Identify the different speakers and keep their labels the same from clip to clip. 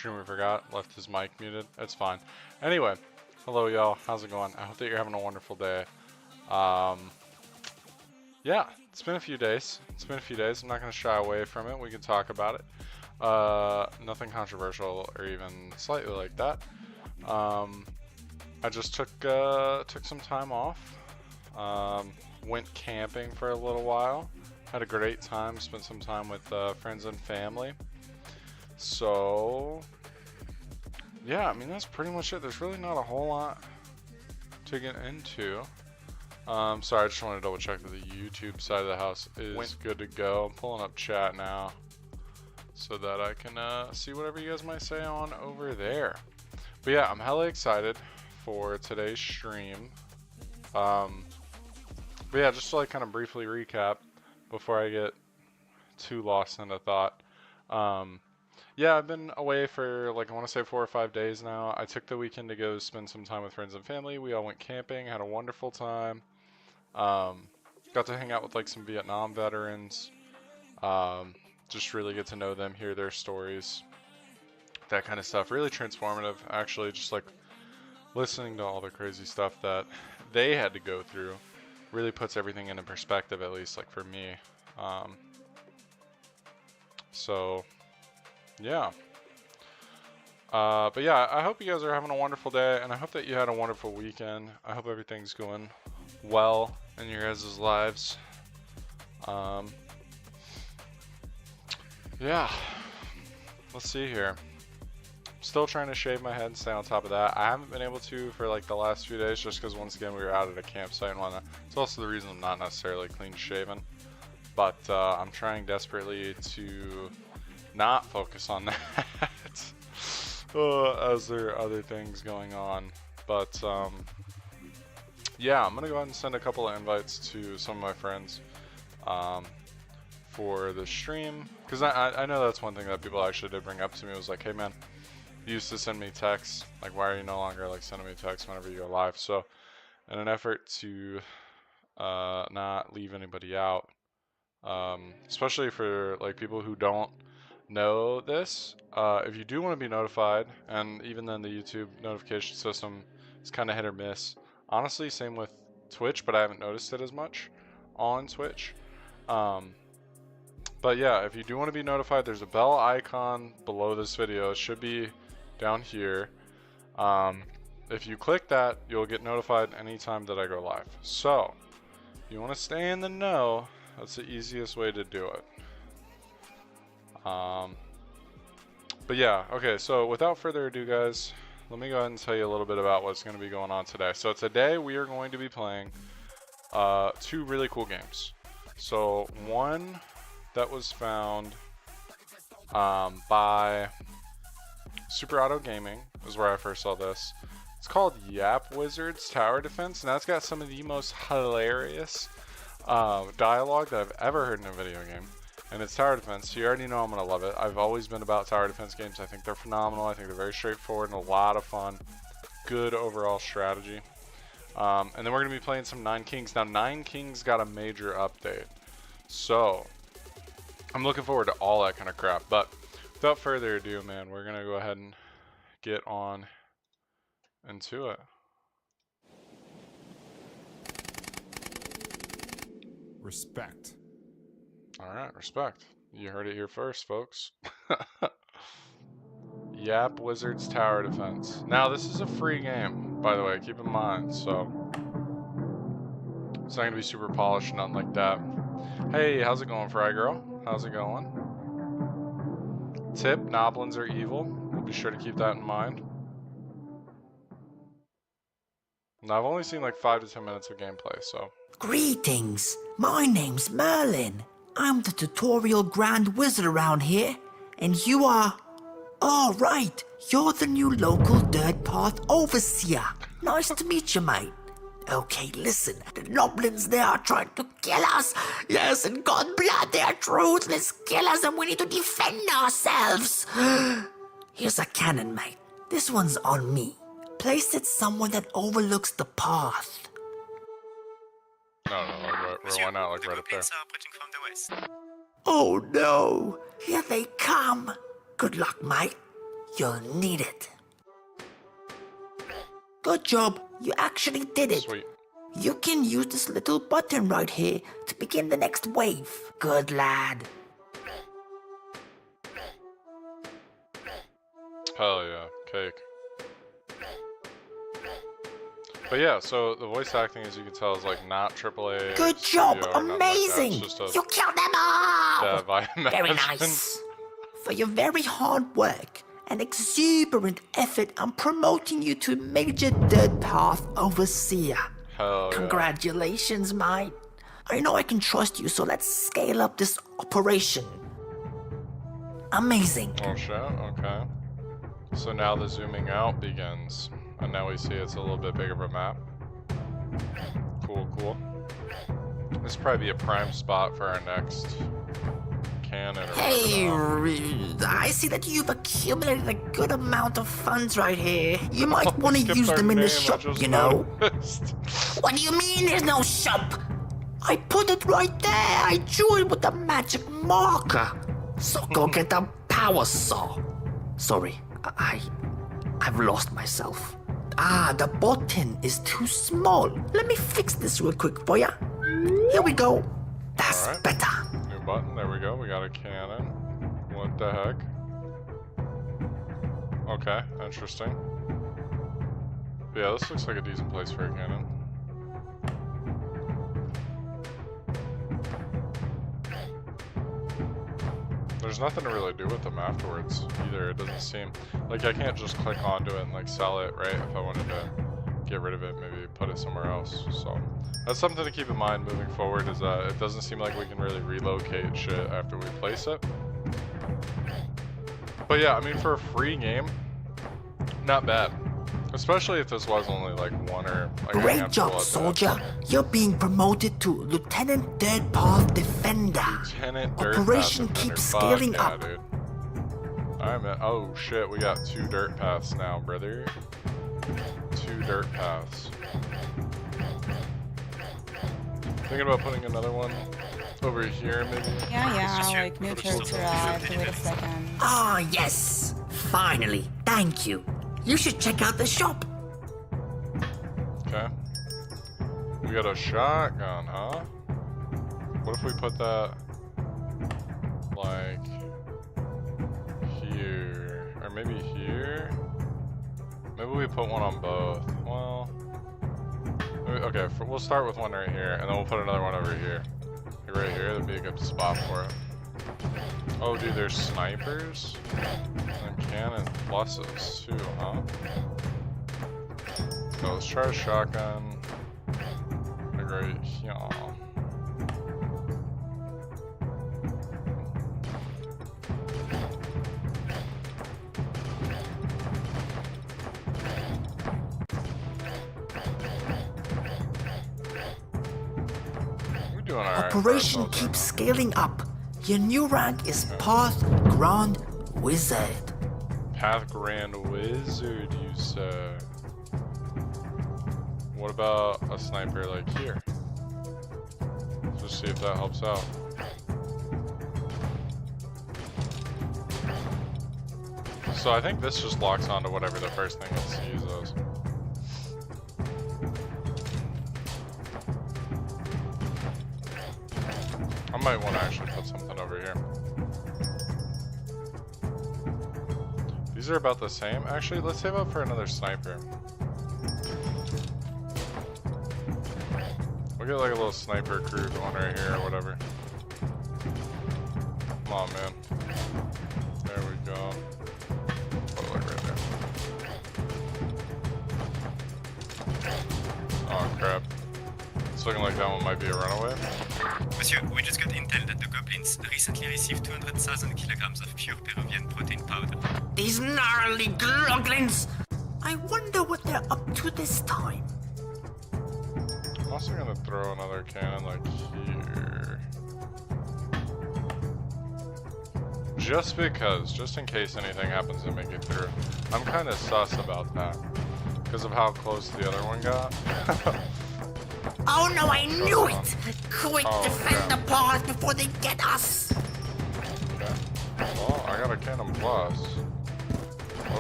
Speaker 1: streamer forgot, left his mic muted. It's fine. Anyway, hello y'all. How's it going? I hope that you're having a wonderful day. Yeah, it's been a few days. I'm not going to shy away from it. We can talk about it. Nothing controversial or even slightly like that. I just took some time off. Went camping for a little while. Had a great time. Spent some time with friends and family. So yeah, I mean that's pretty much it. There's really not a whole lot to get into. Sorry, I just wanted to double check that the YouTube side of the house is good to go. I'm pulling up chat now so that I can see whatever you guys might say on over there. But yeah, I'm hella excited for today's stream. But yeah, just to like kind of briefly recap before I get too lost into thought. Yeah, I've been away for like I want to say 4 or 5 days now. I took the weekend to go spend some time with friends and family. We all went camping, had a wonderful time. Got to hang out with like some Vietnam veterans. Just really get to know them, hear their stories, that kind of stuff. Really transformative, actually. Just like listening to all the crazy stuff that they had to go through really puts everything into perspective, at least like for me. So yeah. But yeah, I hope you guys are having a wonderful day, and I hope that you had a wonderful weekend. I hope everything's going well in your guys' lives. Yeah, let's see here. Still trying to shave my head and stay on top of that. I haven't been able to for like the last few days just because once again we were out at a campsite and whatnot. It's also the reason I'm not necessarily clean shaven. But I'm trying desperately to not focus on that as there are other things going on. But yeah, I'm gonna go ahead and send a couple of invites to some of my friends for the stream, because I know that's one thing that people actually did bring up to me, was like, hey man, you used to send me texts, like why are you no longer like sending me texts whenever you go live? So in an effort to not leave anybody out, especially for like people who don't know this, if you do want to be notified, and even then the YouTube notification system is kind of hit or miss. Honestly, same with Twitch, but I haven't noticed it as much on Twitch. But yeah, if you do want to be notified, there's a bell icon below this video. It should be down here. If you click that, you'll get notified anytime that I go live. So if you want to stay in the know, that's the easiest way to do it. But yeah, okay, so without further ado, guys, let me go ahead and tell you a little bit about what's going to be going on today. So today we are going to be playing 2 really cool games. So one that was found by Super Auto Gaming is where I first saw this. It's called YAP Wizards Tower Defense, and that's got some of the most hilarious dialogue that I've ever heard in a video game. And it's tower defense, so you already know I'm going to love it. I've always been about tower defense games. I think they're phenomenal. I think they're very straightforward and a lot of fun. Good overall strategy. And then we're going to be playing some Nine Kings. Now, Nine Kings got a major update. So, I'm looking forward to all that kind of crap. But without further ado, man, we're going to go ahead and get on into it.
Speaker 2: Respect.
Speaker 1: Alright, respect. You heard it here first, folks. YAP Wizards Tower Defense. Now, this is a free game, by the way, keep in mind, so it's not going to be super polished, nothing like that. Hey, how's it going, Fry Girl? How's it going? Tip, Noblins are evil. We'll be sure to keep that in mind. Now, I've only seen like 5 to 10 minutes of gameplay, so...
Speaker 3: Greetings, my name's Merlin. I'm the tutorial Grand Wizard around here, and you are... Oh, right, you're the new local Dirt Path Overseer. Nice to meet you, mate. Okay, listen, the Noblins, they are trying to kill us. Yes, in God blood, they are ruthless killers, and we need to defend ourselves. Here's a cannon, mate. This one's on me. Place it somewhere that overlooks the path.
Speaker 1: No, why not, like right up there?
Speaker 3: Oh no, here they come. Good luck, mate. You'll need it. Good job. You actually did it.
Speaker 1: Sweet.
Speaker 3: You can use this little button right here to begin the next wave. Good lad.
Speaker 1: Hell yeah, cake. But yeah, so the voice acting, as you can tell, is like not AAA.
Speaker 3: Good job.
Speaker 1: studio or nothing like that.
Speaker 3: Amazing.
Speaker 1: It's just a
Speaker 3: You killed them all.
Speaker 1: dev, I
Speaker 3: Very
Speaker 1: imagine.
Speaker 3: nice. For your very hard work and exuberant effort, I'm promoting you to Major Dirt Path Overseer.
Speaker 1: Hell yeah.
Speaker 3: Congratulations, mate. I know I can trust you, so let's scale up this operation. Amazing.
Speaker 1: Oh shit, okay. So now the zooming out begins. And now we see it's a little bit bigger of a map. Cool, cool. This will probably be a prime spot for our next cannon or
Speaker 3: Hey,
Speaker 1: whatever.
Speaker 3: I see that you've accumulated a good amount of funds right here. You might want to
Speaker 1: Skipped
Speaker 3: use
Speaker 1: our
Speaker 3: them in the
Speaker 1: name, I
Speaker 3: shop,
Speaker 1: just
Speaker 3: you know?
Speaker 1: noticed.
Speaker 3: What do you mean there's no shop? I put it right there. I drew it with the magic marker. So go get the power saw. Sorry, I've lost myself. Ah, the button is too small. Let me fix this real quick for ya. Here we go. That's
Speaker 1: Alright.
Speaker 3: better.
Speaker 1: New button, there we go. We got a cannon. What the heck? Okay, interesting. But yeah, this looks like a decent place for a cannon. There's nothing to really do with them afterwards either. It doesn't seem like I can't just click onto it and like sell it, right? If I wanted to get rid of it, maybe put it somewhere else. So that's something to keep in mind moving forward, is that it doesn't seem like we can really relocate shit after we place it. But yeah, I mean, for a free game, not bad. Especially if this was only like one or like a
Speaker 3: Great
Speaker 1: handful
Speaker 3: job,
Speaker 1: of
Speaker 3: soldier. You're being promoted to Lieutenant Dirt Path Defender.
Speaker 1: Lieutenant Dirt
Speaker 3: Operation
Speaker 1: Path
Speaker 3: keeps
Speaker 1: Defender.
Speaker 3: scaling
Speaker 1: Fuck
Speaker 3: up.
Speaker 1: yeah, dude. I'm at, oh shit, we got 2 dirt paths now, brother. 2 dirt paths. Thinking about putting another one over here, maybe?
Speaker 4: Yeah, like new turrets arrived. Wait a second.
Speaker 3: Ah, yes. Finally. Thank you. You should check out the shop.
Speaker 1: Okay. We got a shotgun, huh? What if we put that, like, here? Or maybe here? Maybe we put one on both. Well, okay, we'll start with one right here, and then we'll put another one over here. Like right here, that'd be a good spot for it. Oh, dude, there's snipers? And cannon pluses, too, huh? So let's try a shotgun. Like right here. We're doing alright. for
Speaker 3: Operation
Speaker 1: ourselves
Speaker 3: keeps
Speaker 1: right
Speaker 3: scaling up. Your new rank is Path Grand Wizard.
Speaker 1: now. Path Grand Wizard, you say? What about a sniper like here? Just see if that helps out. So I think this just locks onto whatever the first thing it sees is. I might want to actually put something over here. These are about the same. Actually, let's save up for another sniper. We'll get like a little sniper crew going right here or whatever. Come on, man. There we go. Put it like right there. Oh crap. It's looking like that one might be a runaway.
Speaker 5: Monsieur, we just got intel that the goblins recently received 200,000 kilograms of pure Peruvian protein powder.
Speaker 3: These gnarly groglins! I wonder what they're up to this time.
Speaker 1: I'm also gonna throw another cannon like here. Just because, just in case anything happens to make it through. I'm kind of sus about that. Because of how close the other one got.
Speaker 3: Oh no, I knew it! Quick,
Speaker 1: Oh,
Speaker 3: defend
Speaker 1: yeah.
Speaker 3: the path before they get us!
Speaker 1: Okay. Well, I got a cannon plus.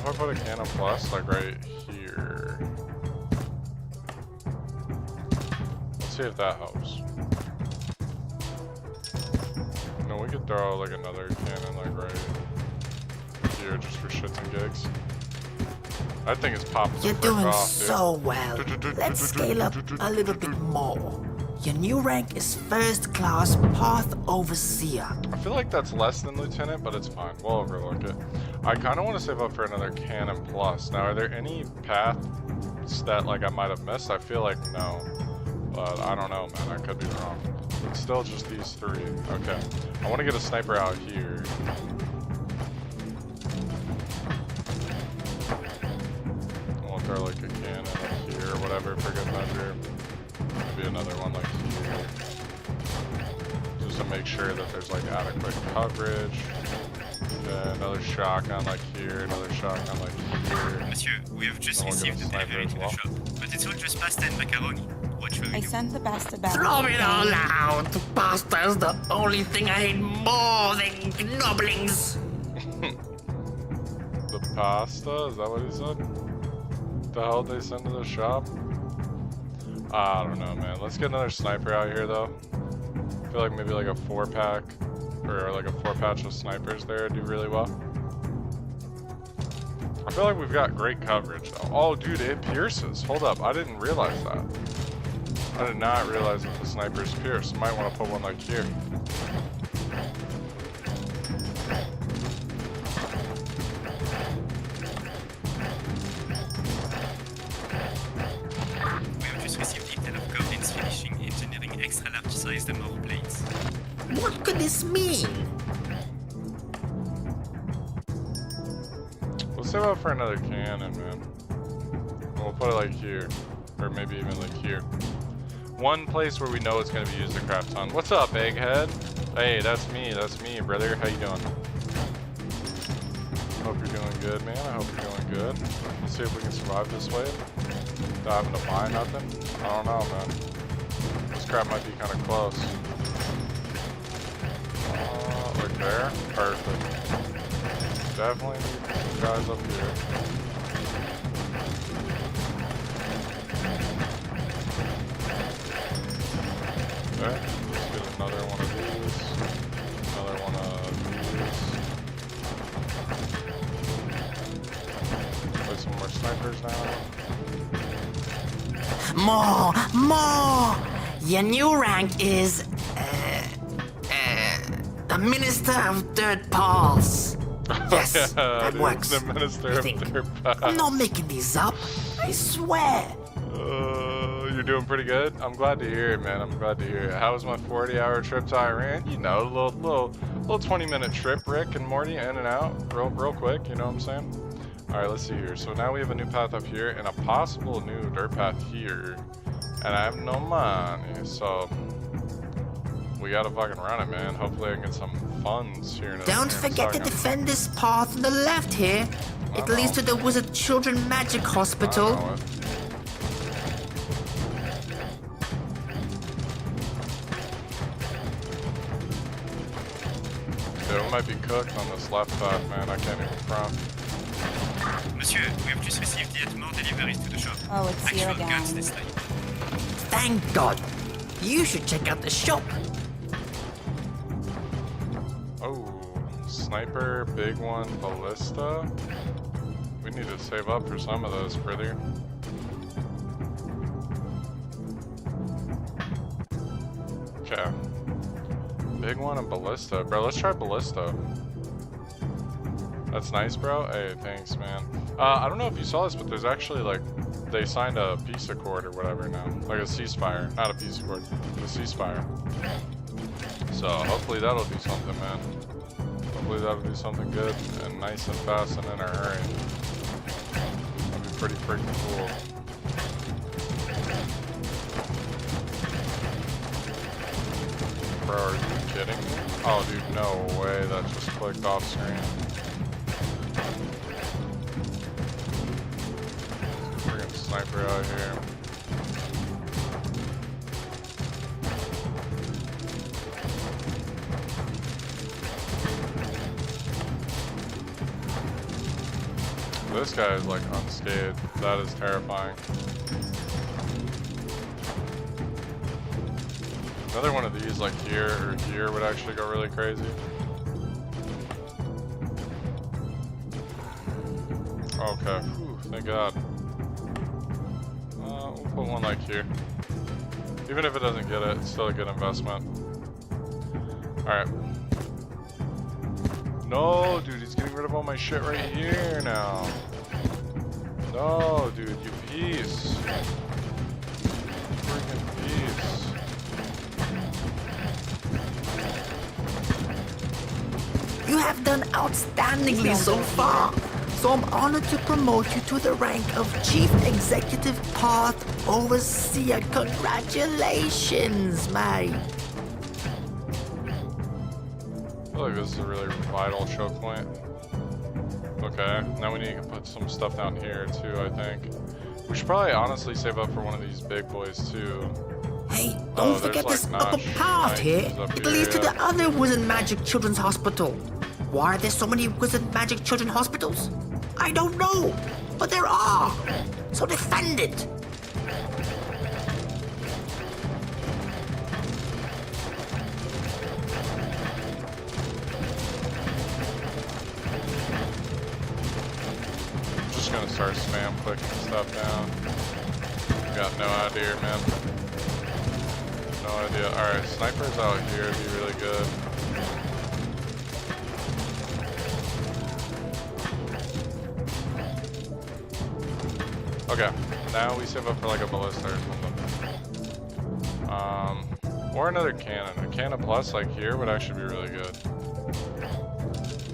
Speaker 1: if I put a cannon plus, like right here? Let's see if that helps. No, we could throw like another cannon like right here just for shits and gigs. I think it's popping.
Speaker 3: You're doing so well. Let's scale up a little bit more. Your new rank is First Class Path Overseer.
Speaker 1: I feel like that's less than Lieutenant, but it's fine. We'll overlook it. I kind of want to save up for another Cannon Plus. Now, are there any paths that like I might have missed? I feel like no. But I don't know, man. I could be wrong. It's still just these three. Okay. I want to get a sniper out here. We'll throw like a cannon up here or whatever for good measure. Maybe another one like here. Just to make sure that there's like adequate coverage. Okay, another shotgun like here, another shotgun like here.
Speaker 5: Monsieur, we have just received the delivery to the shop, but it's all just pasta and macaroni. What shall we
Speaker 4: I
Speaker 5: do?
Speaker 4: sent the pasta back.
Speaker 3: Throw it all out. Pasta's the only thing I hate more than gnoblings.
Speaker 1: The pasta? Is that what he said? The hell did they send to the shop? I don't know, man. Let's get another sniper out here, though. I feel like maybe like a 4-pack or like a 4-patch of snipers there would do really well. I feel like we've got great coverage, though. Oh, dude, it pierces. Hold up. I didn't realize that. I did not realize that the snipers pierce. Might want to put one like here.
Speaker 5: We have just received intel of goblins finishing engineering extra large sized armor plates.
Speaker 3: What could this mean?
Speaker 1: We'll save up for another cannon, man. We'll put it like here. Or maybe even like here. One place where we know it's going to be used to craft ton. What's up, Egghead? Hey, that's me, brother. How you doing? Hope you're doing good, man. I hope you're doing good. Let's see if we can survive this wave without having to buy nothing. I don't know, man. This crap might be kind of close. Like there? Perfect. Definitely need some guys up here. Okay, let's get another one of these. Another one of these. Play some more snipers now.
Speaker 3: More! Your new rank is, the Minister of Dirt Paths. Yes, that
Speaker 1: dude,
Speaker 3: works.
Speaker 1: The Minister
Speaker 3: I
Speaker 1: of
Speaker 3: think.
Speaker 1: Dirt
Speaker 3: I'm
Speaker 1: Paths.
Speaker 3: not making these up. I swear.
Speaker 1: You're doing pretty good. I'm glad to hear it, man. I'm glad to hear it. How was my 40-hour trip to Iran? You know, a little 20-minute trip, Rick and Morty, in and out, real quick. You know what I'm saying? All right, let's see here. So now we have a new path up here and a possible new dirt path here, and I have no money, so we gotta fucking run it, man. Hopefully, I can get some funds here.
Speaker 3: Don't forget to defend this path on the left here. It leads to the Wizard Children Magic Hospital.
Speaker 1: Yeah, we might be cooked on this left path, man. I can't even front.
Speaker 5: Monsieur, we have just received yet more deliveries to the shop.
Speaker 4: Oh, it's here
Speaker 5: Actual guns
Speaker 4: again.
Speaker 5: this time.
Speaker 3: Thank God. You should check out the shop.
Speaker 1: Oh, sniper, big one, ballista. We need to save up for some of those, brother. Okay. Big one and ballista. Bro, let's try ballista. That's nice, bro. Hey, thanks, man. I don't know if you saw this, but there's actually, like, they signed a peace accord or whatever now. Like a ceasefire. Not a peace accord. A ceasefire. So, hopefully that'll do something, man. Hopefully that'll do something good and nice and fast and in a hurry. That'd be pretty freaking cool. Bro, are you kidding me? Oh, dude, no way. That just clicked off screen. Freaking sniper out here. This guy is like unscathed. That is terrifying. Another one of these like here or here would actually go really crazy. Okay, whew, thank God. We'll put one like here. Even if it doesn't get it, it's still a good investment. Alright. No, dude, he's getting rid of all my shit right here now. No, dude, you piece. Freaking piece.
Speaker 3: You have done outstandingly so far, so I'm honored to promote you to the rank of Chief Executive Path Overseer. Congratulations, mate.
Speaker 1: I feel like this is a really vital choke point. Okay, now we need to put some stuff down here too, I think. We should probably honestly save up for one of these big boys too.
Speaker 3: Hey, don't forget this upper path here. It leads to the other Wizard Magic Children's Hospital. Why are there so many Wizard Magic Children's Hospitals? I don't know, but there are. So defend it.
Speaker 1: I'm just gonna start spam clicking stuff down. Got no idea, man. No idea. Alright, snipers out here would be really good. Okay, now we save up for like a ballista or something. Or another cannon. A cannon plus like here would actually be really good.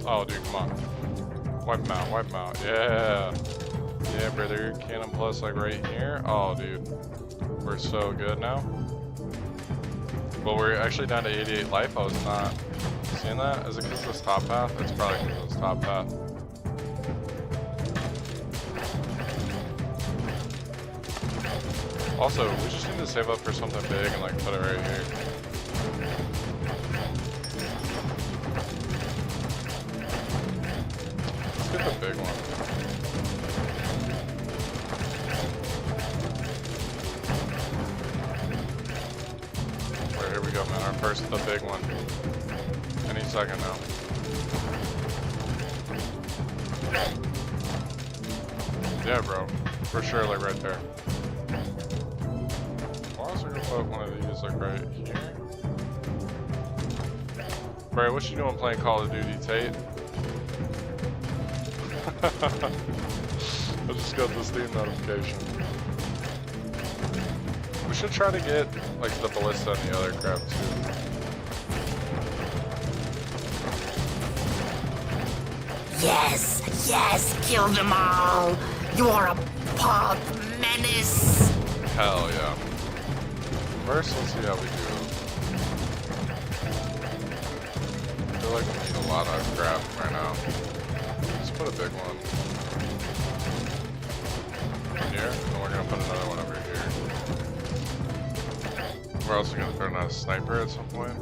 Speaker 1: Oh, dude, come on. Wipe them out, wipe them out. Yeah. Yeah, brother. Cannon plus like right here. Oh, dude. We're so good now. But we're actually down to 88 life. I was not seeing that. Is it because of this top path? It's probably because of this top path. Also, we just need to save up for something big and like put it right here. Let's get the big one. Alright, here we go, man. Our first, the big one. Any second now. Yeah, bro. For sure, like right there. Put one of these like right here. Bro, what you doing playing Call of Duty, Tate? I just got this Steam notification. We should try to get like the ballista and the other crap too.
Speaker 3: Yes, yes, kill them all. You are a path menace.
Speaker 1: Hell yeah. First, let's see how we do. I feel like we need a lot of crap right now. Let's put a big one here, and we're gonna put another one over here. We're also gonna throw in a sniper at some point.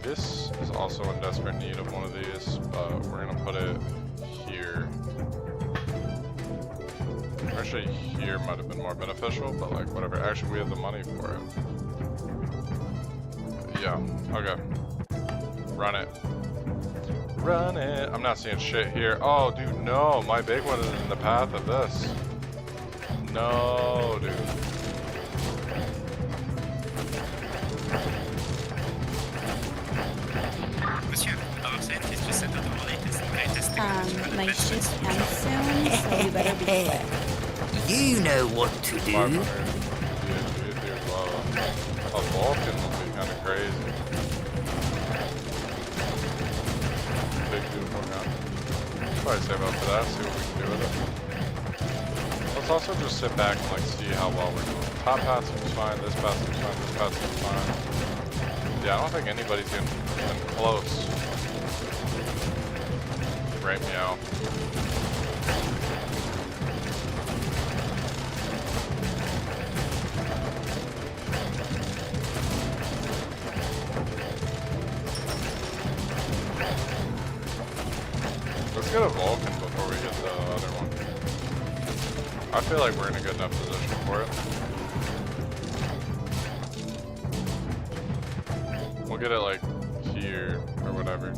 Speaker 1: This is also in desperate need of one of these, but we're gonna put it here. Actually, here might have been more beneficial, but like whatever. Actually, we have the money for it. Yeah, okay. Run it. Run it. I'm not seeing shit here. Oh, dude, no. My big one is in the path of this. No, dude.
Speaker 5: Monsieur, our scientist just sent out the latest and greatest
Speaker 4: My ship comes soon, so you better be quick.
Speaker 3: You know what to do.
Speaker 1: 500. Dude, a Vulcan would be kind of crazy. Big beautiful gun. Probably save up for that, see what we can do with it. Let's also just sit back and like see how well we're doing. Top path seems fine, this path seems fine, this path seems fine. Yeah, I don't think anybody's even close. Right meow. Let's get a Vulcan before we get the other one. I feel like we're in a good enough position for it. We'll get it like here or whatever.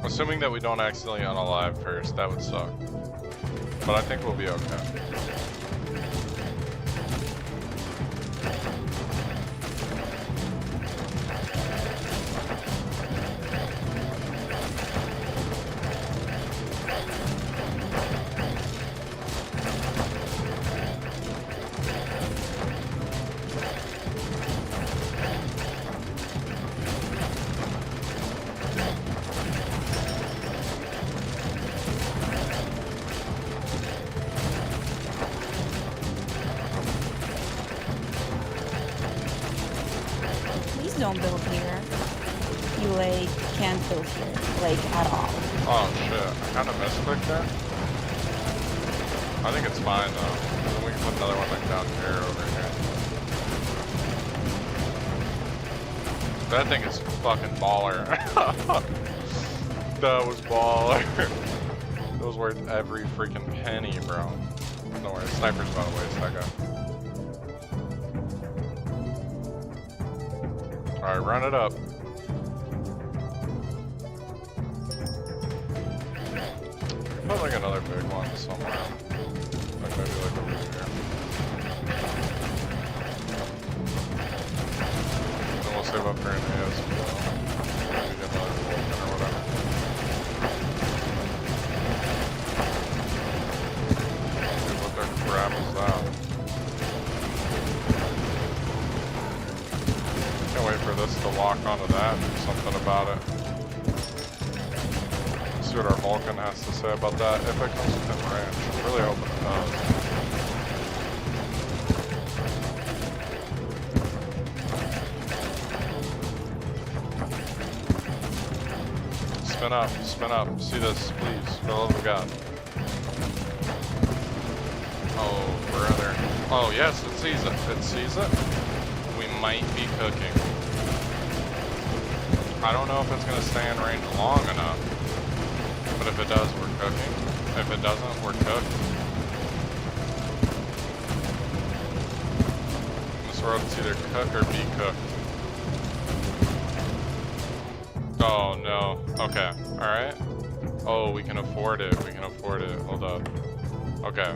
Speaker 1: Assuming that we don't accidentally unalive first, that would suck. But I think we'll be okay.
Speaker 4: Please don't build here. You like can't build here, like at all.
Speaker 1: Oh shit, I kind of misclicked that. I think it's fine though. Then we can put another one like down here over here. That thing is fucking baller. That was baller. That was worth every freaking penny, bro. Don't worry, sniper's about to waste that guy. Alright, run it up. Put like another big one somewhere. Like maybe like over here. Then we'll save up for an AS as well. Maybe get another Vulcan or whatever. Dude, what the crap is that? Can't wait for this to lock onto that and do something about it. See what our Vulcan has to say about that, if it comes within range. I'm really hoping it does. Spin up, spin up. See this, please, for the love of God. Oh, brother. Oh, yes, it sees it. It sees it. We might be cooking. I don't know if it's going to stay in range long enough. But if it does, we're cooking. If it doesn't, we're cooked. In this world, it's either cook or be cooked. Oh, no. Okay. Alright. Oh, we can afford it. We can afford it. Hold up. Okay.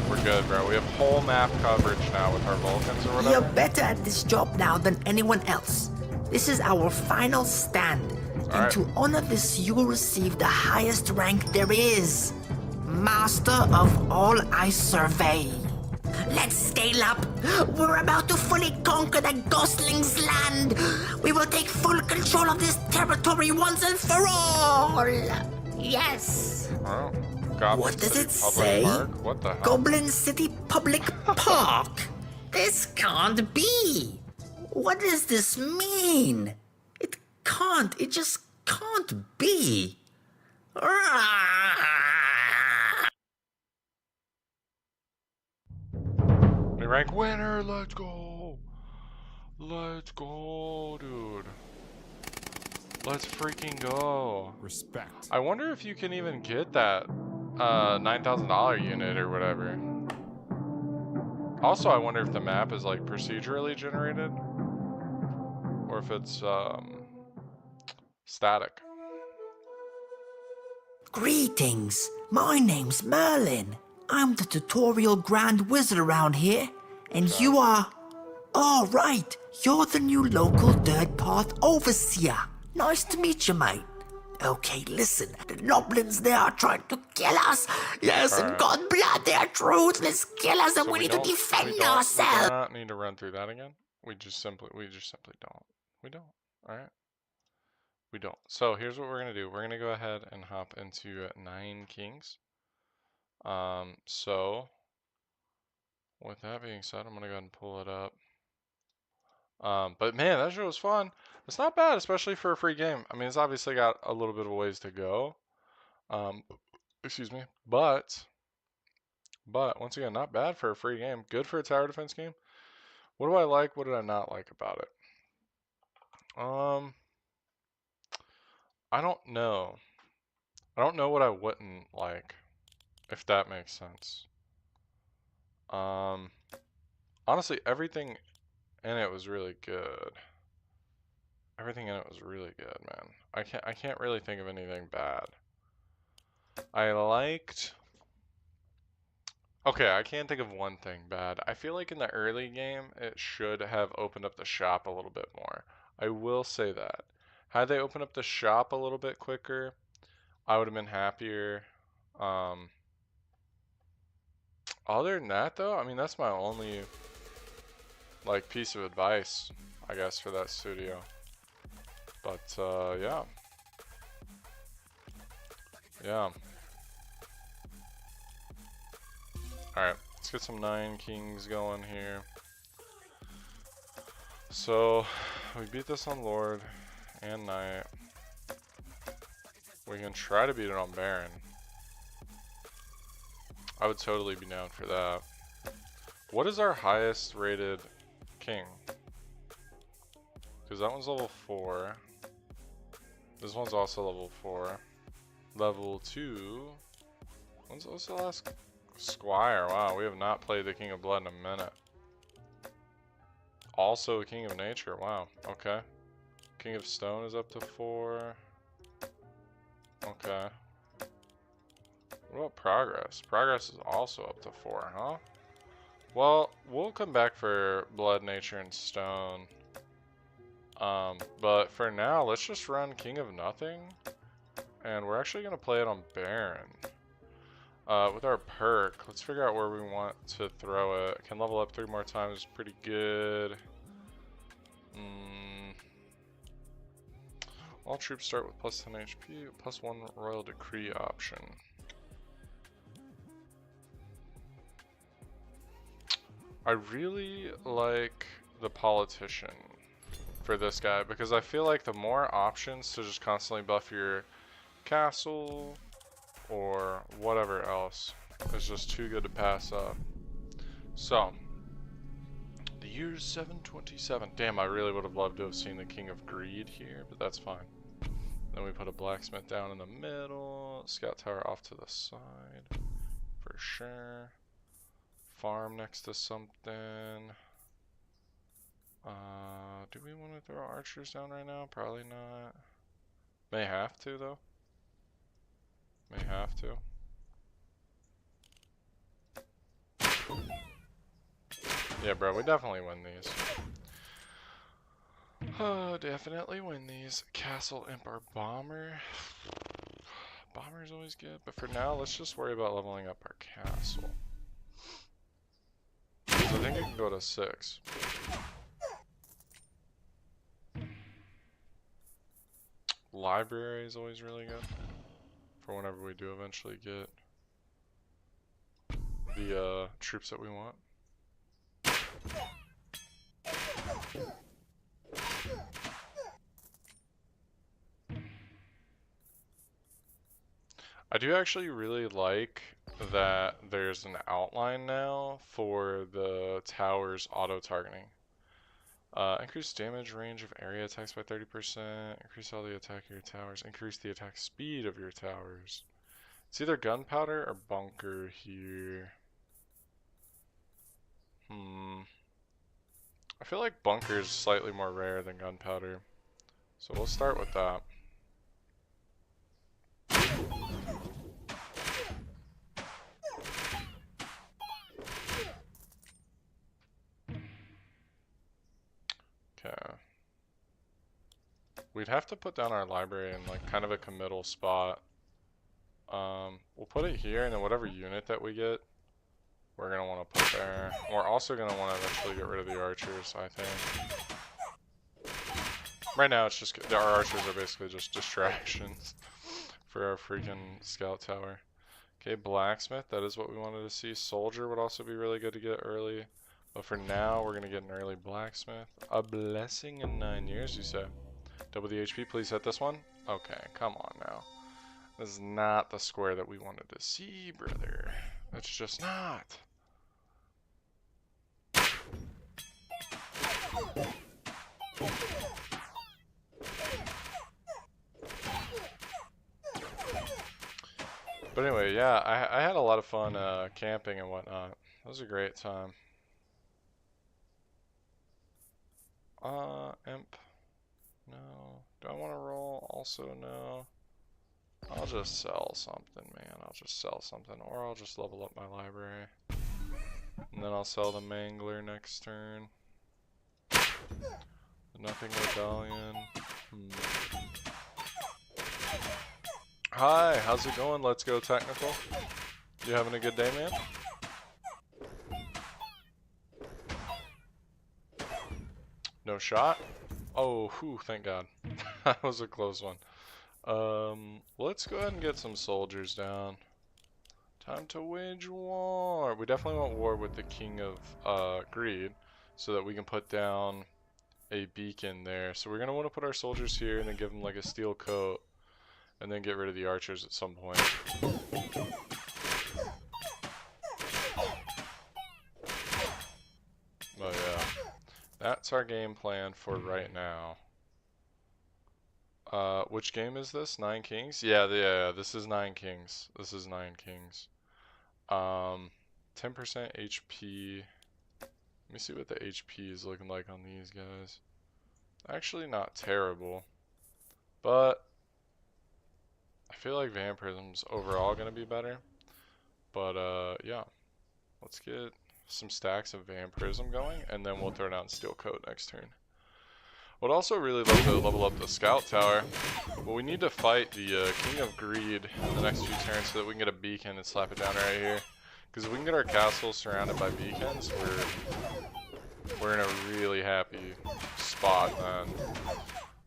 Speaker 1: We're good, bro. We have whole map coverage now with our Vulcans or whatever.
Speaker 3: You're better at this job now than anyone else. This is our final stand. And
Speaker 1: right.
Speaker 3: to honor this, you will receive the highest rank there is. Master of all I survey. Let's scale up. We're about to fully conquer the Gosling's land. We will take full control of this territory once and for all. Yes.
Speaker 1: Oh. Goblin
Speaker 3: What does
Speaker 1: City
Speaker 3: it
Speaker 1: Public
Speaker 3: say?
Speaker 1: Park? What the hell?
Speaker 3: Goblin City Public Park? This can't be. What does this mean? It can't. It just can't be.
Speaker 1: We rank winner. Let's go. Let's go, dude. Let's freaking go.
Speaker 2: Respect.
Speaker 1: I wonder if you can even get that $9,000 unit or whatever. Also, I wonder if the map is like procedurally generated or if it's static.
Speaker 3: Greetings. My name's Merlin. I'm the tutorial Grand Wizard around here. And you are... Oh, right. You're the new local Dirt Path Overseer. Nice to meet you, mate. Okay, listen. The goblins, they are trying to kill us. Yes, and God blood, they are ruthless killers, and we need to defend
Speaker 1: We
Speaker 3: ourselves.
Speaker 1: do not need to run through that again. We just simply don't. We don't. All right. We don't. So here's what we're gonna do. We're gonna go ahead and hop into 9 Kings. So with that being said, I'm gonna go ahead and pull it up. But man, that show was fun. It's not bad, especially for a free game. I mean, it's obviously got a little bit of a ways to go. Excuse me. But once again, not bad for a free game. Good for a tower defense game. What do I like? What did I not like about it? I don't know. I don't know what I wouldn't like, if that makes sense. Honestly, everything in it was really good. Everything in it was really good, man. I can't really think of anything bad. I liked. Okay, I can't think of one thing bad. I feel like in the early game, it should have opened up the shop a little bit more. I will say that. Had they opened up the shop a little bit quicker, I would have been happier. Other than that, though, I mean, that's my only, like, piece of advice, I guess, for that studio. But, yeah. Yeah. Alright, let's get some 9 kings going here. So, we beat this on Lord and Knight. We can try to beat it on Baron. I would totally be down for that. What is our highest rated king? Because that one's level 4. This one's also level 4. Level 2. When's the last Squire? Wow, we have not played the King of Blood in a minute. Also King of Nature. Wow, okay. King of Stone is up to 4. Okay. What about Progress? Progress is also up to 4, huh? Well, we'll come back for Blood, Nature, and Stone. But for now, let's just run King of Nothing. And we're actually going to play it on Baron. With our perk, let's figure out where we want to throw it. Can level up 3 more times, pretty good. All troops start with plus 10 HP, plus 1 Royal Decree option. I really like the Politician for this guy because I feel like the more options to just constantly buff your castle or whatever else is just too good to pass up. So, the year 727. Damn, I really would have loved to have seen the King of Greed here, but that's fine. Then we put a blacksmith down in the middle, scout tower off to the side, for sure. Farm next to something. Do we want to throw archers down right now? Probably not. May have to, though. May have to. Yeah, bro, we definitely win these. Definitely win these. Castle Imp or Bomber. Bomber's always good, but for now, let's just worry about leveling up our castle. So I think it can go to 6. Library is always really good for whenever we do eventually get the troops that we want. I do actually really like that there's an outline now for the tower's auto-targeting. Increase damage range of area attacks by 30%. Increase all the attack of your towers. Increase the attack speed of your towers. It's either gunpowder or bunker here. I feel like bunker is slightly more rare than gunpowder. So we'll start with that. Okay. We'd have to put down our library in like kind of a committal spot. We'll put it here, and then whatever unit that we get, we're gonna want to put there. We're also gonna want to eventually get rid of the archers, I think. Right now, it's just our archers are basically just distractions for our freaking scout tower. Okay, blacksmith, that is what we wanted to see. Soldier would also be really good to get early. But for now, we're going to get an early blacksmith. A blessing in 9 years, you say? Double the HP, please hit this one. Okay, come on now. This is not the square that we wanted to see, brother. It's just not. But anyway, yeah, I had a lot of fun camping and whatnot. It was a great time. Imp. No. Do I want to roll? Also, no. I'll just sell something, man. I'll just sell something. Or I'll just level up my library. And then I'll sell the Mangler next turn. Nothing Rebellion. Hi, how's it going? Let's go technical. You having a good day, man? No shot? Oh, whew, thank God. That was a close one. Let's go ahead and get some soldiers down. Time to wage war. We definitely want war with the King of Greed, so that we can put down a beacon there. So we're gonna want to put our soldiers here and then give them like a steel coat, and then get rid of the archers at some point. Oh yeah, that's our game plan for right now. Which game is this? Nine Kings? Yeah, this is Nine Kings. This is Nine Kings. 10% HP. Let me see what the HP is looking like on these guys. Actually not terrible, but I feel like Vampirism's overall gonna be better. But yeah, let's get some stacks of Vampirism going, and then we'll throw down Steel Coat next turn. Would also really love to level up the Scout Tower, but we need to fight the King of Greed in the next few turns so that we can get a beacon and slap it down right here. Because if we can get our castle surrounded by beacons, we're in a really happy spot then.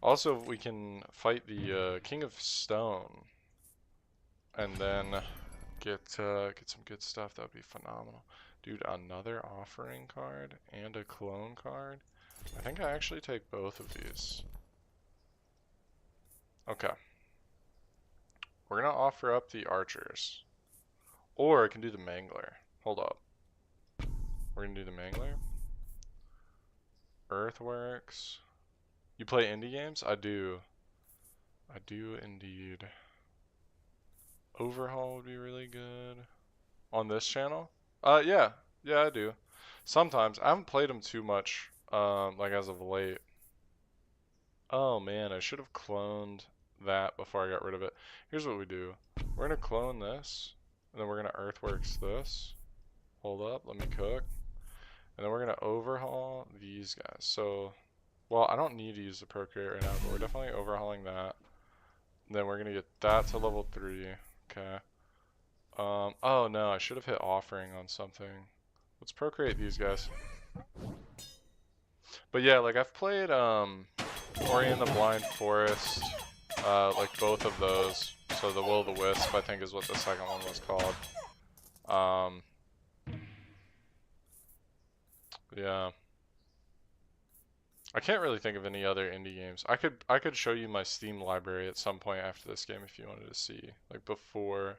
Speaker 1: Also, if we can fight the King of Stone and then get some good stuff, that would be phenomenal. Dude, another offering card and a clone card. I think I actually take both of these. Okay. We're gonna offer up the archers. Or I can do the Mangler. Hold up. We're gonna do the Mangler. Earthworks. You play indie games? I do. I do indeed. Overhaul would be really good. On this channel? Yeah. Yeah, I do. Sometimes. I haven't played them too much. Like as of late. Oh man, I should have cloned that before I got rid of it. Here's what we do. We're gonna clone this, and then we're gonna earthworks this. Hold up, let me cook. And then we're gonna overhaul these guys. So, well, I don't need to use the procreate right now, but we're definitely overhauling that. And then we're gonna get that to level 3. Okay. Oh no, I should have hit offering on something. Let's procreate these guys. But yeah, like I've played Ori and the Blind Forest, like both of those. So the Will o' the Wisp, I think, is what the second one was called. Yeah. I can't really think of any other indie games. I could show you my Steam library at some point after this game if you wanted to see, like before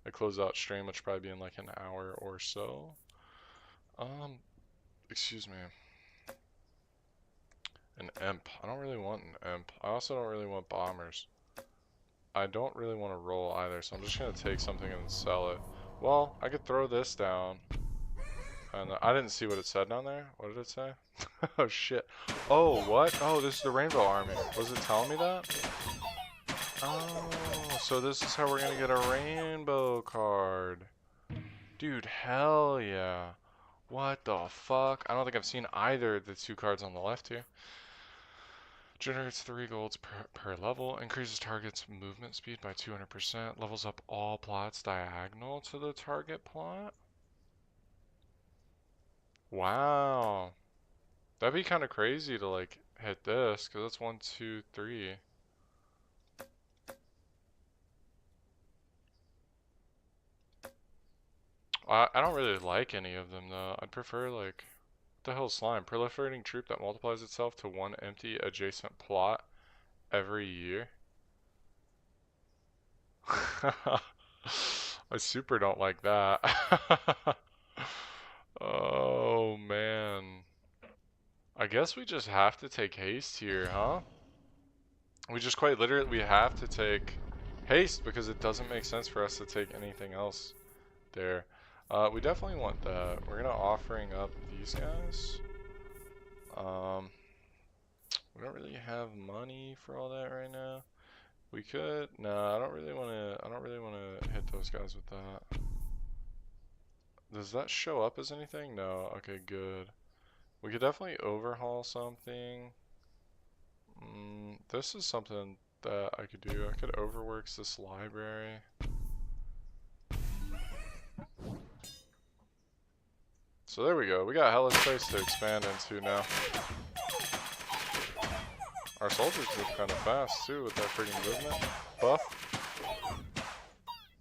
Speaker 1: I close out stream, which probably be in like an hour or so. Excuse me. An imp. I don't really want an imp. I also don't really want bombers. I don't really want to roll either, so I'm just gonna take something and sell it. Well, I could throw this down. And I didn't see what it said down there. What did it say? Oh shit. Oh, what? Oh, this is the Rainbow Army. Was it telling me that? Oh, so this is how we're gonna get a rainbow card. Dude, hell yeah. What the fuck? I don't think I've seen either of the two cards on the left here. Generates 3 golds per level. Increases target's movement speed by 200%. Levels up all plots diagonal to the target plot. Wow. That'd be kind of crazy to like hit this, because that's 1, 2, 3. I don't really like any of them though. I'd prefer like, what the hell is slime? Proliferating troop that multiplies itself to 1 empty adjacent plot every year. I super don't like that. Oh man. I guess we just have to take haste here, huh? We just quite literally, we have to take haste because it doesn't make sense for us to take anything else there. We definitely want that. We're gonna offering up these guys. We don't really have money for all that right now. We could. No, I don't really want to hit those guys with that. Does that show up as anything? No. Okay, good. We could definitely overhaul something. This is something that I could do. I could overworks this library. So there we go. We got hella space to expand into now. Our soldiers move kind of fast too with that freaking movement buff.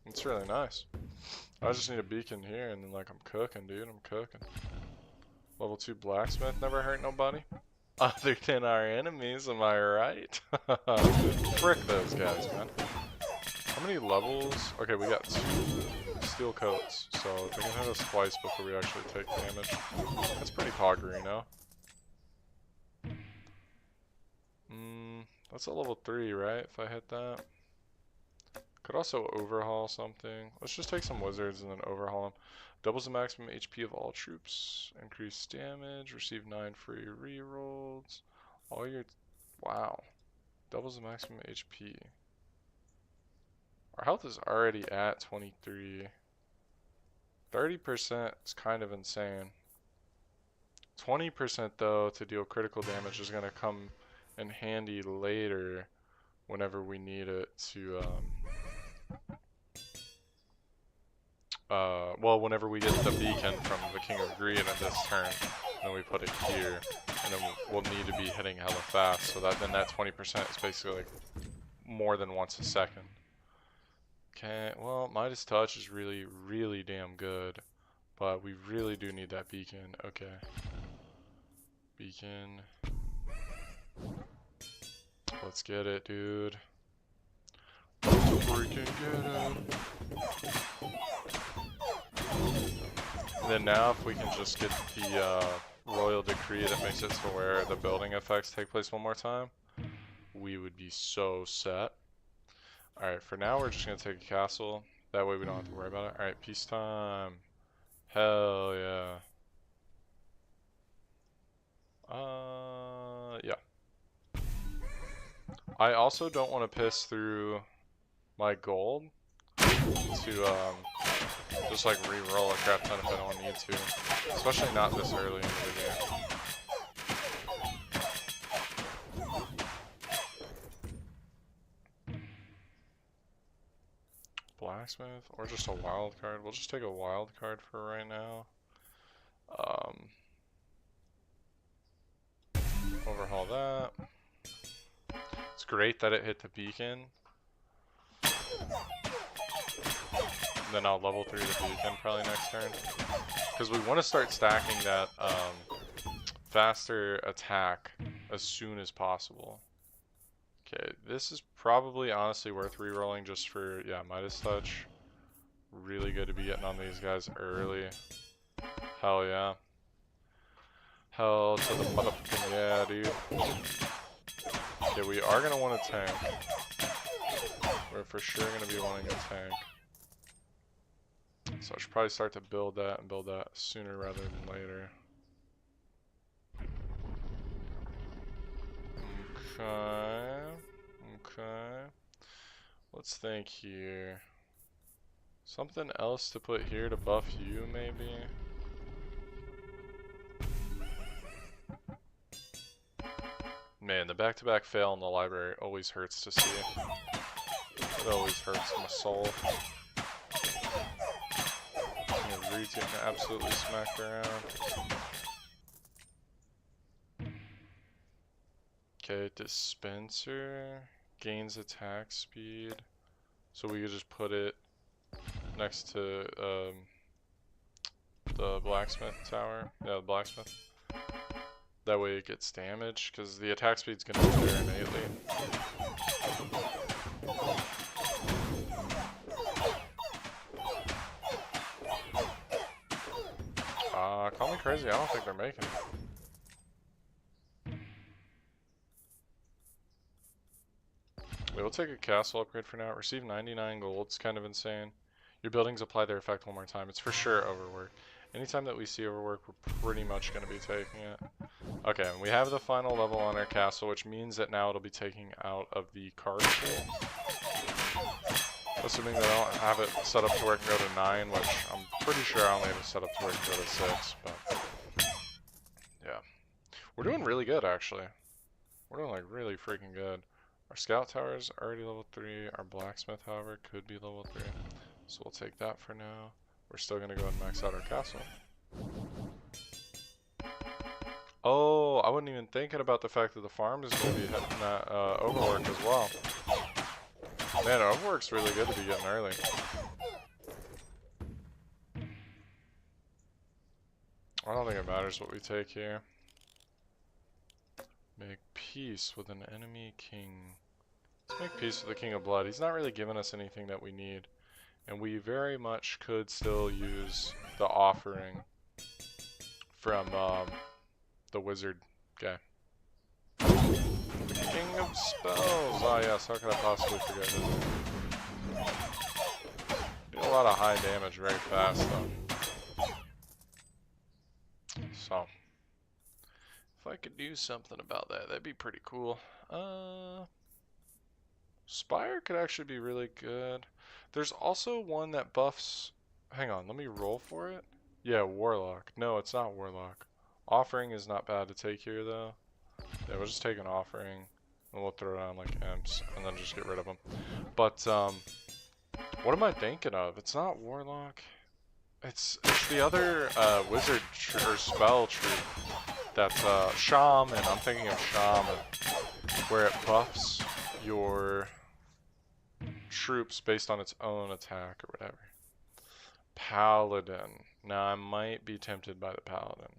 Speaker 1: It's really nice. I just need a beacon here and then like I'm cooking, dude. I'm cooking. Level 2 blacksmith never hurt nobody. Other than our enemies, am I right? Frick those guys, man. How many levels? Okay, we got 2 steel coats, so they can hit us twice before we actually take damage. That's pretty pogger, you know? That's a level 3, right? If I hit that. Could also overhaul something. Let's just take some wizards and then overhaul them. Doubles the maximum HP of all troops. Increase damage. Receive 9 free rerolls. All your... Wow. Doubles the maximum HP. Our health is already at 23. 30% is kind of insane. 20% though to deal critical damage is going to come in handy later whenever we need it to well, whenever we get the beacon from the King of Greed in this turn, then we put it here, and then we'll need to be hitting hella fast, so that then that 20% is basically like more than once a second. Okay, well, Midas Touch is really, really damn good, but we really do need that beacon. Okay. Beacon. Let's get it, dude. Let's freaking get it. And then now if we can just get the royal decree that makes it to where the building effects take place one more time, we would be so set. Alright, for now we're just going to take a castle. That way we don't have to worry about it. Alright, peacetime. Hell yeah. Yeah. I also don't want to piss through my gold to just like re-roll a crap ton if I don't need to. Especially not this early in the game. Blacksmith or just a wild card. We'll just take a wild card for right now. Overhaul that. It's great that it hit the beacon. And then I'll level 3 the beacon probably next turn. Because we want to start stacking that faster attack as soon as possible. Okay, this is probably honestly worth re-rolling just for, yeah, Midas Touch. Really good to be getting on these guys early. Hell yeah. Hell to the motherfucking yeah, dude. Okay, we are going to want a tank. We're for sure going to be wanting a tank. So I should probably start to build that and build that sooner rather than later. Okay. Okay. Let's think here. Something else to put here to buff you, maybe? Man, the back-to-back fail in the library always hurts to see. It always hurts my soul. Reed's getting absolutely smacked around. Okay, dispenser gains attack speed. So we could just put it next to the blacksmith tower. Yeah, the blacksmith. That way it gets damage, because the attack speed's gonna be there innately. Call me crazy, I don't think they're making it. We will take a castle upgrade for now. Receive 99 gold. It's kind of insane. Your buildings apply their effect one more time. It's for sure overwork. Anytime that we see overwork, we're pretty much going to be taking it. Okay, and we have the final level on our castle, which means that now it'll be taking out of the card pool. Assuming that I don't have it set up to where it can go to 9, which I'm pretty sure I only have it set up to where it can go to 6, but yeah. We're doing really good, actually. We're doing, like, really freaking good. Our scout tower is already level 3. Our blacksmith, however, could be level 3. So we'll take that for now. We're still going to go and max out our castle. Oh, I wasn't even thinking about the fact that the farm is going to be hitting that overwork as well. Man, overwork's really good to be getting early. I don't think it matters what we take here. Make peace with an enemy king. Let's make peace with the King of Blood. He's not really giving us anything that we need. And we very much could still use the offering from the wizard guy. The King of Spells! Oh yes, how could I possibly forget his name? Do a lot of high damage very fast though. So, if I could do something about that, that'd be pretty cool. Spire could actually be really good. There's also one that buffs... Hang on, let me roll for it. Yeah, Warlock. No, it's not Warlock. Offering is not bad to take here, though. Yeah, we'll just take an Offering, and we'll throw down, like, Imps, and then just get rid of them. But, what am I thinking of? It's not Warlock. It's the other, Wizard or Spell tree. That's, Shaman. I'm thinking of Shaman. Where it buffs your troops based on its own attack or whatever. Paladin. Now I might be tempted by the Paladin.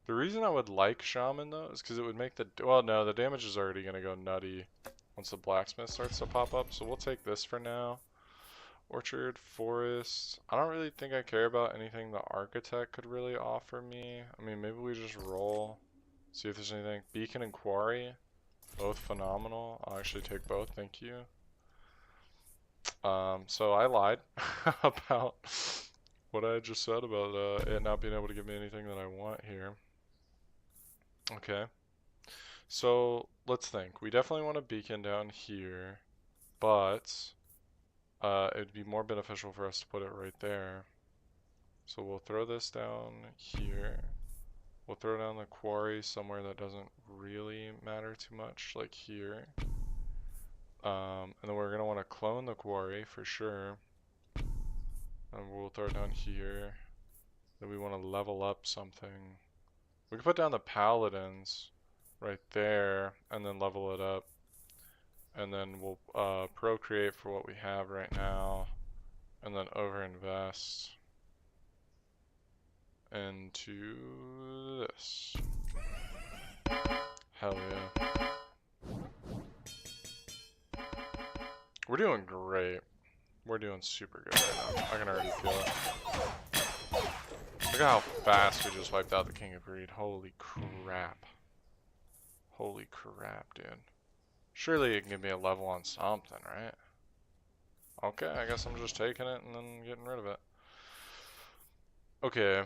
Speaker 1: The reason I would like Shaman though is because it would make the... Well, no, the damage is already going to go nutty once the blacksmith starts to pop up, so we'll take this for now. Orchard, Forest. I don't really think I care about anything the Architect could really offer me. I mean, maybe we just roll, see if there's anything. Beacon and Quarry, both phenomenal. I'll actually take both, thank you. So I lied about what I just said about it not being able to give me anything that I want here. Okay. So, let's think. We definitely want a beacon down here, but... it'd be more beneficial for us to put it right there. So we'll throw this down here. We'll throw down the quarry somewhere that doesn't really matter too much, like here. And then we're going to want to clone the quarry for sure. And we'll throw it down here. Then we want to level up something. We can put down the paladins right there and then level it up. And then we'll procreate for what we have right now, and then overinvest into this. Hell yeah. We're doing great. We're doing super good right now. I can already feel it. Look at how fast we just wiped out the King of Greed. Holy crap. Holy crap, dude. Surely you can give me a level on something, right? Okay, I guess I'm just taking it and then getting rid of it. Okay,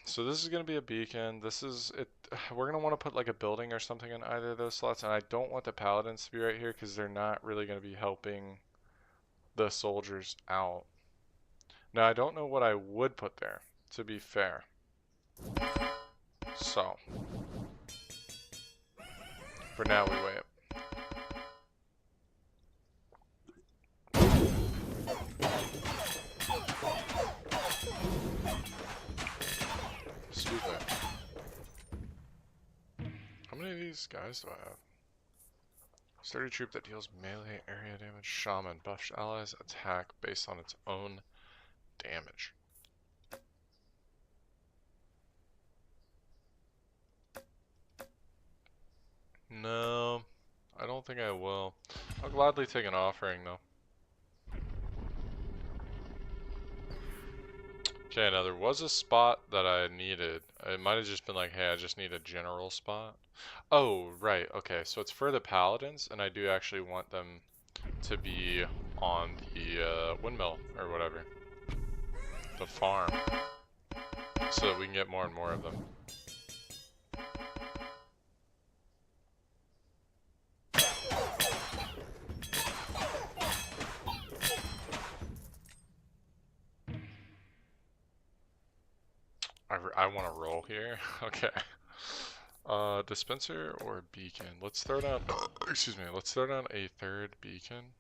Speaker 1: so this is going to be a beacon. This is it. We're going to want to put like a building or something in either of those slots, and I don't want the paladins to be right here because they're not really going to be helping the soldiers out. Now, I don't know what I would put there, to be fair. So, for now, we wait. Stupid. How many of these guys do I have? Sturdy troop that deals melee area damage. Shaman buffs allies attack based on its own damage. No, I don't think I will. I'll gladly take an offering though. Okay, now there was a spot that I needed. It might have just been like, hey, I just need a general spot. Oh, right. Okay, so it's for the paladins, and I do actually want them to be on the windmill or whatever. The farm. So that we can get more and more of them. I want to roll here. Okay. Dispenser or beacon? Let's throw down, excuse me, let's throw down a third beacon.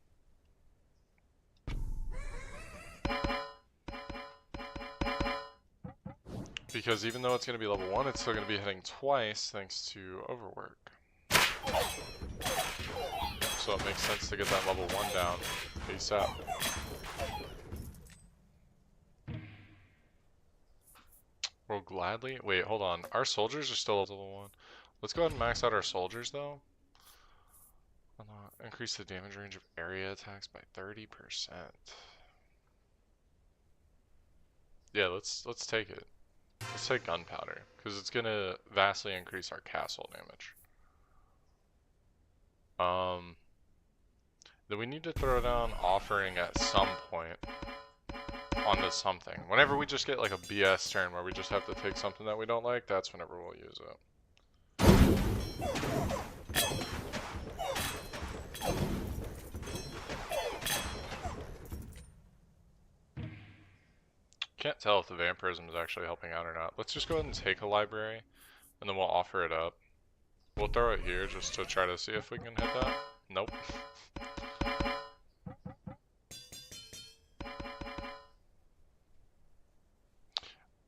Speaker 1: Because even though it's going to be level 1, it's still going to be hitting twice thanks to overwork. So it makes sense to get that level 1 down ASAP. We'll gladly... Wait, hold on. Our soldiers are still level 1. Let's go ahead and max out our soldiers, though. Increase the damage range of area attacks by 30%. Yeah, let's take it. Let's take gunpowder, because it's going to vastly increase our castle damage. Then we need to throw down offering at some point on this something. Whenever we just get like a BS turn where we just have to take something that we don't like, that's whenever we'll use it. Can't tell if the vampirism is actually helping out or not. Let's just go ahead and take a library, and then we'll offer it up. We'll throw it here just to try to see if we can hit that. Nope.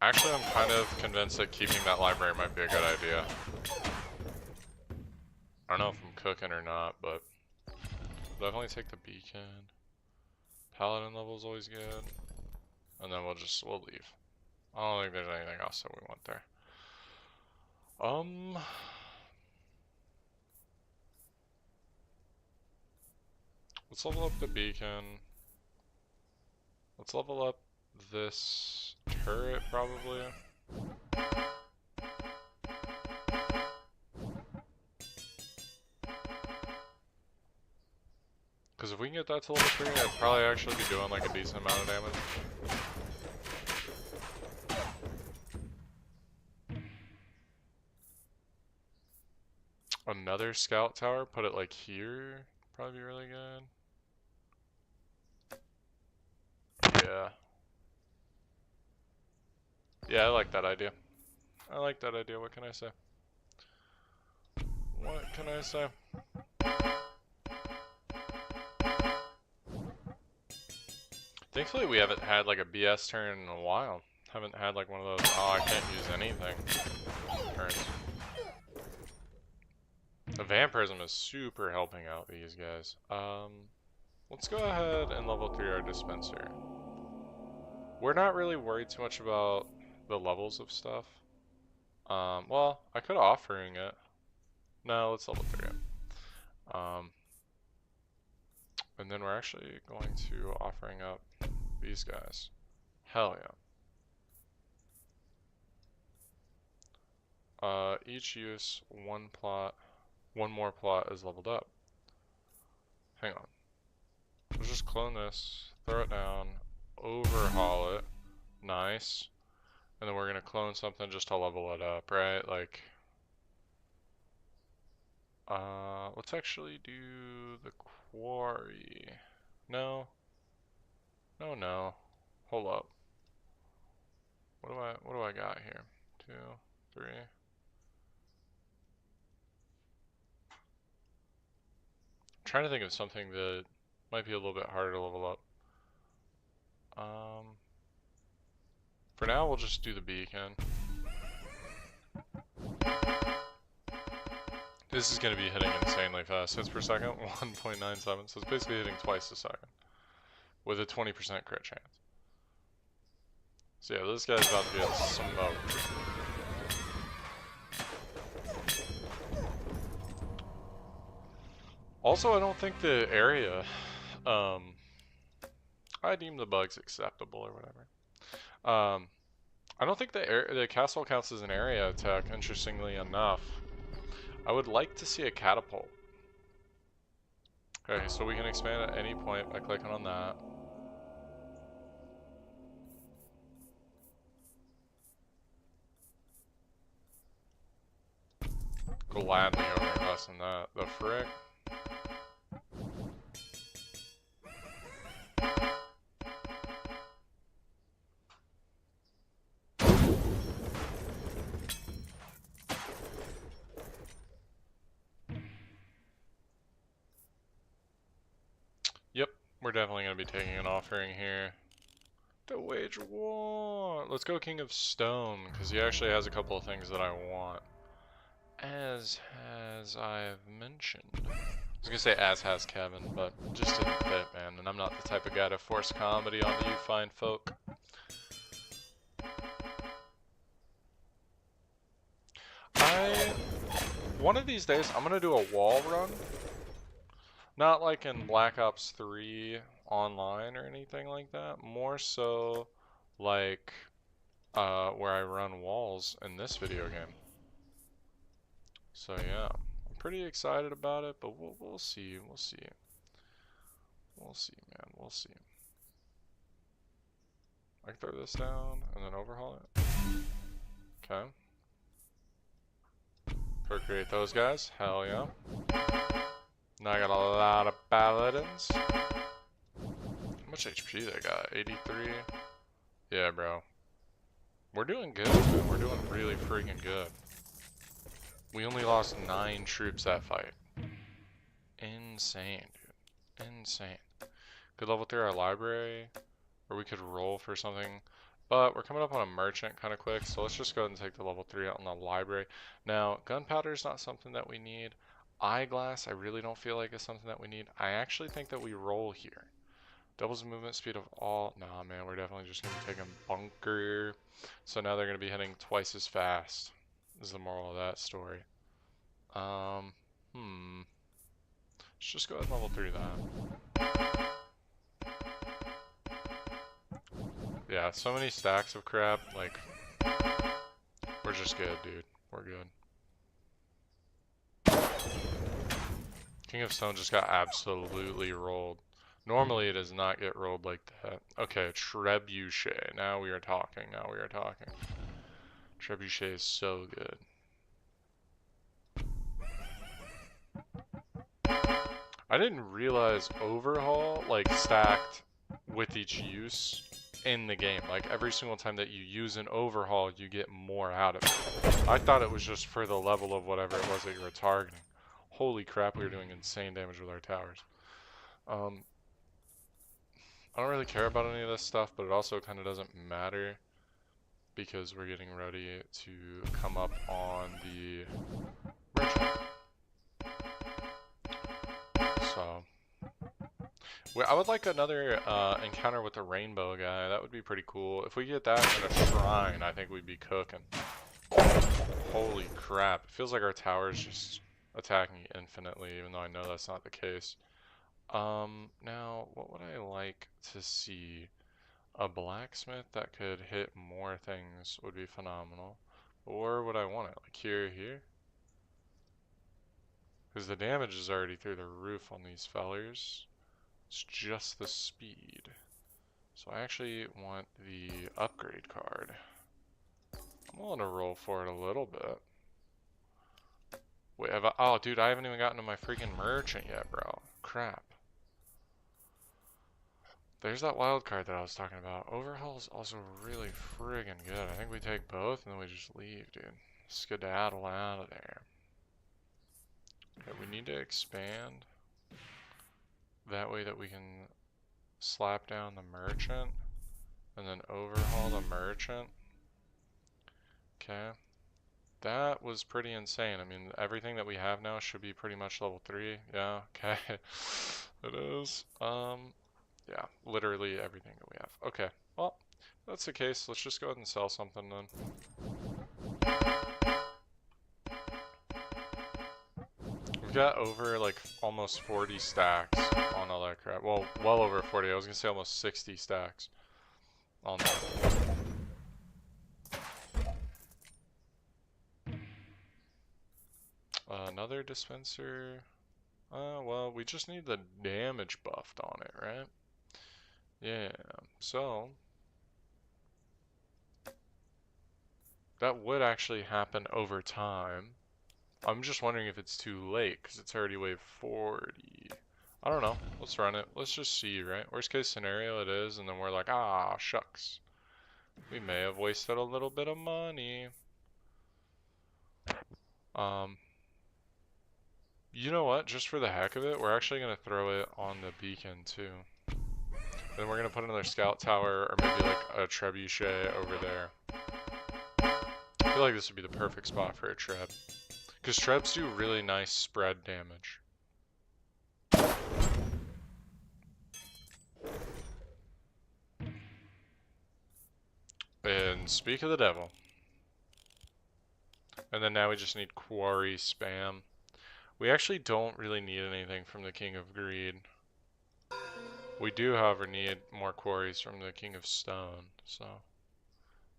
Speaker 1: Actually, I'm kind of convinced that keeping that library might be a good idea. I don't know if I'm cooking or not, but definitely take the beacon. Paladin level is always good. And then we'll leave. I don't think there's anything else that we want there. Let's level up the beacon. Let's level up this turret, probably. Because if we can get that to level 3, I'd probably actually be doing like a decent amount of damage. Another scout tower, put it like here, probably be really good. Yeah. Yeah, I like that idea. I like that idea, what can I say? What can I say? Thankfully we haven't had like a BS turn in a while. Haven't had like one of those, oh I can't use anything turns. The vampirism is super helping out these guys. Let's go ahead and level 3 our dispenser. We're not really worried too much about the levels of stuff. Well, I could offering it. No, let's level 3 it. And then we're actually going to offering up these guys. Hell yeah. Each use one more plot is leveled up. Hang on. Let's just clone this, throw it down, overhaul it. Nice. And then we're gonna clone something just to level it up, right? Like, let's actually do the quarry. No. No. Hold up. What do I got here? 2, 3. Trying to think of something that might be a little bit harder to level up. For now, we'll just do the beacon. This is going to be hitting insanely fast. Hits per second, 1.97, so it's basically hitting twice a second. With a 20% crit chance. So yeah, this guy's about to get smoked. Also, I don't think the area, I deem the bugs acceptable or whatever. I don't think the castle counts as an area attack, interestingly enough. I would like to see a catapult. Okay, so we can expand at any point by clicking on that. Gladly over less than that. The frick? Yep, we're definitely going to be taking an offering here. To wage war! Let's go King of Stone, because he actually has a couple of things that I want. As I've mentioned. I was gonna say as has Kevin, but just didn't fit, man. And I'm not the type of guy to force comedy onto you fine folk. One of these days, I'm gonna do a wall run. Not like in Black Ops 3 online or anything like that. More so like where I run walls in this video game. So yeah, I'm pretty excited about it, but we'll see, we'll see. We'll see, man, we'll see. I can throw this down and then overhaul it. Okay. Procreate those guys, hell yeah. Now I got a lot of paladins. How much HP they got? 83? Yeah, bro. We're doing good, man. We're doing really freaking good. We only lost 9 troops that fight. Insane, dude. Insane. Could level through our library, or we could roll for something. But we're coming up on a merchant kind of quick, so let's just go ahead and take the level 3 out on the library. Now, gunpowder is not something that we need. Eyeglass, I really don't feel like it's something that we need. I actually think that we roll here. Doubles the movement speed of all. Nah, man, we're definitely just going to be taking bunker. So now they're going to be hitting twice as fast, is the moral of that story. Let's just go ahead and level 3 that. Yeah, so many stacks of crap, like, we're just good, dude. We're good. King of Stone just got absolutely rolled. Normally it does not get rolled like that. Okay, Trebuchet. Now we are talking. Now we are talking. Trebuchet is so good. I didn't realize Overhaul, like, stacked with each use in the game. Like, every single time that you use an Overhaul, you get more out of it. I thought it was just for the level of whatever it was that you were targeting. Holy crap, we were doing insane damage with our towers. I don't really care about any of this stuff, but it also kind of doesn't matter because we're getting ready to come up on the merchant. So, I would like another encounter with the rainbow guy. That would be pretty cool. If we get that in a shrine, I think we'd be cooking. Holy crap. It feels like our tower's just attacking infinitely, even though I know that's not the case. Now, what would I like to see? A blacksmith that could hit more things would be phenomenal. Or would I want it? Like here, here? Because the damage is already through the roof on these fellers. It's just the speed. So I actually want the upgrade card. I'm willing to roll for it a little bit. Wait, oh, dude, I haven't even gotten to my freaking merchant yet, bro. Crap. There's that wild card that I was talking about. Overhaul is also really friggin' good. I think we take both and then we just leave, dude. Skedaddle out of there. Okay, we need to expand. That way that we can slap down the merchant and then overhaul the merchant. Okay. That was pretty insane. I mean, everything that we have now should be pretty much level 3. Yeah, okay. It is. Yeah, literally everything that we have. Okay, well, if that's the case. Let's just go ahead and sell something then. We've got over like almost 40 stacks on all that crap. Well over 40. I was gonna say almost 60 stacks on that. Another dispenser. Well, we just need the damage buffed on it, right? Yeah, so that would actually happen over time. I'm just wondering if it's too late, because it's already wave 40. I don't know. Let's run it. Let's just see, right? Worst case scenario it is, and then we're like, ah, shucks. We may have wasted a little bit of money. You know what? Just for the heck of it, we're actually going to throw it on the beacon, too. Then we're going to put another scout tower, or maybe like a trebuchet over there. I feel like this would be the perfect spot for a treb. Because trebs do really nice spread damage. And speak of the devil. And then now we just need quarry spam. We actually don't really need anything from the King of Greed. We do, however, need more quarries from the King of Stone, so...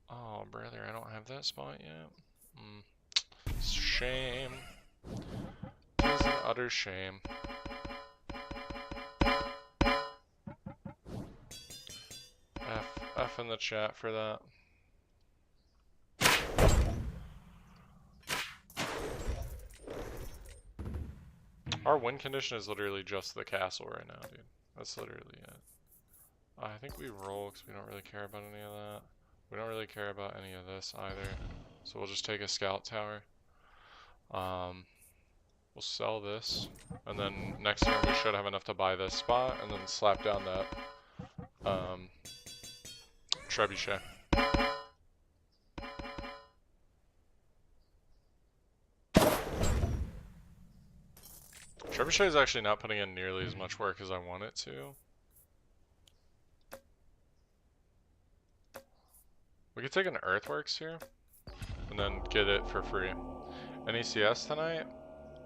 Speaker 1: Oh, brother, I don't have that spot yet. It's a shame. It's an utter shame. F in the chat for that. Our win condition is literally just the castle right now, dude. That's literally it. I think we roll because we don't really care about any of that. We don't really care about any of this either. So we'll just take a scout tower. We'll sell this. And then next turn we should have enough to buy this spot and then slap down that trebuchet. Trebuchet is actually not putting in nearly as much work as I want it to. We could take an earthworks here and then get it for free. Any CS tonight?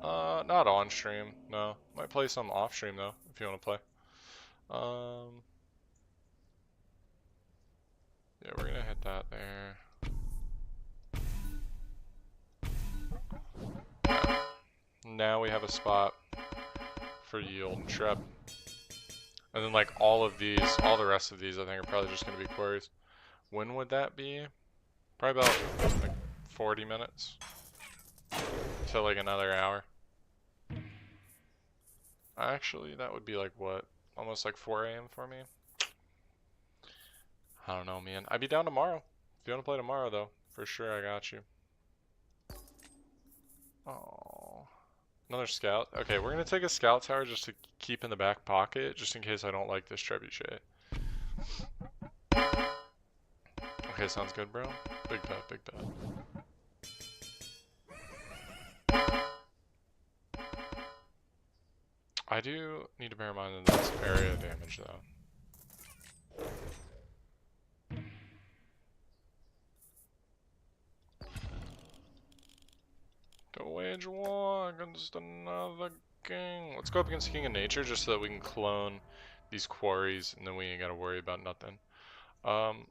Speaker 1: Not on stream, no. Might play some off stream though, if you want to play. Yeah, we're gonna hit that there. Yeah. Now we have a spot for yield and treb. And then like all of these, all the rest of these I think are probably just gonna be quarries. When would that be? Probably about like 40 minutes. To like another hour. Actually, that would be like what? Almost like 4 AM for me? I don't know, man. I'd be down tomorrow. If you want to play tomorrow, though, for sure I got you. Oh, another scout. Okay, we're going to take a scout tower just to keep in the back pocket, just in case I don't like this trebuchet. Okay, sounds good, bro. Big bet, big bet. I do need to bear in mind that that's area damage, though. Go wage war against another king. Let's go up against King of Nature just so that we can clone these quarries and then we ain't gotta worry about nothing. I'm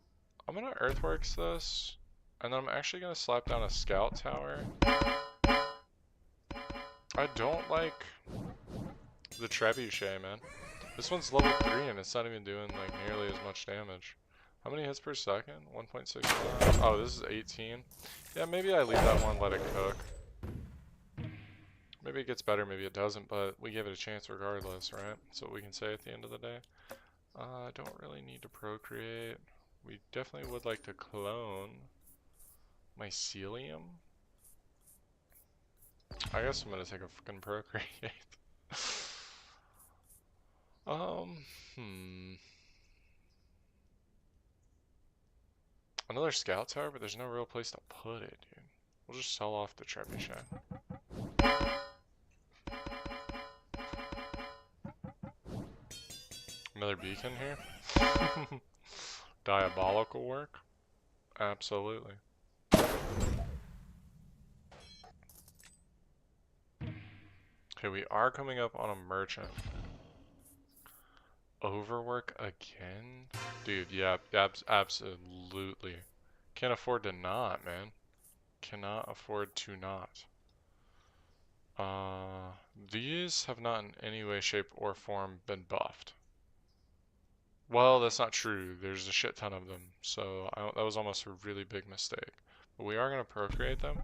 Speaker 1: gonna earthworks this, and then I'm actually gonna slap down a scout tower. I don't like the trebuchet, man. This one's level 3 and it's not even doing like nearly as much damage. How many hits per second? 1.6. Oh, this is 18. Yeah, maybe I leave that one, let it cook. Maybe it gets better, maybe it doesn't, but we give it a chance regardless, right? That's what we can say at the end of the day. I don't really need to procreate. We definitely would like to clone mycelium. I guess I'm gonna take a fucking procreate. Another scout tower, but there's no real place to put it, dude. We'll just sell off the trebuchet. Another beacon here? Diabolical work? Absolutely. Okay, we are coming up on a merchant. Overwork again? Dude, yeah, absolutely. Can't afford to not, man. Cannot afford to not. These have not in any way, shape, or form been buffed. Well, that's not true. There's a shit ton of them, so that was almost a really big mistake. But we are going to procreate them.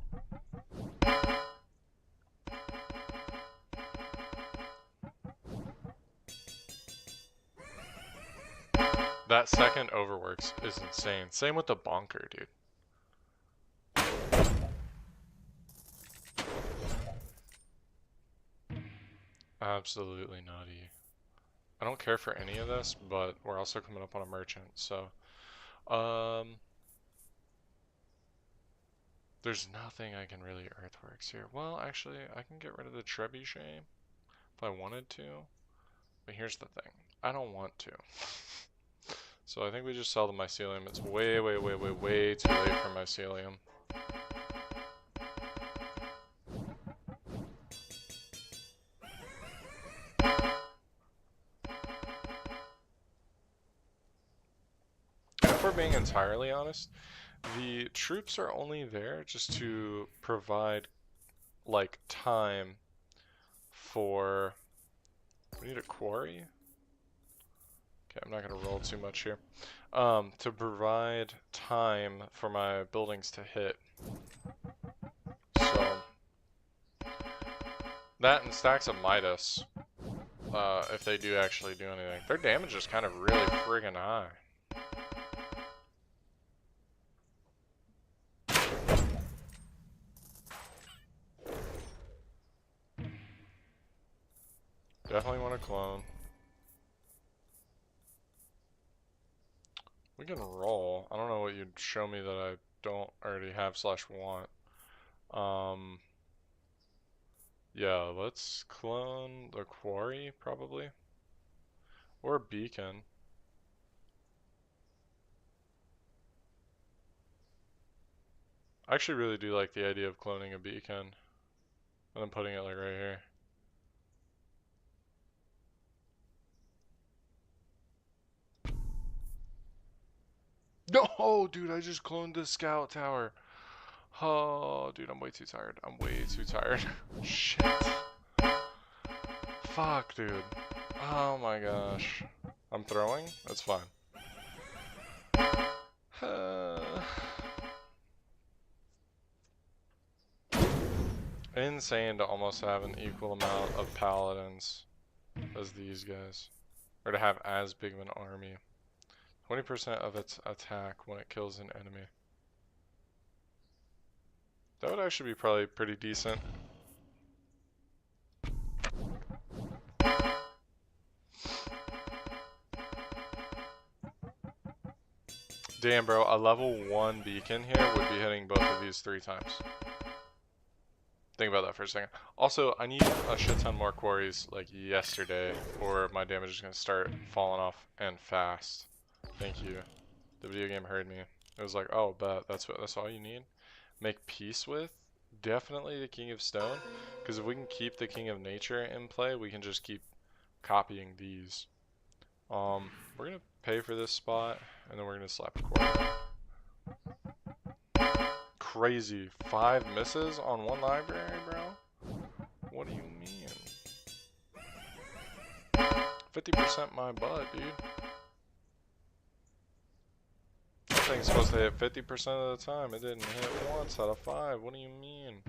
Speaker 1: That second overworks is insane. Same with the bonker, dude. Absolutely nutty. I don't care for any of this, but we're also coming up on a merchant, so there's nothing I can really earthworks here. Well, actually, I can get rid of the trebuchet if I wanted to, but here's the thing. I don't want to. So I think we just sell the mycelium. It's way, way, way, way, way too late for mycelium. If we're being entirely honest, the troops are only there just to provide, like, time for... We need a quarry? Okay, I'm not going to roll too much here. To provide time for my buildings to hit. So, that and stacks of Midas, if they do actually do anything. Their damage is kind of really friggin' high. Definitely want to clone. We can roll. I don't know what you'd show me that I don't already have / want. Yeah, let's clone the quarry, probably. Or a beacon. I actually really do like the idea of cloning a beacon. And then putting it like right here. No, dude, I just cloned the scout tower. Oh, dude, I'm way too tired. I'm way too tired. Shit. Fuck, dude. Oh my gosh. I'm throwing? That's fine. Insane to almost have an equal amount of paladins as these guys. Or to have as big of an army. 20% of its attack when it kills an enemy. That would actually be probably pretty decent. Damn, bro, a level 1 beacon here would be hitting both of these 3 times. Think about that for a second. Also, I need a shit ton more quarries like yesterday, or my damage is going to start falling off and fast. Thank you. The video game heard me. It was like, oh, bet that's all you need. Make peace with? Definitely the King of Stone, because if we can keep the King of Nature in play, we can just keep copying these. We're gonna pay for this spot, and then we're gonna slap a quarry. Crazy. 5 misses on 1 library, bro? What do you mean? 50% my butt, dude. That thing's supposed to hit 50% of the time. It didn't hit once out of 5. What do you mean?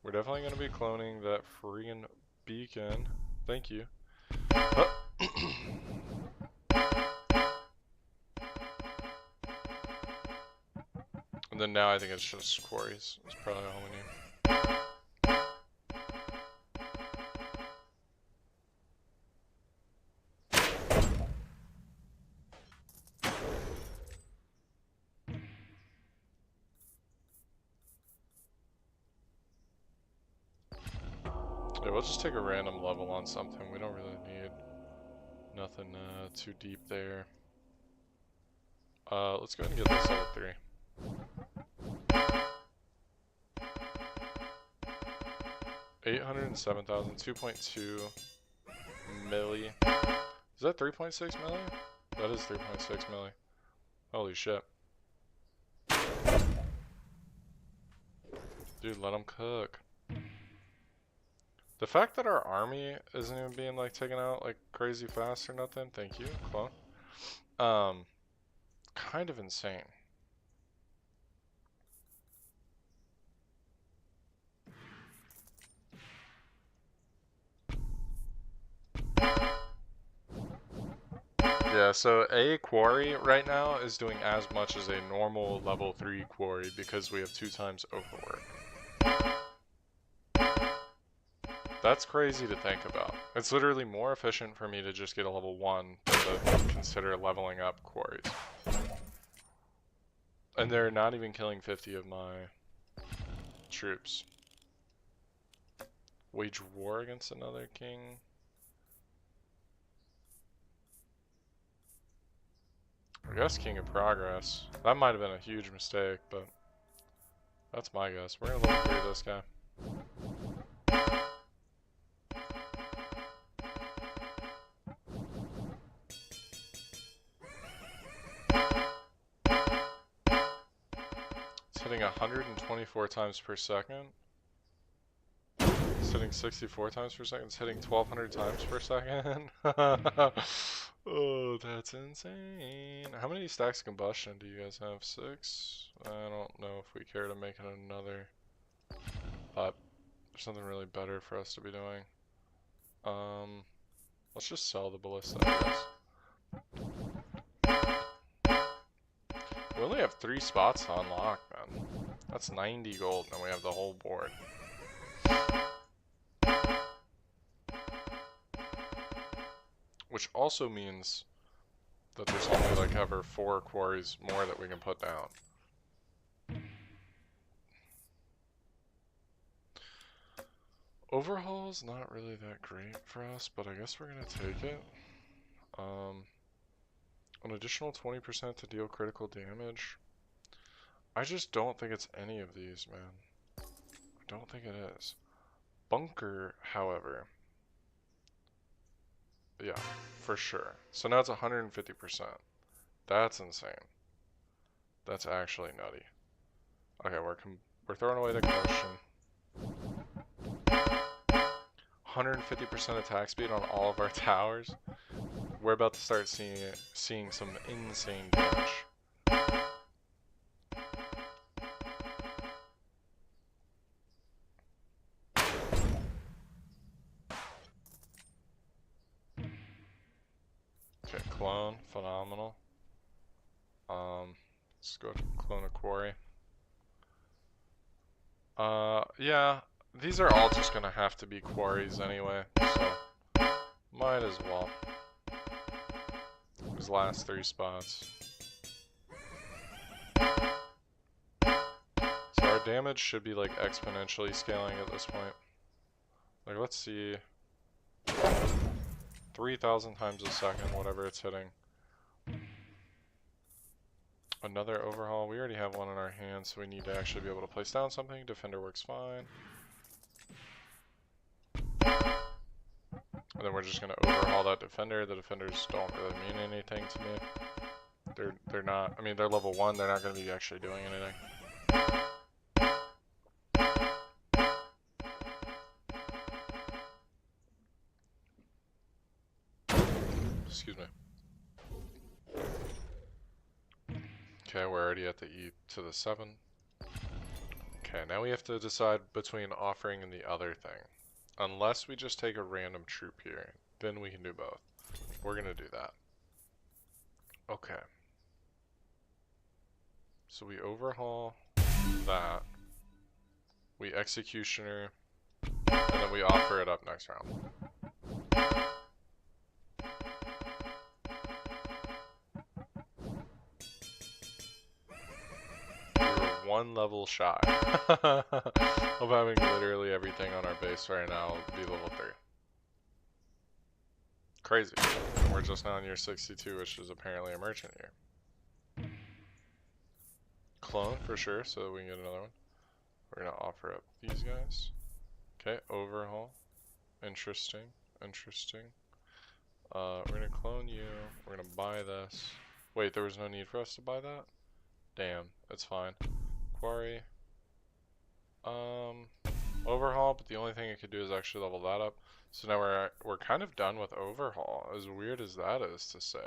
Speaker 1: We're definitely going to be cloning that friggin' beacon. Thank you. And then now I think it's just quarries. That's probably all we need. Yeah, we'll just take a random level on something. We don't really need nothing too deep there. Let's go ahead and get this level 3. $807,000, 2.2 milli. Is that 3.6 milli? That is 3.6 milli. Holy shit. Dude, let them cook. The fact that our army isn't even being like taken out like crazy fast or nothing, thank you, clone. Kind of insane. Yeah, so a quarry right now is doing as much as a normal level 3 quarry because we have 2 times overwork. That's crazy to think about. It's literally more efficient for me to just get a level 1 than to consider leveling up quarries. And they're not even killing 50 of my troops. Wage war against another king. I guess King of Progress. That might have been a huge mistake, but that's my guess. We're gonna look through this guy. It's hitting 124 times per second. It's hitting 64 times per second. It's hitting 1200 times per second. Oh, that's insane. How many stacks of combustion do you guys have? 6? I don't know if we care to make it another. But there's something really better for us to be doing. Let's just sell the ballista, I guess. We only have 3 spots to unlock, man. That's 90 gold, and we have the whole board. Which also means that there's only like ever 4 quarries more that we can put down. Overhaul's not really that great for us, but I guess we're gonna take it. An additional 20% to deal critical damage. I just don't think it's any of these, man. I don't think it is. Bunker, however. Yeah, for sure. So now it's 150%. That's insane. That's actually nutty. Okay, we're throwing away the combustion. 150% attack speed on all of our towers. We're about to start seeing some insane damage. Okay, clone, phenomenal. Let's go clone a quarry. Yeah, these are all just gonna have to be quarries anyway, so might as well. These last 3 spots. So our damage should be like exponentially scaling at this point. Like, let's see. 3,000 times a second, whatever it's hitting. Another overhaul. We already have one in our hands, so we need to actually be able to place down something. Defender works fine. And then we're just going to overhaul that defender. The defenders don't really mean anything to me. They're not, I mean, they're level 1. They're not going to be actually doing anything. Excuse me. Okay, we're already at the E to the 7. Okay, now we have to decide between offering and the other thing. Unless we just take a random troop here, then we can do both. We're gonna do that. Okay. So we overhaul that. We executioner, and then we offer it up next round. We're 1 level shy of having literally everything on our base right now be level 3. Crazy. We're just now in year 62, which is apparently a merchant year. Clone for sure, so that we can get another one. We're gonna offer up these guys. Okay, overhaul. Interesting. Interesting. We're gonna clone you. We're gonna buy this. Wait, there was no need for us to buy that? Damn, it's fine. Quarry. overhaul, but the only thing it could do is actually level that up. So now we're kind of done with overhaul, as weird as that is to say.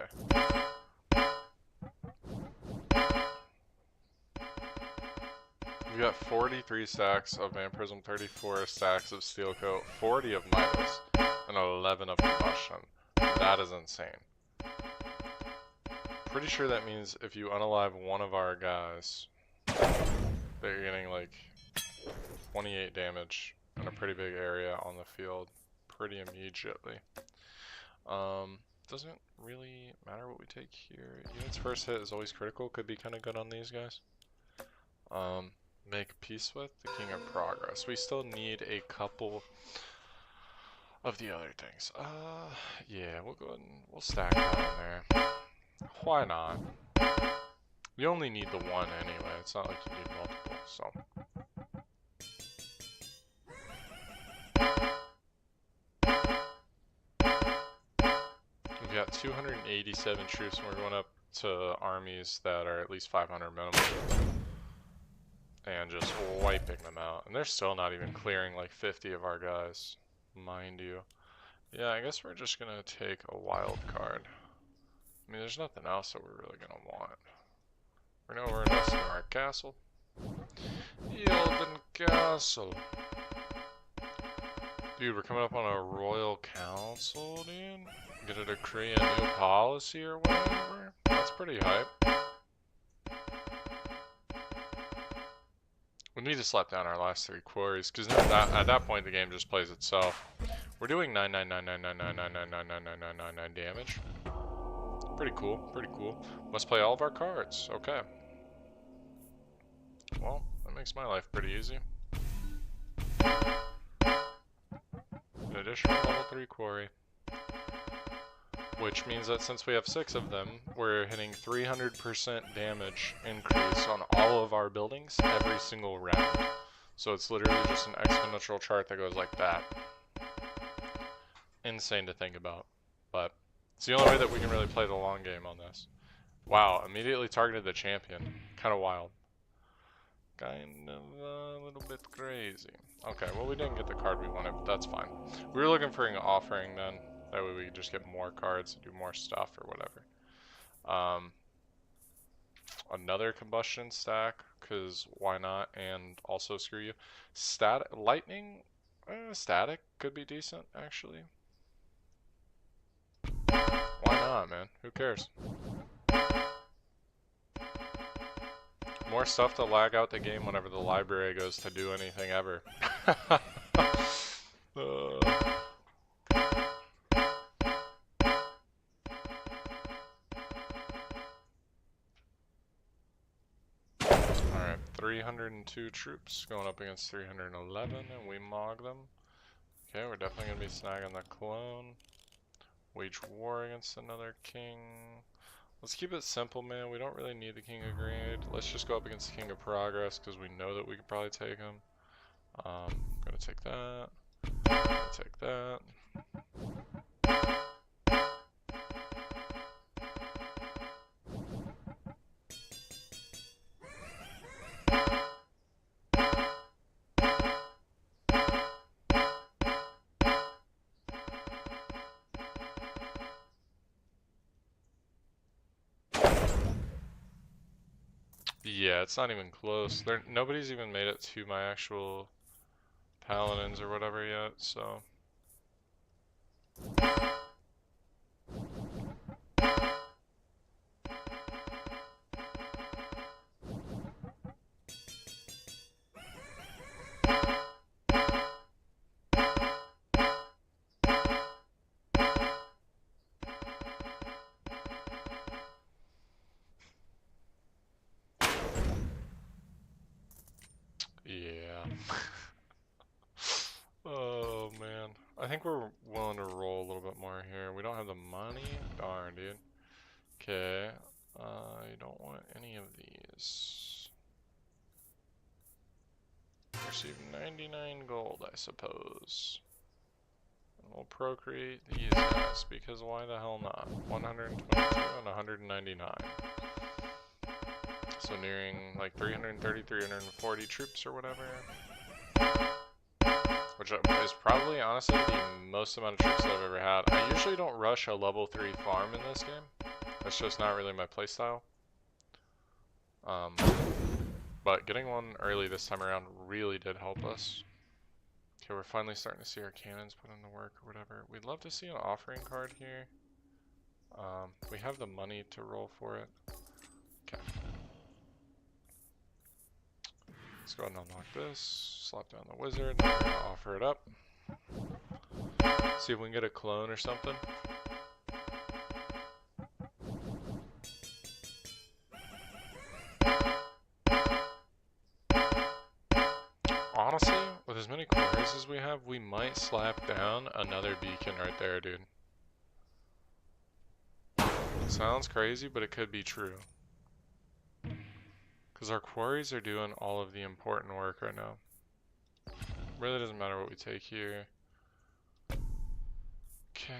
Speaker 1: We've got 43 stacks of Van Prism, 34 stacks of Steel Coat, 40 of Midas, and 11 of Combustion. That is insane. Pretty sure that means if you unalive one of our guys, they're getting like 28 damage in a pretty big area on the field pretty immediately. Doesn't really matter what we take here. Unit's first hit is always critical, could be kind of good on these guys. Make peace with the King of Progress. We still need a couple of the other things. Yeah, we'll go ahead and we'll stack that in there. Why not? You only need the one anyway. It's not like you need multiple, so. We've got 287 troops and we're going up to armies that are at least 500 minimum. And just wiping them out. And they're still not even clearing like 50 of our guys, mind you. Yeah, I guess we're just gonna take a wild card. I mean, there's nothing else that we're really gonna want. We're gonna overinvest in our castle. Yelden Castle. Dude, we're coming up on a royal council, dude. Get a decree a new policy or whatever. That's pretty hype. We need to slap down our last 3 quarries, because at that point the game just plays itself. We're doing 9999999999999 damage. Pretty cool, pretty cool. Must play all of our cards. Okay. Well, that makes my life pretty easy. An additional level 3 quarry. Which means that since we have 6 of them, we're hitting 300% damage increase on all of our buildings every single round. So it's literally just an exponential chart that goes like that. Insane to think about. But it's the only way that we can really play the long game on this. Wow, immediately targeted the champion. Kind of wild. Kind of a little bit crazy. Okay, well we didn't get the card we wanted, but that's fine. We were looking for an offering then. That way we could just get more cards and do more stuff or whatever. Another combustion stack, because why not? And also screw you. Lightning, static could be decent actually. Why not, man? Who cares? More stuff to lag out the game whenever the library goes to do anything ever. Alright, 302 troops going up against 311, and we mog them. Okay, we're definitely going to be snagging the clone. Wage war against another king. Let's keep it simple, man. We don't really need the King of Greed. Let's just go up against the King of Progress, because we know that we could probably take him. Gonna take that. Gonna take that. Yeah, it's not even close. Nobody's even made it to my actual paladins or whatever yet, so. Yeah. Oh man. I think we're willing to roll a little bit more here. We don't have the money? Darn, dude. Okay. You don't want any of these. Receive 99 gold, I suppose. And we'll procreate these guys, because why the hell not? 122 and 199. So nearing like 330, 340 troops or whatever. which is probably, honestly, the most amount of troops that I've ever had. I usually don't rush a level 3 farm in this game. That's just not really my playstyle. But getting one early this time around really did help us. Okay, we're finally starting to see our cannons put into work or whatever. We'd love to see an offering card here. We have the money to roll for it. Okay. Let's go ahead and unlock this. Slap down the wizard. We're gonna offer it up. See if we can get a clone or something. Honestly, with as many quarries as we have, we might slap down another beacon right there, dude. Sounds crazy, but it could be true. Because our quarries are doing all of the important work right now. Really doesn't matter what we take here. Okay.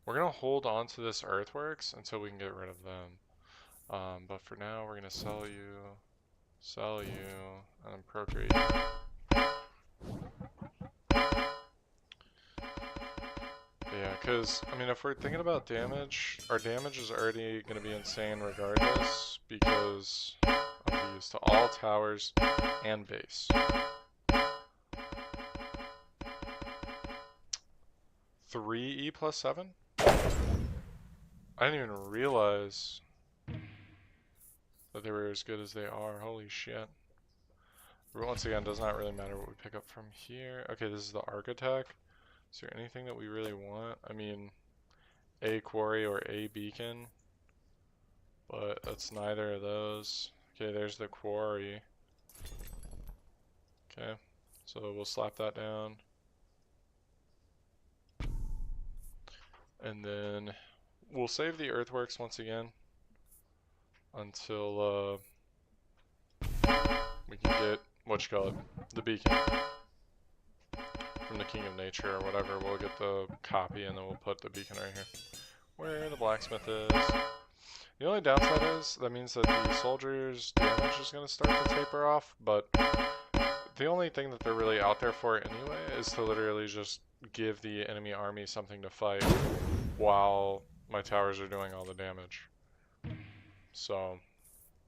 Speaker 1: We're going to hold on to this earthworks until we can get rid of them. But for now, we're going to sell you, and then procreate. Yeah, because, I mean, if we're thinking about damage, our damage is already going to be insane regardless, because of these to all towers and base. 3 E plus 7? I didn't even realize that they were as good as they are. Holy shit. But once again, does not really matter what we pick up from here. Okay, this is the arc attack. Is there anything that we really want? I mean, a quarry or a beacon, but that's neither of those. Okay, there's the quarry. Okay, so we'll slap that down. And then we'll save the earthworks once again until we can get, the beacon from the King of Nature or whatever. We'll get the copy and then we'll put the beacon right here where the blacksmith is. The only downside is that means that the soldiers' damage is going to start to taper off, but the only thing that they're really out there for anyway is to literally just give the enemy army something to fight while my towers are doing all the damage. So,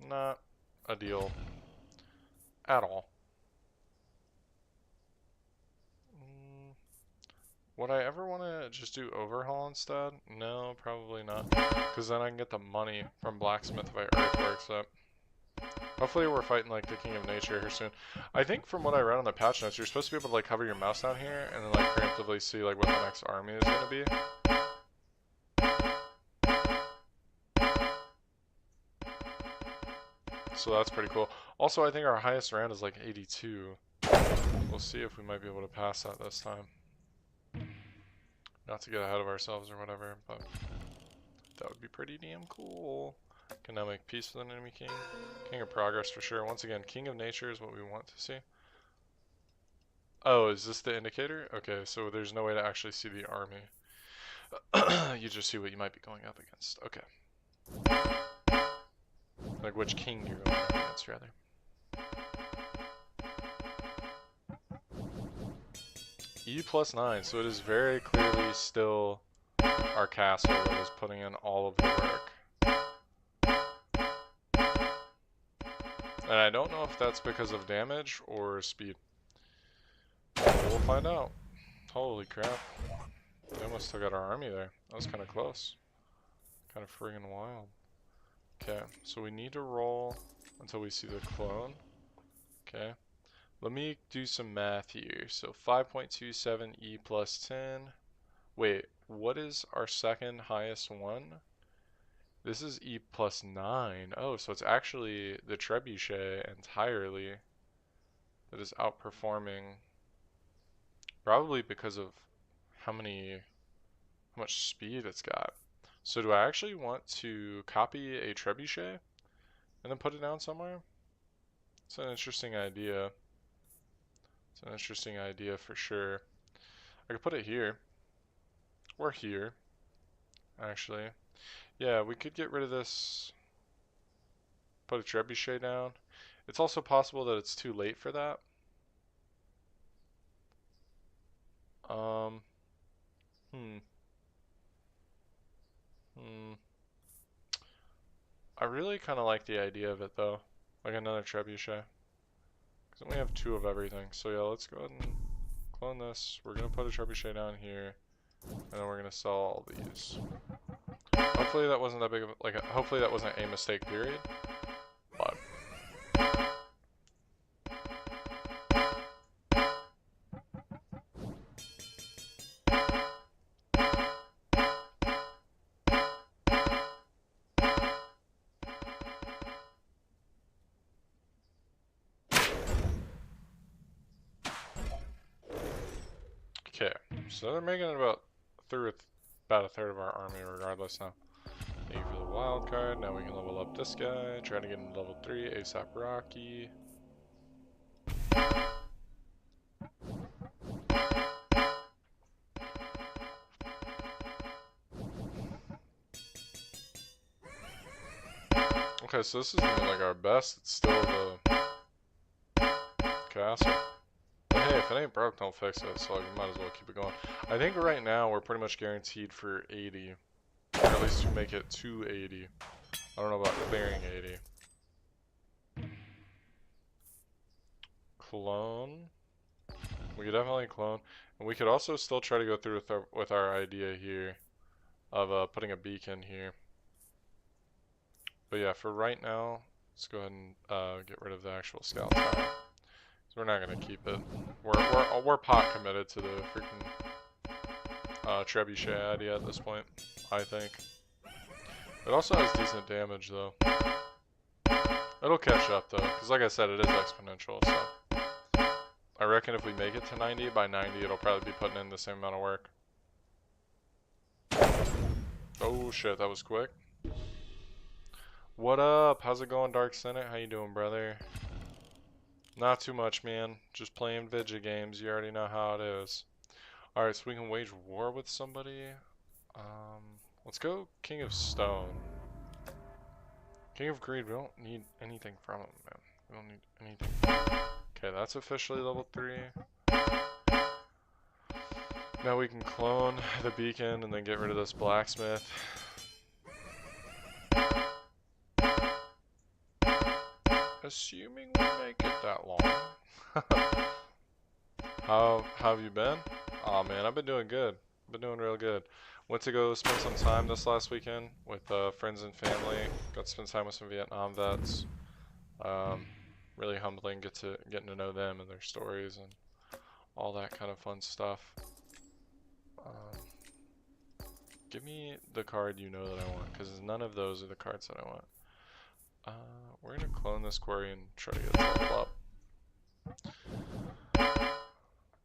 Speaker 1: not a deal at all. Would I ever want to just do overhaul instead? No, probably not. Because then I can get the money from blacksmith if I earthworks up. Hopefully we're fighting like the King of Nature here soon. I think from what I read on the patch notes, you're supposed to be able to like hover your mouse down here and then like preemptively see like what the next army is going to be. So that's pretty cool. Also, I think our highest round is like 82. We'll see if we might be able to pass that this time. Not to get ahead of ourselves or whatever, but that would be pretty damn cool. Can now make peace with an enemy king. King of progress for sure. Once again, King of Nature is what we want to see. Oh, is this the indicator? Okay, so there's no way to actually see the army. You just see what you might be going up against. Okay. Like which king you're going up against, rather. E plus 9, so it is very clearly still our castle that is putting in all of the work. And I don't know if that's because of damage or speed. We'll find out. Holy crap. They almost took out our army there. That was kind of close. Kind of friggin' wild. Okay, so we need to roll until we see the clone. Okay. Let me do some math here. So 5.27 E plus 10. Wait, what is our second highest one? This is E plus 9. Oh, so it's actually the trebuchet entirely that is outperforming. Probably because of how much speed it's got. So do I actually want to copy a trebuchet and then put it down somewhere? It's an interesting idea. It's an interesting idea for sure. I could put it here. Or here. Actually. Yeah, we could get rid of this. Put a trebuchet down. It's also possible that it's too late for that. Um, hmm. Hmm. I really kind of like the idea of it though. Like another trebuchet. Because we have 2 of everything. So yeah, let's go ahead and clone this. We're going to put a trebuchet down here. And then we're going to sell all these. Hopefully that wasn't that big of hopefully that wasn't a mistake, period. But okay, so they're making it about about a third of our army regardless now. Thank you for the wild card. Now we can level up this guy. Try to get into level 3. ASAP Rocky. Okay, so this isn't even like our best. It's still the castle. But hey, if it ain't broke, don't fix it. So like, we might as well keep it going. I think right now we're pretty much guaranteed for 80. Or at least to make it to 80. I don't know about clearing 80. Clone. We could definitely clone. And we could also still try to go through with our idea here of putting a beacon here. But yeah, for right now, let's go ahead and get rid of the actual scout tower. So we're not going to keep it. We're pot committed to the freaking trebuchet idea at this point, I think. It also has decent damage though. It'll catch up though, because like I said, it is exponential, so. I reckon if we make it to 90, by 90 it'll probably be putting in the same amount of work. Oh shit, that was quick. What up? How's it going, Dark Senate? How you doing, brother? Not too much, man. Just playing video games. You already know how it is. Alright, so we can wage war with somebody. Let's go King of Stone. King of Greed, we don't need anything from him, man. We don't need anything. Okay, that's officially level 3. Now we can clone the beacon and then get rid of this blacksmith. Assuming we make it that long. How have you been? Aw man, I've been doing good. Been doing real good. Went to go spend some time this last weekend with friends and family. Got to spend time with some Vietnam vets. Really humbling getting to know them and their stories and all that kind of fun stuff. Give me the card you know that I want, because none of those are the cards that I want. We're gonna clone this quarry and try to get it leveled up.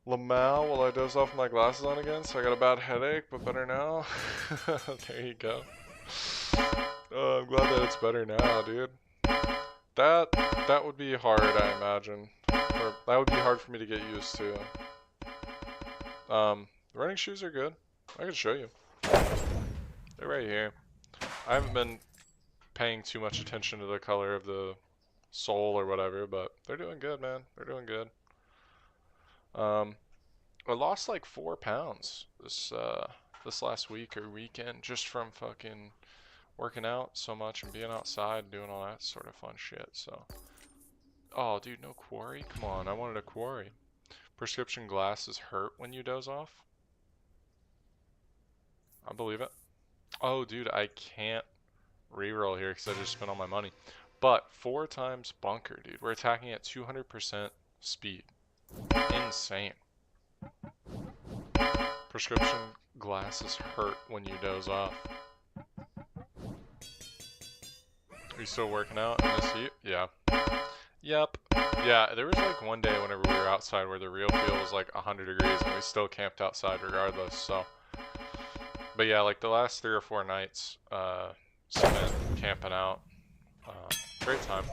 Speaker 1: Lamau, will I doze off my glasses on again? So I got a bad headache, but better now. There you go. I'm glad that it's better now, dude. That would be hard, I imagine. Or that would be hard for me to get used to. The running shoes are good. I can show you. They're right here. I haven't been paying too much attention to the color of the sole or whatever, but they're doing good, man. They're doing good. I lost like 4 pounds this last week or weekend just from fucking working out so much and being outside and doing all that sort of fun shit. So, oh dude, no quarry? Come on, I wanted a quarry. Prescription glasses hurt when you doze off? I believe it. Oh dude, I can't reroll here because I just spent all my money. But 4 times bunker, dude. We're attacking at 200% speed. Insane. Prescription glasses hurt when you doze off. Are you still working out in this heat? Yeah. Yep. Yeah, there was like one day whenever we were outside where the real feel was like 100 degrees and we still camped outside regardless, so. But yeah, like the last 3 or 4 nights spent camping out. Great time.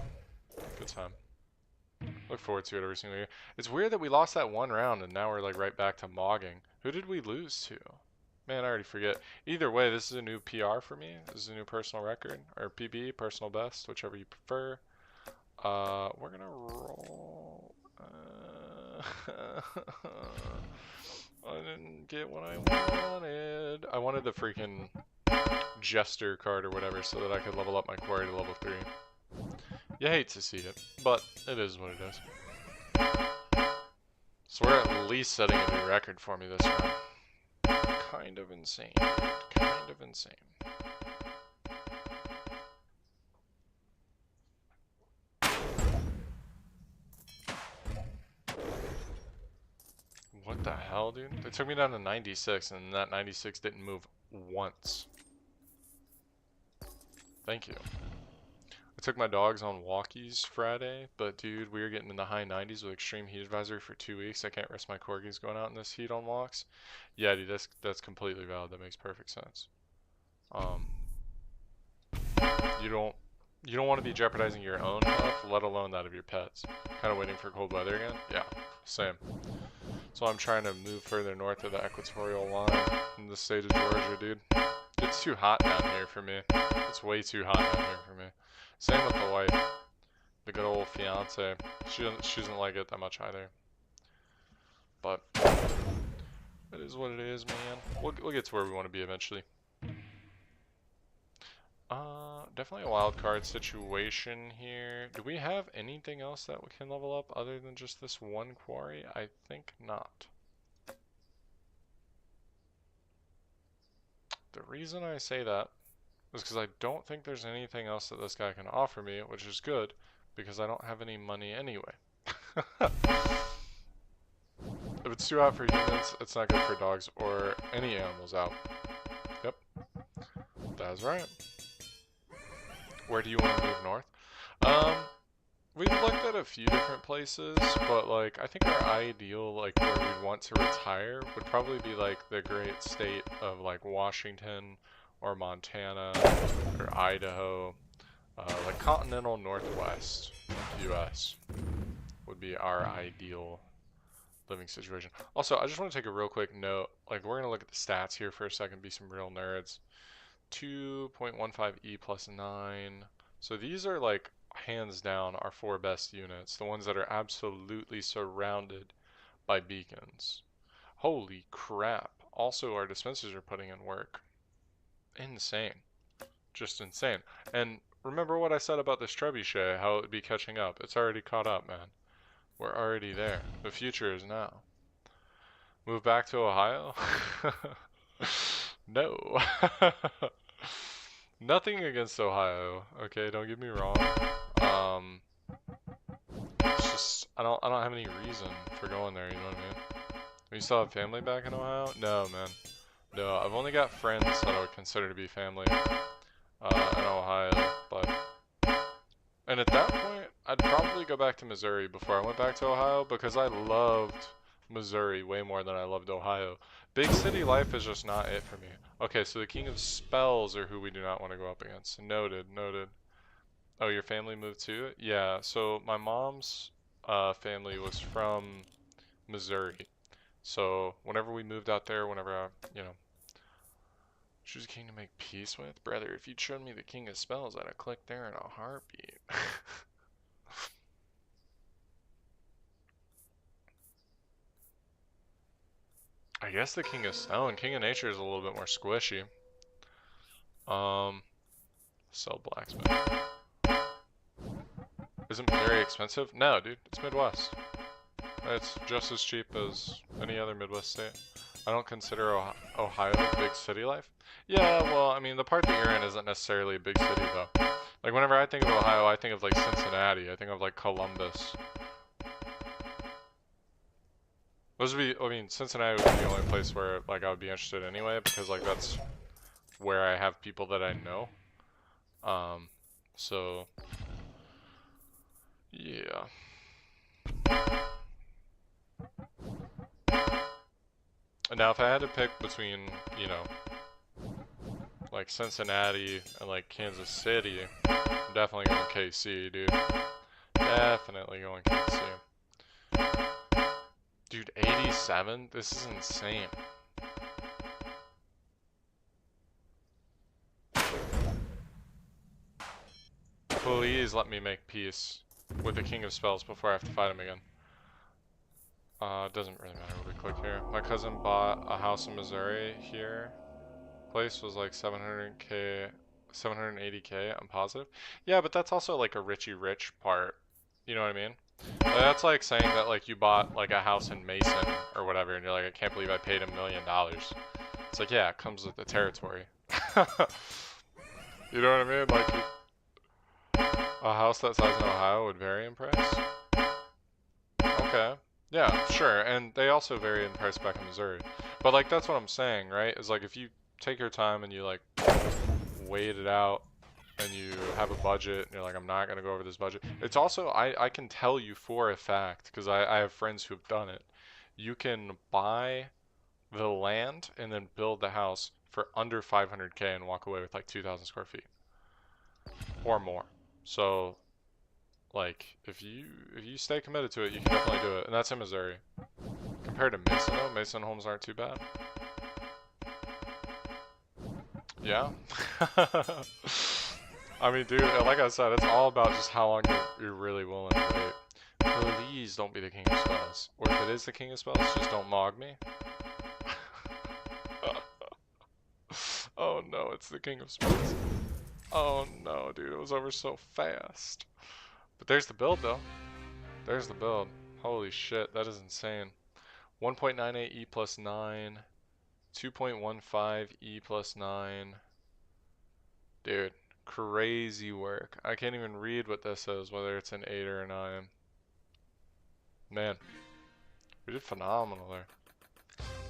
Speaker 1: Good time. Look forward to it every single year. It's weird that we lost that 1 round and now we're like right back to mogging. Who did we lose to? Man, I already forget. Either way, this is a new PR for me. This is a new personal record. Or PB, personal best, whichever you prefer. We're gonna roll... I didn't get what I wanted. I wanted the freaking Jester card or whatever so that I could level up my quarry to level 3. You hate to see it, but it is what it is. So we're at least setting a new record for me this round. Kind of insane, dude. Kind of insane. What the hell, dude? They took me down to 96, and that 96 didn't move once. Thank you. I took my dogs on walkies Friday, but dude, we were getting in the high 90s with extreme heat advisory for 2 weeks. I can't risk my corgis going out in this heat on walks. Yeah, dude, that's completely valid. That makes perfect sense. You don't want to be jeopardizing your own health, let alone that of your pets. Kind of waiting for cold weather again? Yeah, same. So I'm trying to move further north of the equatorial line in the state of Georgia, dude. It's too hot down here for me. It's way too hot down here for me. Same with the wife, the good old fiance. She doesn't like it that much either. But it is what it is, man. We'll get to where we want to be eventually. Definitely a wild card situation here. Do we have anything else that we can level up other than just this one quarry? I think not. The reason I say that is because I don't think there's anything else that this guy can offer me, which is good, because I don't have any money anyway. If it's too hot for humans, it's not good for dogs or any animals out. Yep, that's right. Where do you want to move north? We've looked at a few different places, but like I think our ideal, like where we'd want to retire would probably be like the great state of like Washington or Montana or Idaho, like continental Northwest US would be our ideal living situation. Also, I just want to take a real quick note. Like we're gonna look at the stats here for a second, be some real nerds. 2.15 E plus 9. So these are like hands down our 4 best units, the ones that are absolutely surrounded by beacons. Holy crap. Also, our dispensers are putting in work. Insane. Just insane. And remember what I said about this trebuchet, how it would be catching up. It's already caught up, man. We're already there. The future is now. Move back to Ohio? No. Nothing against Ohio, okay, don't get me wrong. It's just I don't have any reason for going there, you know what I mean? You still have family back in Ohio? No, man. No, I've only got friends that I would consider to be family in Ohio, but and at that point I'd probably go back to Missouri before I went back to Ohio because I loved Missouri way more than I loved Ohio. Big city life is just not it for me. Okay, so the King of Spells are who we do not want to go up against. Noted, noted. Oh, your family moved too? Yeah, so my mom's family was from Missouri. So whenever we moved out there, whenever I, you know, choose a king to make peace with? Brother, if you'd shown me the King of Spells, I'd have clicked there in a heartbeat. I guess the King of Stone. King of Nature is a little bit more squishy. Sell blacksmith. Isn't very expensive? No, dude. It's Midwest. It's just as cheap as any other Midwest state. I don't consider Ohio big city life. Yeah, well, I mean, the part that you're in isn't necessarily a big city, though. Like, whenever I think of Ohio, I think of, like, Cincinnati. I think of, like, Columbus. Those would be, I mean, Cincinnati would be the only place where, like, I would be interested anyway, because, like, that's where I have people that I know. So, yeah. Now, if I had to pick between, you know, like Cincinnati and like Kansas City, I'm definitely going KC, dude. Definitely going KC. Dude, 87? This is insane. Please let me make peace with the King of Spells before I have to fight him again. It doesn't really matter what we click here. My cousin bought a house in Missouri here. Place was like 700K, 780K, I'm positive. Yeah, but that's also like a richy rich part. You know what I mean? Like, that's like saying that like you bought like a house in Mason or whatever and you're like, I can't believe I paid $1 million. It's like, yeah, it comes with the territory. You know what I mean? Like a house that size in Ohio would vary in price. Okay. Yeah, sure. And they also vary in price back in Missouri. But like that's what I'm saying, right? Is like if you take your time and you like wait it out and you have a budget and you're like, I'm not gonna go over this budget. It's also I can tell you for a fact, because I have friends who've done it. You can buy the land and then build the house for under 500K and walk away with like 2,000 square feet or more. So like if you stay committed to it, you can definitely do it. And that's in Missouri. Compared to Mason though, Mason homes aren't too bad. Yeah. I mean, dude, like I said, it's all about just how long you're really willing to wait. Please don't be the king of spells. Or if it is the king of spells, just don't mog me. Oh no, it's the king of spells. Oh no, dude, it was over so fast. But there's the build, though. There's the build. Holy shit, that is insane. 1.98 E plus 9. 2.15 E plus 9. Dude, crazy work. I can't even read what this is, whether it's an 8 or a 9. Man, we did phenomenal there.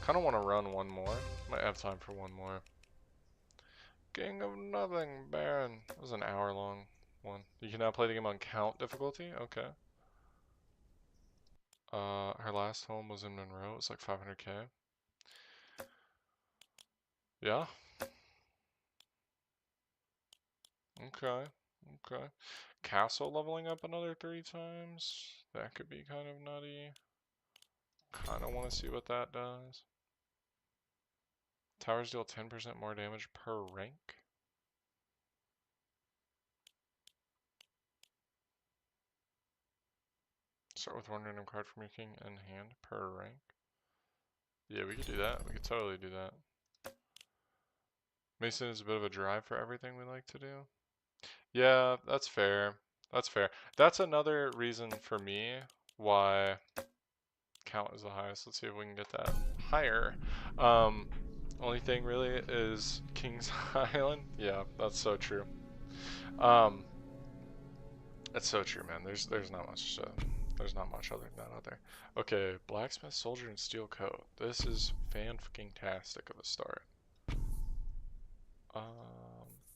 Speaker 1: Kind of want to run one more. Might have time for one more. King of Nothing, Baron. That was an hour long one. You can now play the game on count difficulty? Okay. Her last home was in Monroe. It was like 500K. Yeah. Okay. Okay. Castle leveling up another 3 times. That could be kind of nutty. Kind of want to see what that does. Towers deal 10% more damage per rank. Start with one random card from your king in hand per rank. Yeah, we could do that. We could totally do that. Mason is a bit of a drive for everything we like to do. Yeah, that's fair. That's fair. That's another reason for me why count is the highest. Let's see if we can get that higher. Only thing really is King's Island. Yeah, that's so true. That's so true, man. There's not much there's not much other than that out there. Okay, blacksmith, soldier, and steel coat. This is fan-fucking-tastic of a start.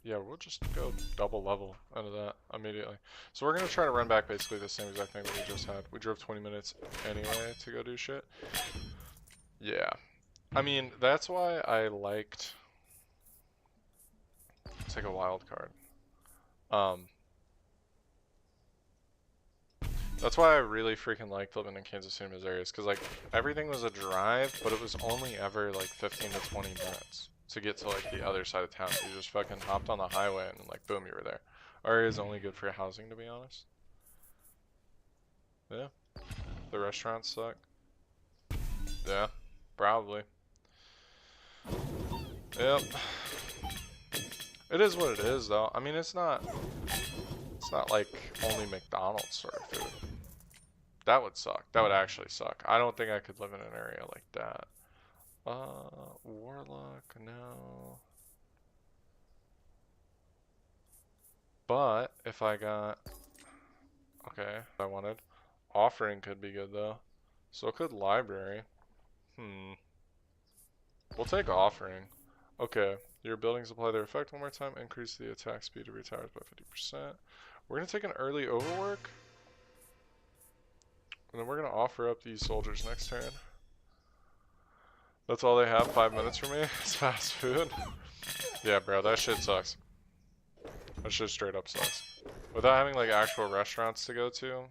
Speaker 1: Yeah, we'll just go double level into that immediately. So we're gonna try to run back basically the same exact thing that we just had. We drove 20 minutes anyway to go do shit. Yeah. I mean, that's why I liked... Let's take a wild card. That's why I really freaking liked living in Kansas City, Missouri, is because like everything was a drive, but it was only ever like 15 to 20 minutes to get to like the other side of town. You just fucking hopped on the highway and like boom, you were there. Our area is only good for housing, to be honest. Yeah. The restaurants suck. Yeah, probably. Yep. It is what it is, though. I mean, it's not like only McDonald's sort of food. That would suck. That would actually suck. I don't think I could live in an area like that. Warlock, no. But if I got, okay, if I wanted, offering could be good though. So could library. We'll take offering. Okay, your buildings apply their effect one more time. Increase the attack speed of your towers by 50%. We're gonna take an early overwork. And then we're gonna offer up these soldiers next turn. That's all they have, 5 minutes for me. It's fast food. Yeah, bro, that shit sucks. That shit straight up sucks. Without having like actual restaurants to go to,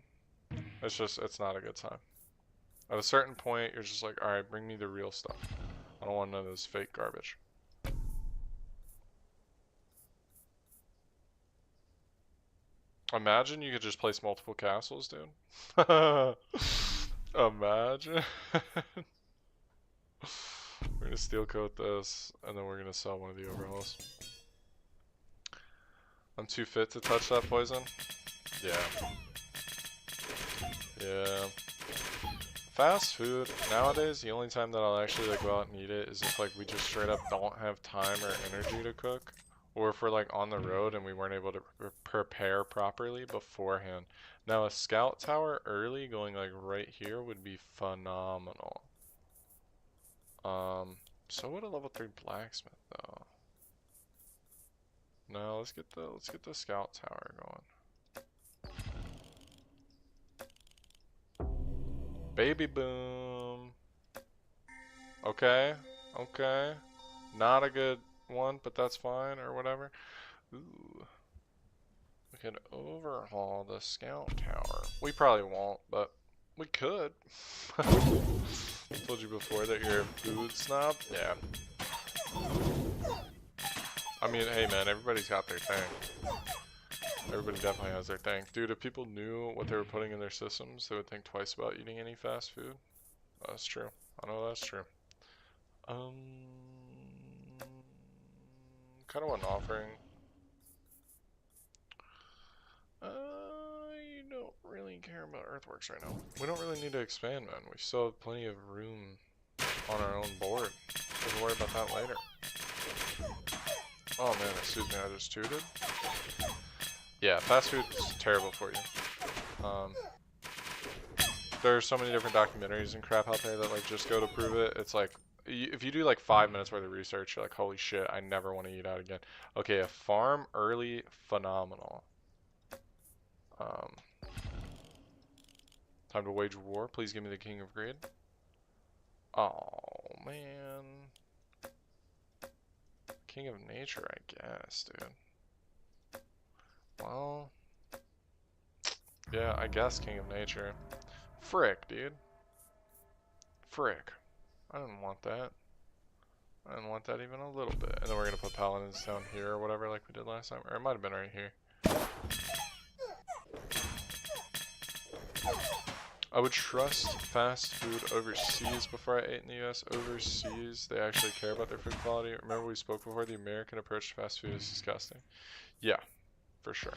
Speaker 1: it's not a good time. At a certain point, you're just like, alright, bring me the real stuff. I don't want none of this fake garbage. Imagine you could just place multiple castles, dude. Imagine. We're gonna steel coat this, and then we're gonna sell one of the overhauls. I'm too fit to touch that poison. Yeah. Yeah. Fast food, nowadays, the only time that I'll actually like go out and eat it is if like we just straight up don't have time or energy to cook. Or if we're like on the road and we weren't able to prepare properly beforehand. Now a scout tower early going like right here would be phenomenal. So would a level 3 blacksmith though. No, let's get the scout tower going. Baby boom. Okay, okay. Not a good one, but that's fine or whatever. Ooh. We could overhaul the scout tower. We probably won't, but we could. I told you before that you're a food snob. Yeah. I mean, hey man, everybody's got their thing. Everybody definitely has their thing. Dude, if people knew what they were putting in their systems, they would think twice about eating any fast food. That's true. I know that's true. Kind of want an offering. I don't really care about earthworks right now. We don't really need to expand, man. We still have plenty of room on our own board. We can worry about that later. Oh man, excuse me, I just tooted. Yeah, fast food is terrible for you. There are so many different documentaries and crap out there that like just go to prove it. It's like, if you do like 5 minutes worth of research, you're like, holy shit, I never want to eat out again. Okay, a farm early, phenomenal. Time to wage war. Please give me the King of Greed. Oh, man. King of Nature, I guess, dude. Well, yeah, I guess King of Nature. Frick, dude. Frick. I didn't want that. I didn't want that even a little bit. And then we're going to put paladins down here or whatever like we did last time. Or it might have been right here. I would trust fast food overseas before I ate in the US. Overseas, they actually care about their food quality. Remember we spoke before, the American approach to fast food is disgusting. Yeah, for sure.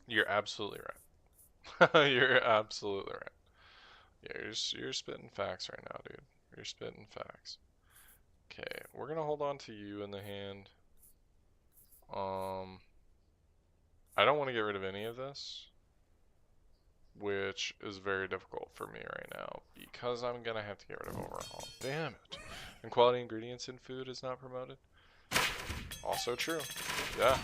Speaker 1: You're absolutely right. You're absolutely right. Yeah, you're spitting facts right now, dude. You're spitting facts. Okay, we're gonna hold on to you in the hand. I don't want to get rid of any of this, which is very difficult for me right now because I'm gonna have to get rid of overhaul. Damn it. And quality ingredients in food is not promoted. Also true. Yeah.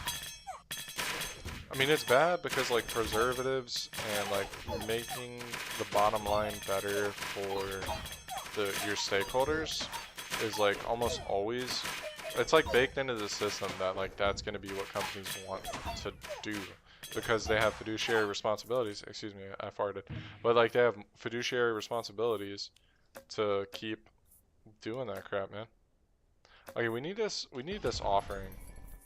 Speaker 1: I mean, it's bad because like preservatives and like making the bottom line better for your stakeholders is like almost always, it's like baked into the system that like that's going to be what companies want to do because they have fiduciary responsibilities. Excuse me, I farted. But like they have fiduciary responsibilities to keep doing that crap, man. Okay, we need this offering.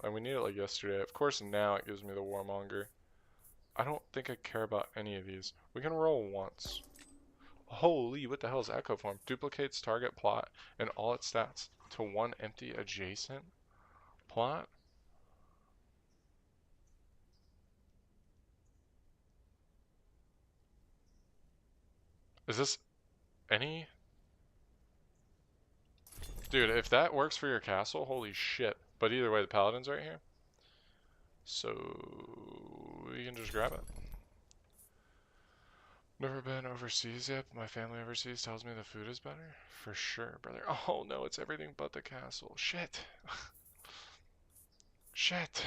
Speaker 1: And we need it like yesterday. Of course now it gives me the warmonger. I don't think I care about any of these. We can roll once. Holy, what the hell is Echo Form? Duplicates target plot and all its stats to one empty adjacent plot? Is this any? Dude, if that works for your castle, holy shit. But either way, the paladin's right here. So we can just grab it. Never been overseas yet, but my family overseas tells me the food is better. For sure, brother. Oh no, it's everything but the castle. Shit. Shit.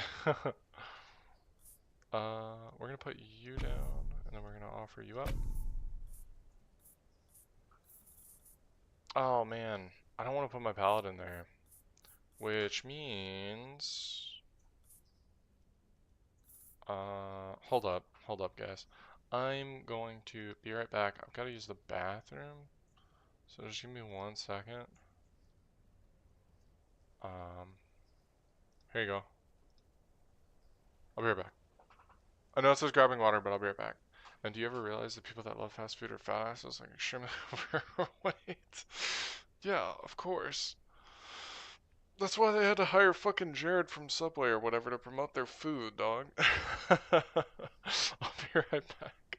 Speaker 1: We're gonna put you down, and then we're gonna offer you up. Oh man, I don't want to put my paladin there. Which means... hold up guys. I'm going to be right back. I've got to use the bathroom. So just give me 1 second. Here you go. I'll be right back. I know it says grabbing water, but I'll be right back. And do you ever realize that people that love fast food are fat asses, like extremely overweight? Yeah, of course. That's why they had to hire fucking Jared from Subway or whatever to promote their food, dog. I'll be right back.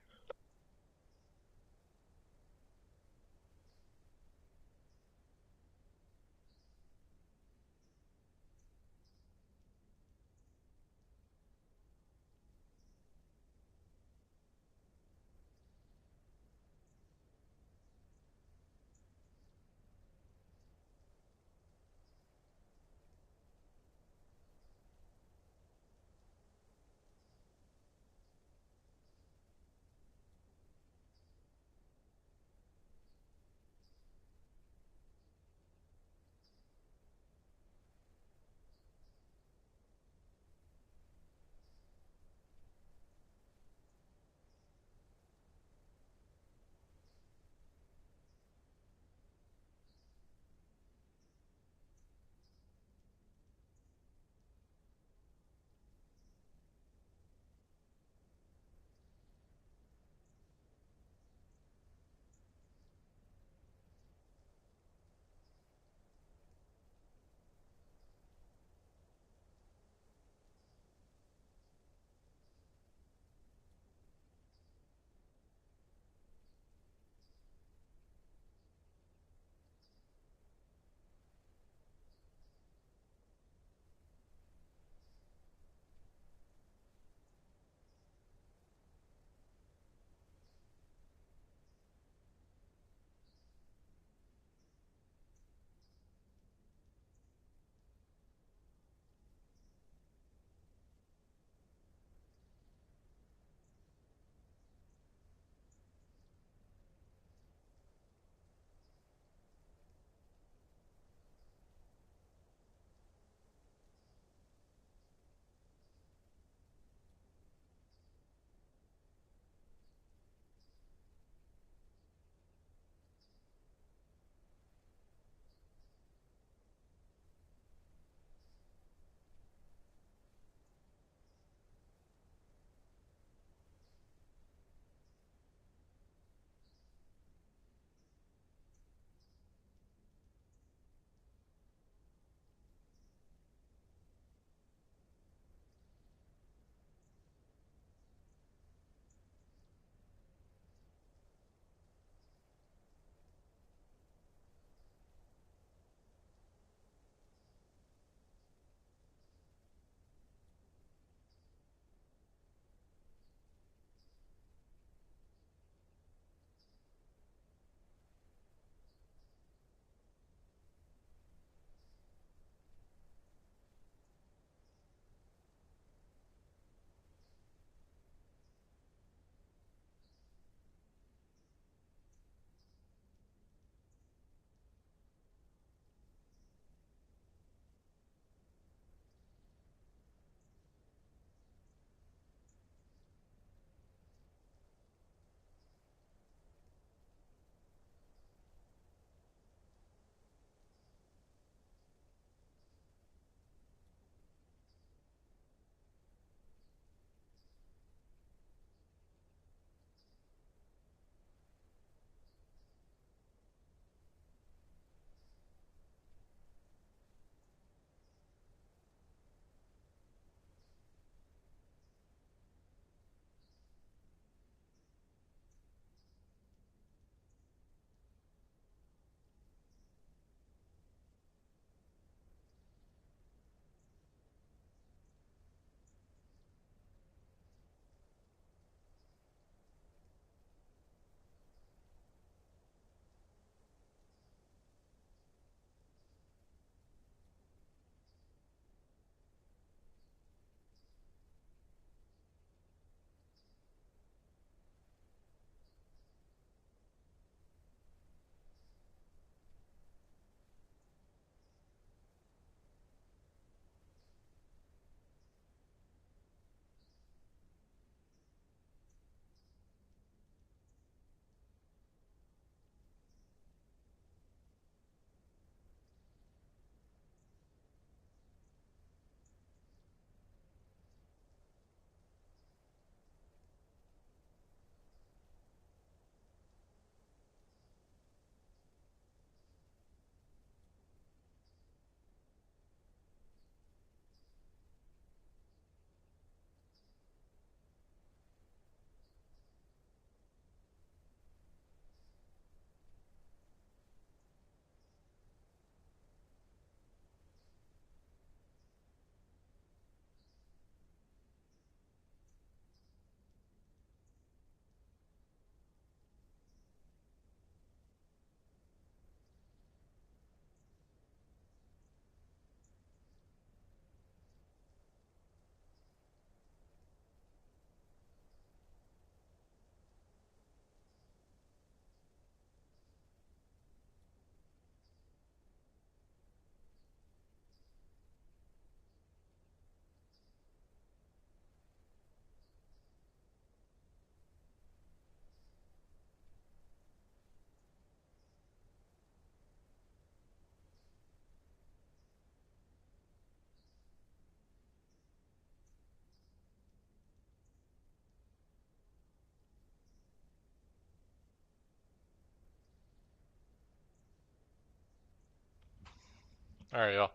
Speaker 1: Alright, y'all.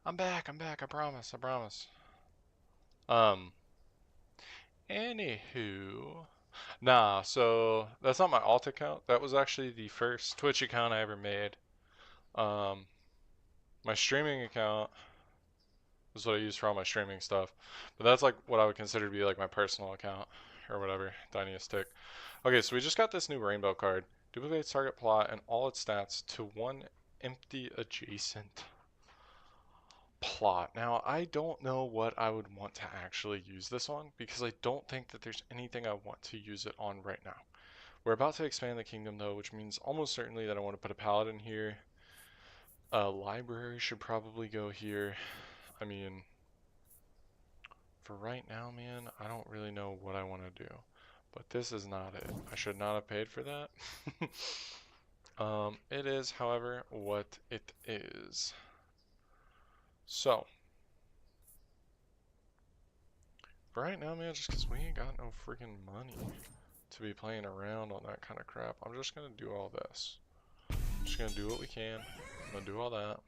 Speaker 1: I'm back, I promise, I promise. Um, Anywho. Nah, so that's not my alt account. That was actually the first Twitch account I ever made. Um, my streaming account is what I use for all my streaming stuff. But that's like what I would consider to be like my personal account or whatever, tiniest tick. Okay, so we just got this new rainbow card. Duplicates target plot and all its stats to one empty adjacent plot. Now, I don't know what I would want to actually use this on because I don't think that there's anything I want to use it on right now. We're about to expand the kingdom though, which means almost certainly that I want to put a paladin here. A library should probably go here. I mean, for right now, man, I don't really know what I want to do. But this is not it. I should not have paid for that. It is, however, what it is. So, for right now, man, just because we ain't got no freaking money to be playing around on that kind of crap, I'm just going to do all this. I'm just going to do what we can. I'm going to do all that.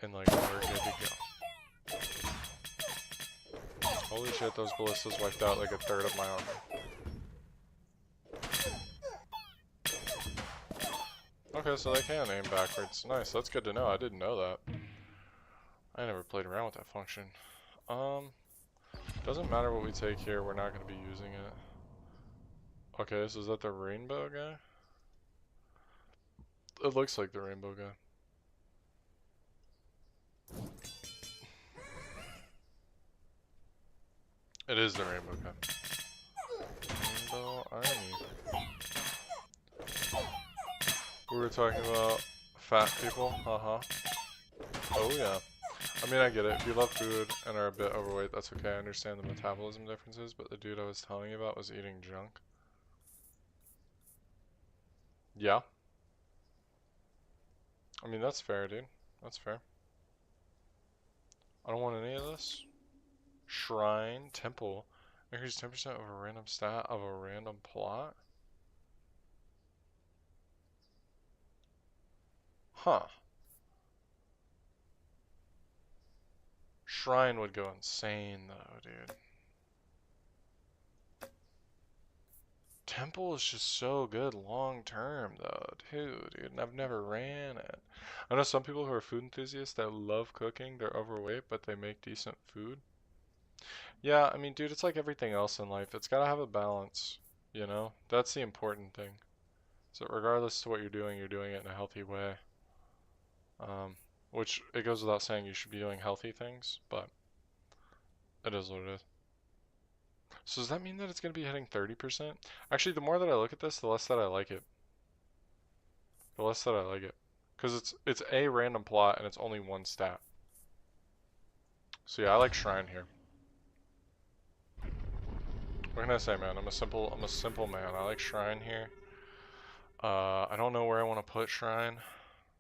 Speaker 1: And, like, we're good to go. Holy shit, those ballistas wiped out like a third of my armor. Okay, so they can aim backwards. Nice, that's good to know. I didn't know that. I never played around with that function. Doesn't matter what we take here, we're not going to be using it. Okay, so is that the rainbow guy? It looks like the rainbow guy. It is the rainbow guy. Rainbow army. We were talking about fat people, uh-huh. Oh yeah. I mean, I get it. If you love food and are a bit overweight, that's okay. I understand the metabolism differences, but the dude I was telling you about was eating junk. Yeah. I mean, that's fair, dude. That's fair. I don't want any of this. Shrine, temple. Increase 10% of a random stat of a random plot? Huh. Shrine would go insane, though, dude. Temple is just so good long term, though, dude. And I've never ran it. I know some people who are food enthusiasts that love cooking. They're overweight, but they make decent food. Yeah, I mean, dude, it's like everything else in life. It's gotta have a balance, you know? That's the important thing. So regardless to what you're doing it in a healthy way. Which, it goes without saying you should be doing healthy things, but it is what it is. So does that mean that it's going to be hitting 30%? Actually, the more that I look at this, the less that I like it. The less that I like it. Because it's a random plot and it's only one stat. So yeah, I like Shrine here. What can I say, man? I'm a simple man. I like Shrine here. I don't know where I want to put Shrine.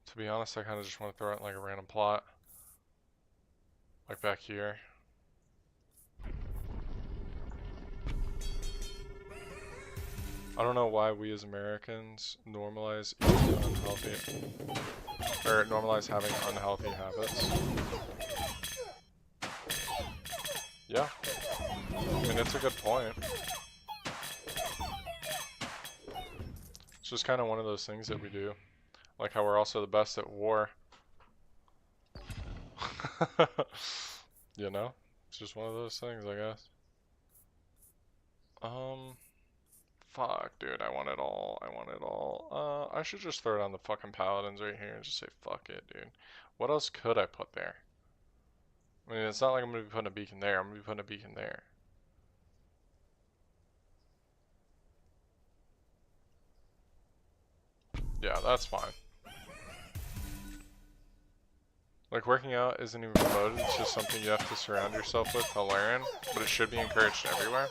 Speaker 1: To be honest, I kind of just want to throw it in like a random plot. Like back here. I don't know why we as Americans normalize eating unhealthy, or normalize having unhealthy habits. Yeah, I mean, it's a good point. It's just kind of one of those things that we do. Like how we're also the best at war. You know? It's just one of those things, I guess. Fuck, dude, I want it all. I want it all. I should just throw it on the fucking paladins right here and just say fuck it, dude. What else could I put there? I mean, it's not like I'm gonna be putting a beacon there. I'm gonna be putting a beacon there. Yeah, that's fine. Like, working out isn't even promoted, it's just something you have to surround yourself with to learn, but it should be encouraged everywhere.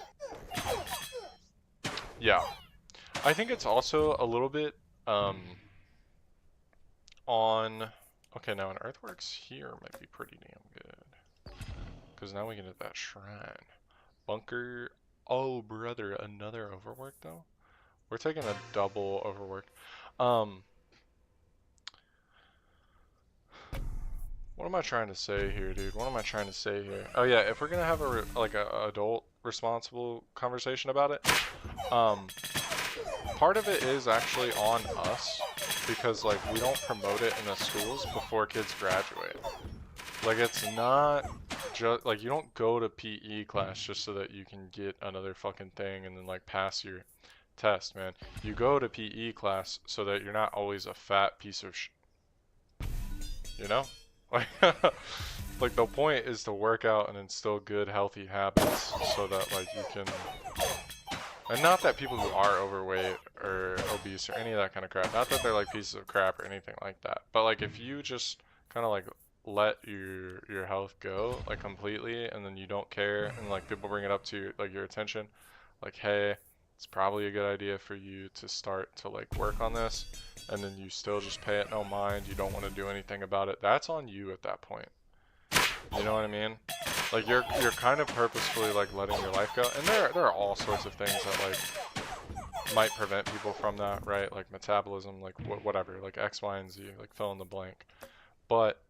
Speaker 1: Yeah. I think it's also a little bit, on... Okay, now an earthworks here might be pretty damn good. Because now we can hit that shrine. Bunker... Oh, brother, another overwork, though? We're taking a double overwork. What am I trying to say here, dude? What am I trying to say here? Oh yeah, if we're gonna have a adult responsible conversation about it, part of it is actually on us because like we don't promote it in the schools before kids graduate. Like it's not just like you don't go to PE class just so that you can get another fucking thing and then like pass your test, man. You go to PE class so that you're not always a fat piece of you know? Like, like the point is to work out and instill good, healthy habits so that like you can, and not that people who are overweight or obese or any of that kind of crap, not that they're like pieces of crap or anything like that, but like if you just kind of like let your health go like completely and then you don't care and like people bring it up to like your attention, like hey, it's probably a good idea for you to start to like work on this, and then you still just pay it no mind, you don't want to do anything about it, that's on you at that point. You know what I mean? Like you're kind of purposefully like letting your life go, and there are all sorts of things that like might prevent people from that, right? Like metabolism, like whatever, like X, Y, and Z, like fill in the blank. But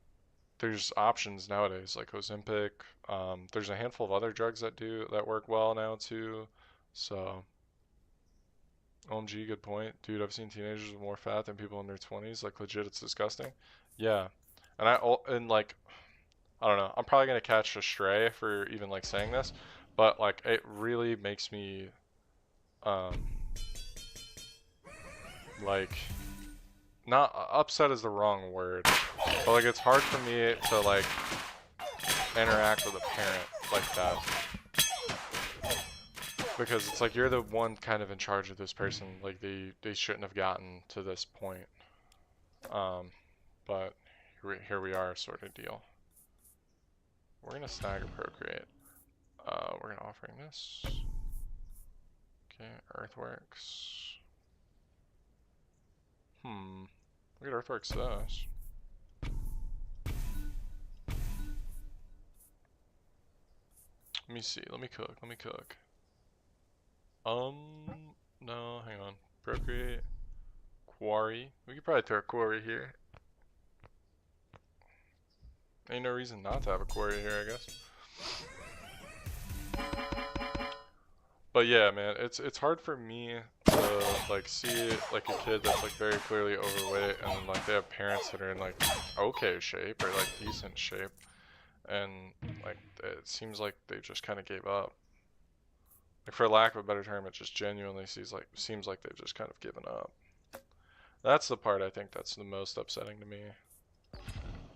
Speaker 1: there's options nowadays, like Ozempic. There's a handful of other drugs that work well now too. So, OMG, good point, dude. I've seen teenagers with more fat than people in their 20s. Like legit, it's disgusting. Yeah, and like I don't know. I'm probably gonna catch a stray for even like saying this, but like it really makes me like not upset is the wrong word, but like it's hard for me to like interact with a parent like that because it's like you're the one kind of in charge of this person. Like they shouldn't have gotten to this point. But here we are, sort of deal. We're gonna snag a procreate. We're gonna offering this. Okay, Earthworks. Look at Earthworks this. Let me see. Let me cook. No, hang on. Procreate. Quarry. We could probably throw a quarry here. Ain't no reason not to have a quarry here, I guess. But yeah, man, it's hard for me to like see like a kid that's like very clearly overweight and like they have parents that are in like okay shape or like decent shape, and like it seems like they just kind of gave up. Like for lack of a better term, it just genuinely seems like they've just kind of given up. That's the part I think that's the most upsetting to me.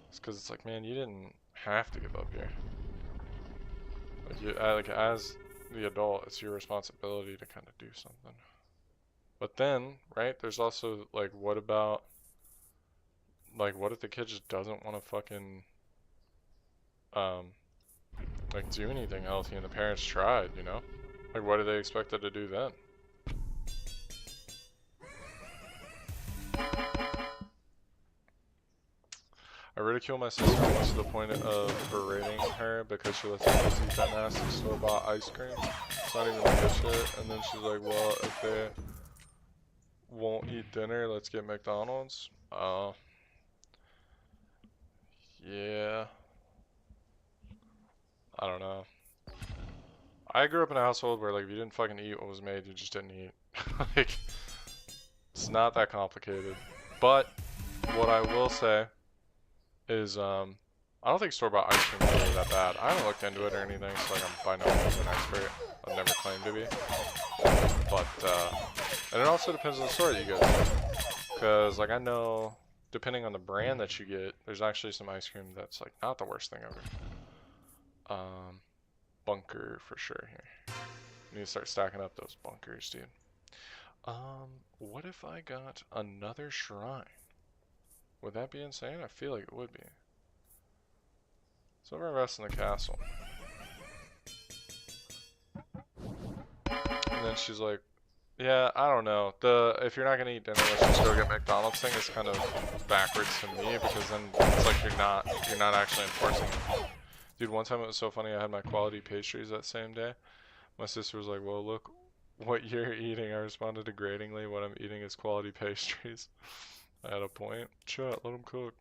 Speaker 1: It's because it's like, man, you didn't have to give up here. Like as the adult, it's your responsibility to kind of do something. But then, right, there's also like, what about, like, what if the kid just doesn't want to fucking, like, do anything healthy and the parents tried, you know? Like, what are they expected to do then? I ridicule my sister almost to the point of berating her because she lets her eat that nasty store-bought ice cream. It's not even good shit. And then she's like, well, if they won't eat dinner, let's get McDonald's. Yeah. I don't know. I grew up in a household where, like, if you didn't fucking eat what was made, you just didn't eat. Like, it's not that complicated. But what I will say is, I don't think store-bought ice cream is really that bad. I haven't looked into it or anything, so like I'm by no means an expert. I've never claimed to be. But, and it also depends on the store that you go to. Because, like, I know, depending on the brand that you get, there's actually some ice cream that's, like, not the worst thing ever. Bunker for sure here. Need to start stacking up those bunkers, dude. What if I got another shrine? Would that be insane? I feel like it would be. So we're investing in the castle. And then she's like, yeah, I don't know. If you're not gonna eat dinner, let's just go get McDonald's thing is kind of backwards to me because then it's like you're not actually enforcing it. Dude, one time it was so funny, I had my quality pastries that same day. My sister was like, well, look what you're eating. I responded degradingly, what I'm eating is quality pastries. I had a point. Chat, let them cook.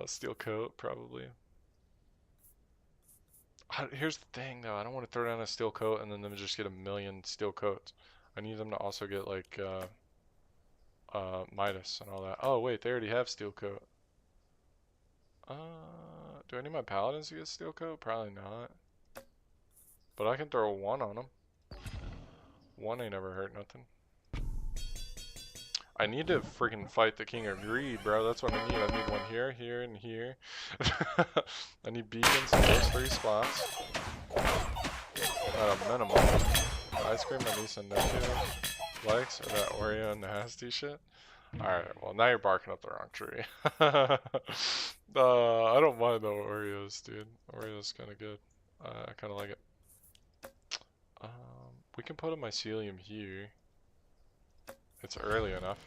Speaker 1: Steel coat, probably. Here's the thing, though. I don't want to throw down a steel coat and then them just get a million steel coats. I need them to also get, like, Midas and all that. Oh, wait, they already have steel coat. Do I need my paladins to get steel coat? Probably not. But I can throw one on them. One ain't ever hurt nothing. I need to freaking fight the King of Greed, bro. That's what I need. I need one here, here, and here. I need beacons in those 3 spots. At a minimum. Ice cream my niece and nephew likes, or that Oreo nasty shit. Alright, well now you're barking up the wrong tree. I don't mind the Oreos, dude. Oreo's kinda good. I kinda like it. We can put a mycelium here. It's early enough.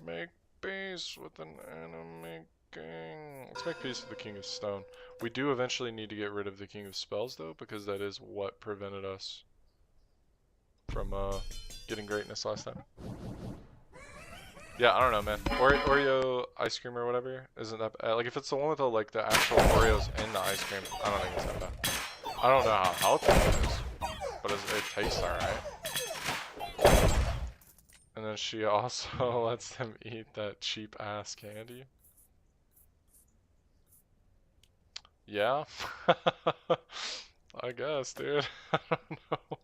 Speaker 1: Make peace with an enemy king. Let's make peace with the King of Stone. We do eventually need to get rid of the King of Spells, though, because that is what prevented us from getting greatness last time. Yeah, I don't know, man. Oreo ice cream or whatever isn't that bad. Like, if it's the one with the, like, the actual Oreos in the ice cream, I don't think it's that bad. I don't know how healthy it is, but it tastes alright. And then she also lets them eat that cheap ass candy. Yeah? I guess, dude. I don't know.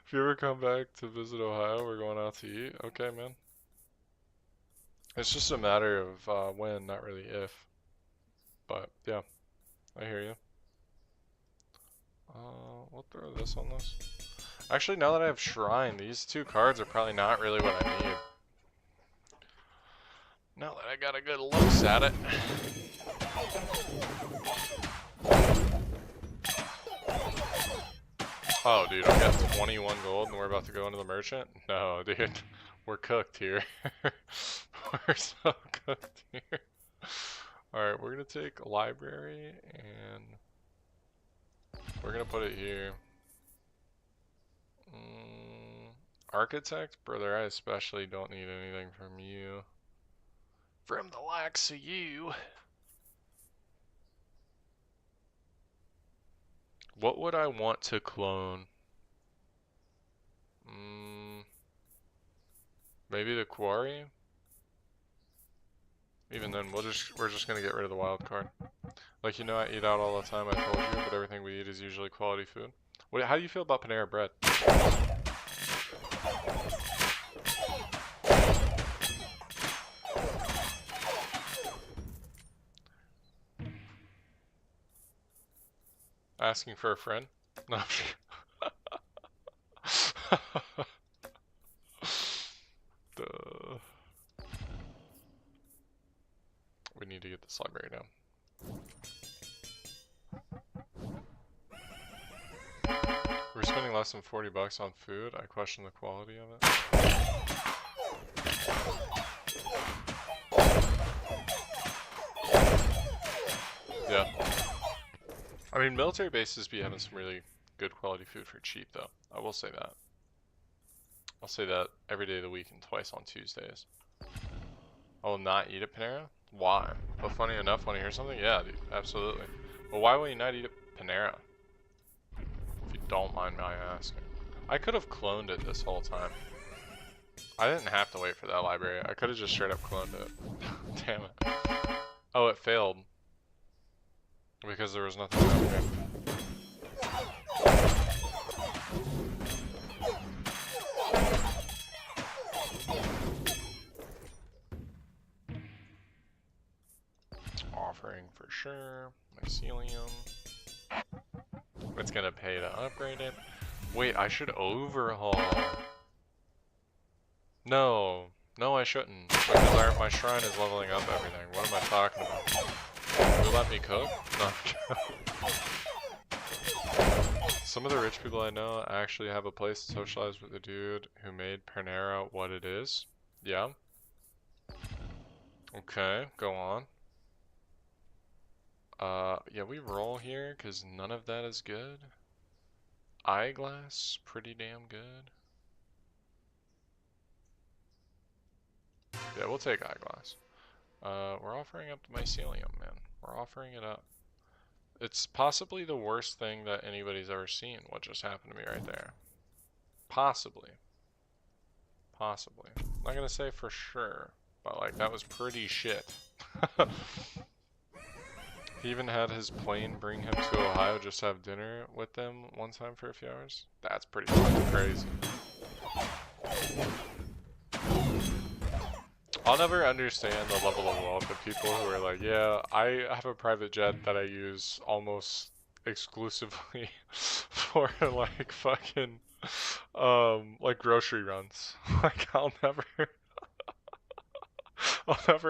Speaker 1: If you ever come back to visit Ohio, we're going out to eat. Okay, man. It's just a matter of when, not really if. But, yeah. I hear you. We'll throw this on this. Actually, now that I have Shrine, these 2 cards are probably not really what I need. Now that I got a good looks at it. Oh, dude, I got 21 gold and we're about to go into the merchant? No, dude. We're cooked here. We're so cooked here. Alright, we're gonna take library and we're gonna put it here. Architect? Brother, I especially don't need anything from you. From the likes of you. What would I want to clone? Maybe the quarry? Even then, we're just gonna get rid of the wild card. Like, you know, I eat out all the time, I told you, but everything we eat is usually quality food. How do you feel about Panera Bread? Asking for a friend? No. Duh. We need to get this library down. We're spending less than 40 bucks on food. I question the quality of it. Yeah. I mean, military bases be having some really good quality food for cheap, though. I will say that. I'll say that every day of the week and twice on Tuesdays. I will not eat at Panera? Why? But funny enough, want to hear something? Yeah, dude, absolutely. But why will you not eat at Panera? If you don't mind my asking. I could have cloned it this whole time. I didn't have to wait for that library. I could have just straight up cloned it. Damn it. Oh, it failed. Because there was nothing down here. Offering for sure. Mycelium. It's gonna pay to upgrade it. Wait, I should overhaul. No. No, I shouldn't. Because my shrine is leveling up everything. What am I talking about? You let me cook? No. Some of the rich people I know actually have a place to socialize with the dude who made Panera what it is. Yeah. Okay, go on. Yeah, we roll here because none of that is good. Eyeglass, pretty damn good. Yeah, we'll take eyeglass. We're offering up the mycelium, man. We're offering it up. It's possibly the worst thing that anybody's ever seen, what just happened to me right there. Possibly. Possibly. I'm not gonna say for sure, but like, that was pretty shit. He even had his plane bring him to Ohio just to have dinner with them one time for a few hours. That's pretty fucking crazy. I'll never understand the level of wealth of people who are like, yeah, I have a private jet that I use almost exclusively for like fucking like grocery runs. Like I'll never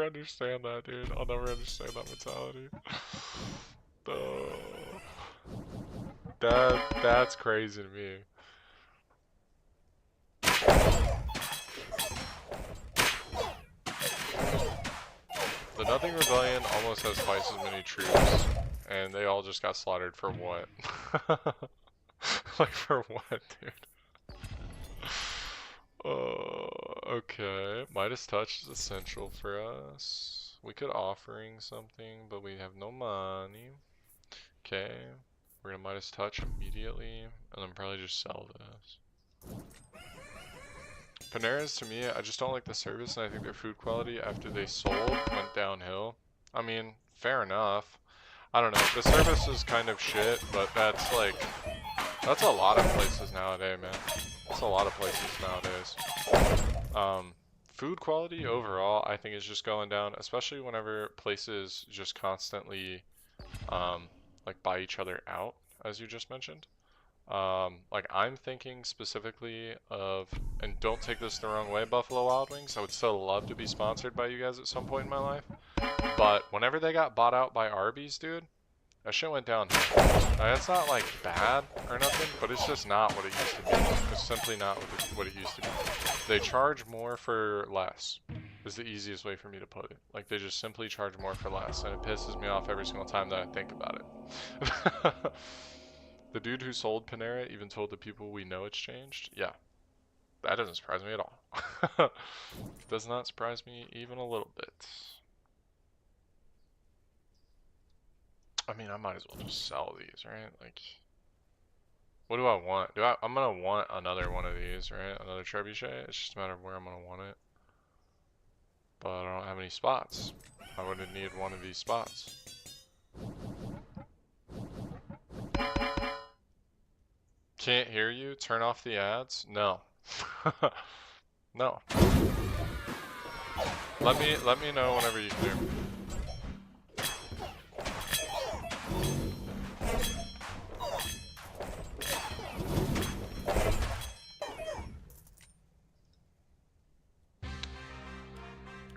Speaker 1: understand that, dude. I'll never understand that mentality. That's crazy to me. The Nothing Rebellion almost has twice as many troops, and they all just got slaughtered for what? Like, for what, dude? Okay. Midas Touch is essential for us. We could offering something, but we have no money. Okay. We're gonna Midas Touch immediately, and then probably just sell this. Panera's, to me, I just don't like the service, and I think their food quality after they sold went downhill. I mean, fair enough. I don't know. The service is kind of shit, but that's like, that's a lot of places nowadays, man. That's a lot of places nowadays. Food quality overall, I think, is just going down, especially whenever places just constantly, like, buy each other out, as you just mentioned. Like, I'm thinking specifically of, and don't take this the wrong way, Buffalo Wild Wings. I would still love to be sponsored by you guys at some point in my life. But whenever they got bought out by Arby's, dude, that shit went down. It's not like bad or nothing, but it's just not what it used to be. It's simply not what it used to be. They charge more for less, is the easiest way for me to put it. Like, they just simply charge more for less, and it pisses me off every single time that I think about it. The dude who sold Panera even told the people we know it's changed. Yeah, that doesn't surprise me at all. Does not surprise me even a little bit. I mean, I might as well just sell these, right? Like, what do I want? I'm gonna want another one of these, right? Another trebuchet. It's just a matter of where I'm gonna want it. But I don't have any spots. I would need one of these spots. Can't hear you? Turn off the ads? No. No. Let me know whenever you can hear me.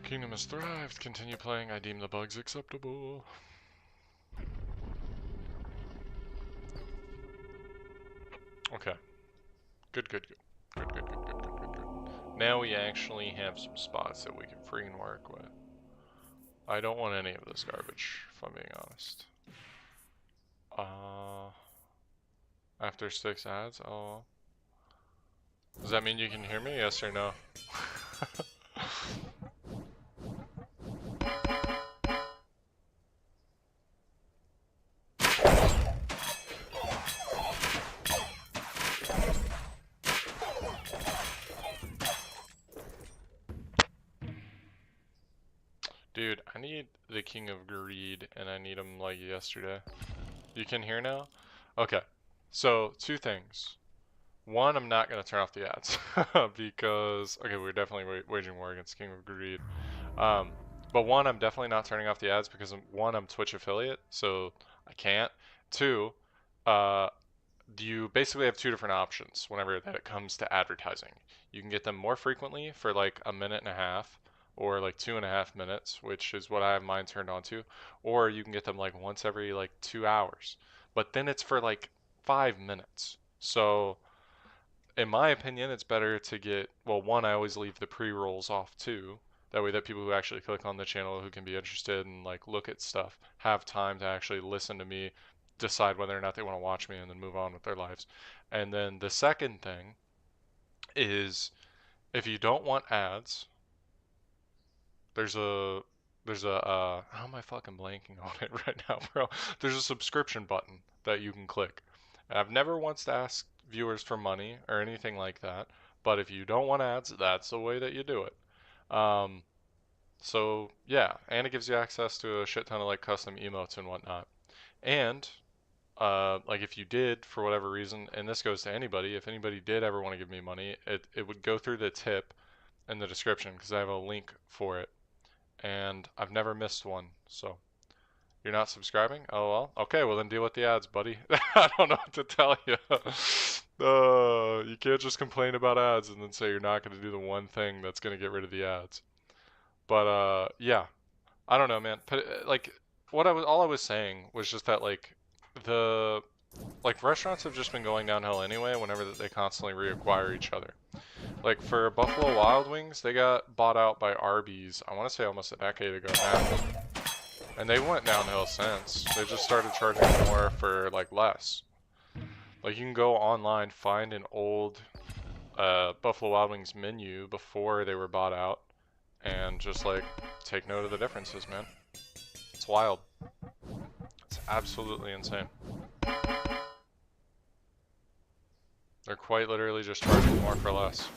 Speaker 1: Kingdom has thrived. Continue playing. I deem the bugs acceptable. Okay. Good. Now we actually have some spots that we can freaking work with. I don't want any of this garbage, if I'm being honest. After 6 ads? Oh. Does that mean you can hear me? Yes or no? Dude, I need the King of Greed, and I need him like yesterday. You can hear now? Okay. So, 2 things. One, I'm not going to turn off the ads. Because, okay, we're definitely waging war against King of Greed. But one, I'm definitely not turning off the ads because, one, I'm Twitch affiliate, so I can't. 2, you basically have 2 different options whenever that it comes to advertising. You can get them more frequently for like a minute and a half, or like 2.5 minutes, which is what I have mine turned on to, or you can get them like once every like 2 hours. But then it's for like 5 minutes. So in my opinion, it's better to get, well, one, I always leave the pre-rolls off too. That way that people who actually click on the channel who can be interested and like look at stuff have time to actually listen to me, decide whether or not they want to watch me, and then move on with their lives. And then the second thing is, if you don't want ads, how am I fucking blanking on it right now, bro? There's a subscription button that you can click. And I've never once asked viewers for money or anything like that, but if you don't want ads, that's the way that you do it. So yeah, and it gives you access to a shit ton of like custom emotes and whatnot. And like if you did for whatever reason, and this goes to anybody, if anybody did ever want to give me money, it would go through the tip in the description because I have a link for it, and I've never missed one. So you're not subscribing? Oh well. Okay, well then deal with the ads, buddy. I don't know what to tell you. You can't just complain about ads and then say you're not going to do the one thing that's going to get rid of the ads. But yeah, I don't know, man. Like all I was saying was just that the restaurants have just been going downhill anyway whenever they constantly reacquire each other. Like for Buffalo Wild Wings, they got bought out by Arby's, I want to say almost a decade ago now. And they went downhill since. They just started charging more for like less. Like you can go online, find an old Buffalo Wild Wings menu before they were bought out, and just like take note of the differences, man. It's wild. It's absolutely insane. They're quite literally just charging more for less.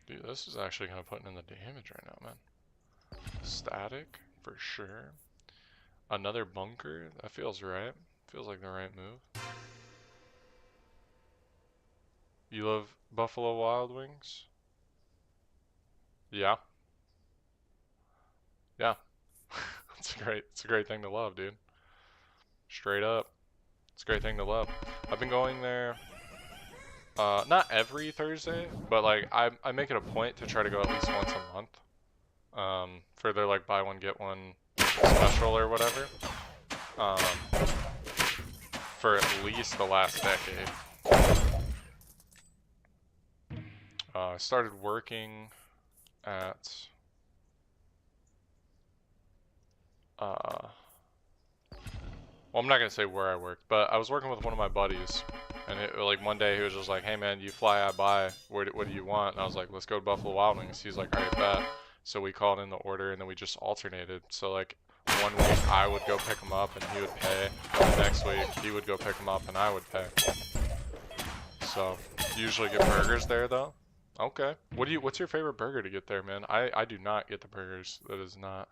Speaker 1: Dude, this is actually kind of putting in the damage right now, man. Static, for sure. Another bunker, that feels right. Feels like the right move. You love Buffalo Wild Wings? Yeah. Yeah. It's a great thing to love, dude. Straight up. It's a great thing to love. I've been going there not every Thursday, but like I make it a point to try to go at least once a month. For their like buy one get one special or whatever. For at least the last decade. I started working at well, I'm not gonna say where I worked, but I was working with one of my buddies, and like one day he was just like, "Hey man, you fly, I buy. What do you want?" And I was like, "Let's go to Buffalo Wild Wings." He's like, "Alright, bet." So we called in the order, and then we just alternated. So like 1 week I would go pick him up, and he would pay. And the next week he would go pick him up, and I would pay. So usually get burgers there though. Okay. What's your favorite burger to get there, man? I do not get the burgers. That is not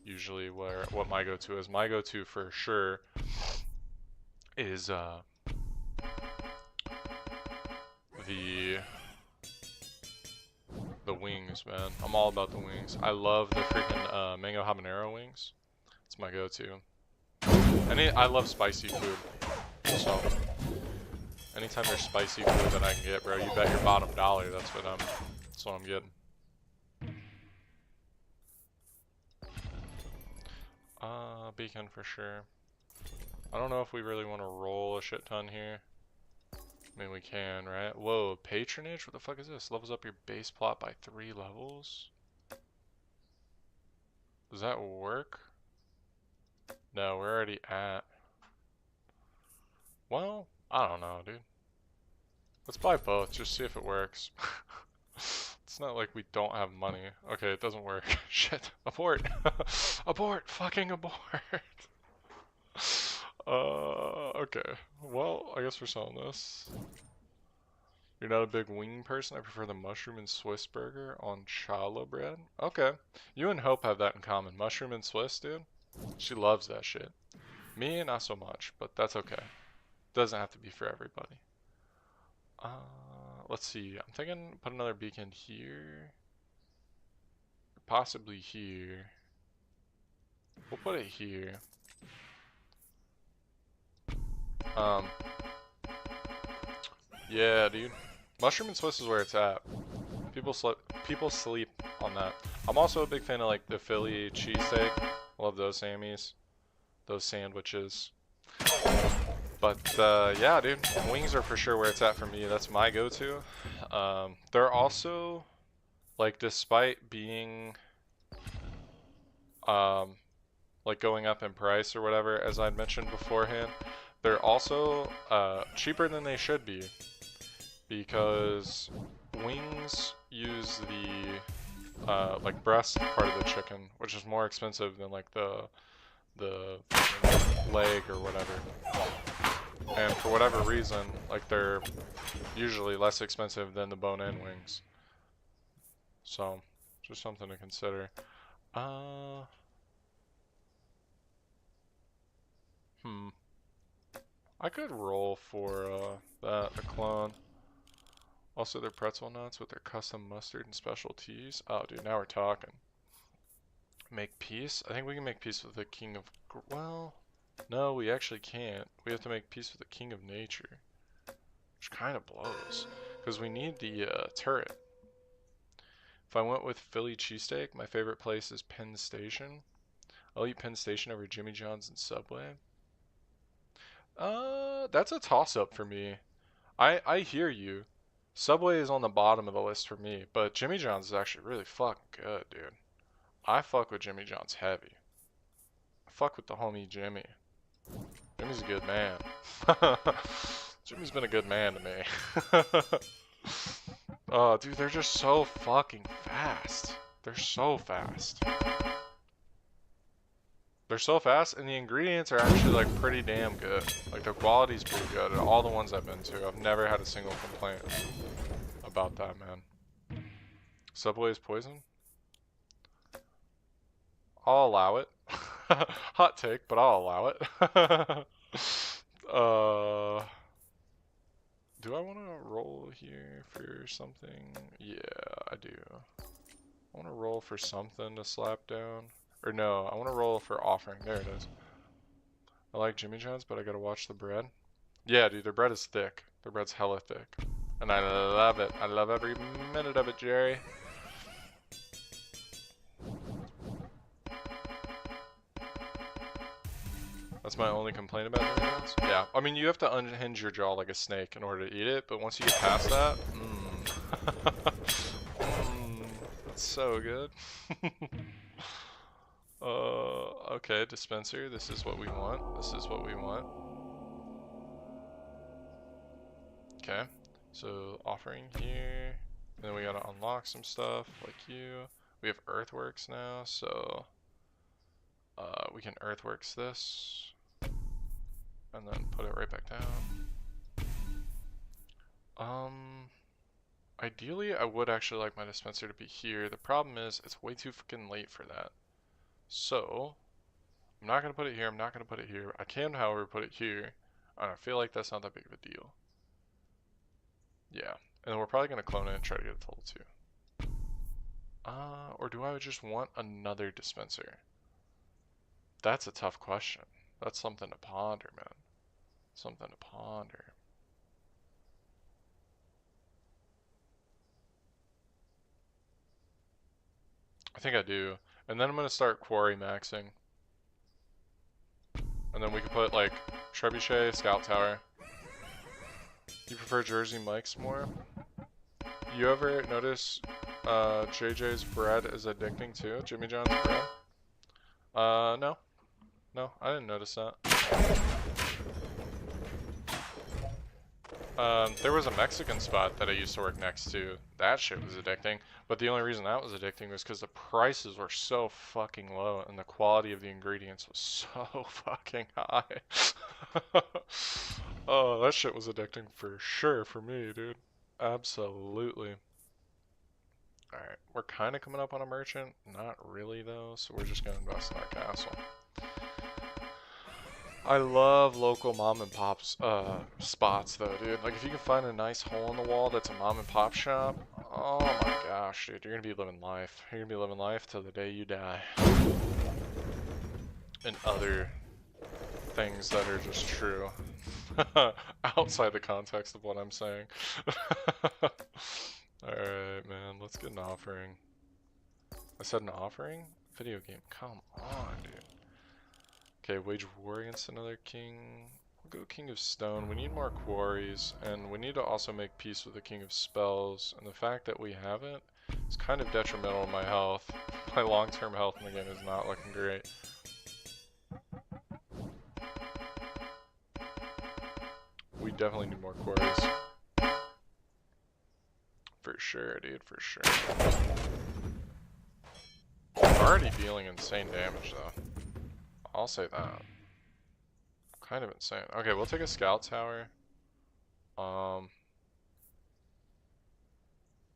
Speaker 1: usually what my go-to is. My go-to for sure is the wings, man. I'm all about the wings. I love the freaking mango habanero wings. It's my go-to. I love spicy food. So anytime there's spicy food that I can get, bro, you bet your bottom dollar that's what I'm getting. Beacon for sure. I don't know if we really want to roll a shit ton here. I mean, we can, right? Whoa, patronage? What the fuck is this? Levels up your base plot by 3 levels? Does that work? No, we're already at... Well, I don't know, dude. Let's buy both, just see if it works. It's not like we don't have money. Okay, it doesn't work. Shit. Abort. Abort. Fucking abort. Okay. Well, I guess we're selling this. You're not a big wing person? I prefer the mushroom and Swiss burger on challah bread. Okay. You and Hope have that in common. Mushroom and Swiss, dude. She loves that shit. Me, not so much, but that's okay. Doesn't have to be for everybody. Let's see. I'm thinking put another beacon here. Possibly here. We'll put it here. Yeah, dude. Mushroom and Swiss is where it's at. People sleep on that. I'm also a big fan of like the Philly cheesesteak. Love those Sammys. Those sandwiches. But yeah, dude, wings are for sure where it's at for me. That's my go-to. They're also, like, despite being, like, going up in price or whatever, as I'd mentioned beforehand, They're also cheaper than they should be because wings use the like breast part of the chicken, which is more expensive than like the leg or whatever. And for whatever reason, like they're usually less expensive than the bone-in wings. So, just something to consider. I could roll for the clone. Also, their pretzel nuts with their custom mustard and specialties. Oh, dude, now we're talking. Make peace? I think we can make peace with the king of... Well, no, we actually can't. We have to make peace with the king of nature. Which kind of blows. Because we need the turret. If I went with Philly cheesesteak, my favorite place is Penn Station. I'll eat Penn Station over Jimmy John's and Subway. That's a toss-up for me. I hear you. Subway is on the bottom of the list for me, but Jimmy John's is actually really fucking good, dude. I fuck with Jimmy John's heavy. I fuck with the homie Jimmy. Jimmy's a good man. Jimmy's been a good man to me. Oh, dude, they're just so fucking fast. They're so fast. They're so fast, and the ingredients are actually like pretty damn good. Like the quality's pretty good at all the ones I've been to. I've never had a single complaint about that, man. Subway is poison? I'll allow it. Hot take, but I'll allow it. Do I want to roll here for something? Yeah, I do. I want to roll for something to slap down. Or no, I want to roll for offering. There it is. I like Jimmy John's, but I gotta watch the bread. Yeah, dude, their bread is thick. Their bread's hella thick. And I love it. I love every minute of it, Jerry. That's my only complaint about Jimmy John's. Yeah, I mean, you have to unhinge your jaw like a snake in order to eat it, but once you get past that, that's so good. Okay, dispenser, this is what we want. This is what we want. Okay, so offering here. And then we gotta unlock some stuff like you. We have earthworks now, so we can earthworks this. And then put it right back down. Ideally, I would actually like my dispenser to be here. The problem is, it's way too fucking late for that. So, I'm not going to put it here, I'm not going to put it here. I can, however, put it here. And I feel like that's not that big of a deal. Yeah, and then we're probably going to clone it and try to get it to level 2. Or do I just want another dispenser? That's a tough question. That's something to ponder, man. Something to ponder. I think I do. And then I'm going to start quarry maxing. And then we can put like Trebuchet, Scout Tower. You prefer Jersey Mike's more? You ever notice JJ's bread is addicting too? Jimmy John's bread? No. No, I didn't notice that. There was a Mexican spot that I used to work next to. That shit was addicting. But the only reason that was addicting was because the prices were so fucking low and the quality of the ingredients was so fucking high. Oh, that shit was addicting for sure for me, dude. Absolutely. Alright, we're kind of coming up on a merchant. Not really, though, so we're just going to invest in our castle. I love local mom and pop spots, though, dude. Like, if you can find a nice hole in the wall that's a mom and pop shop, oh my gosh, dude, you're going to be living life. You're going to be living life till the day you die. And other things that are just true. Outside the context of what I'm saying. Alright, man, let's get an offering. I said an offering? Video game. Come on, dude. Okay, wage war against another king. We'll go King of Stone. We need more quarries, and we need to also make peace with the King of Spells. And the fact that we haven't is kind of detrimental to my health. My long-term health in the game is not looking great. we definitely need more quarries. For sure, dude, for sure. I'm already dealing insane damage, though. I'll say that. Kind of insane. Okay, we'll take a scout tower.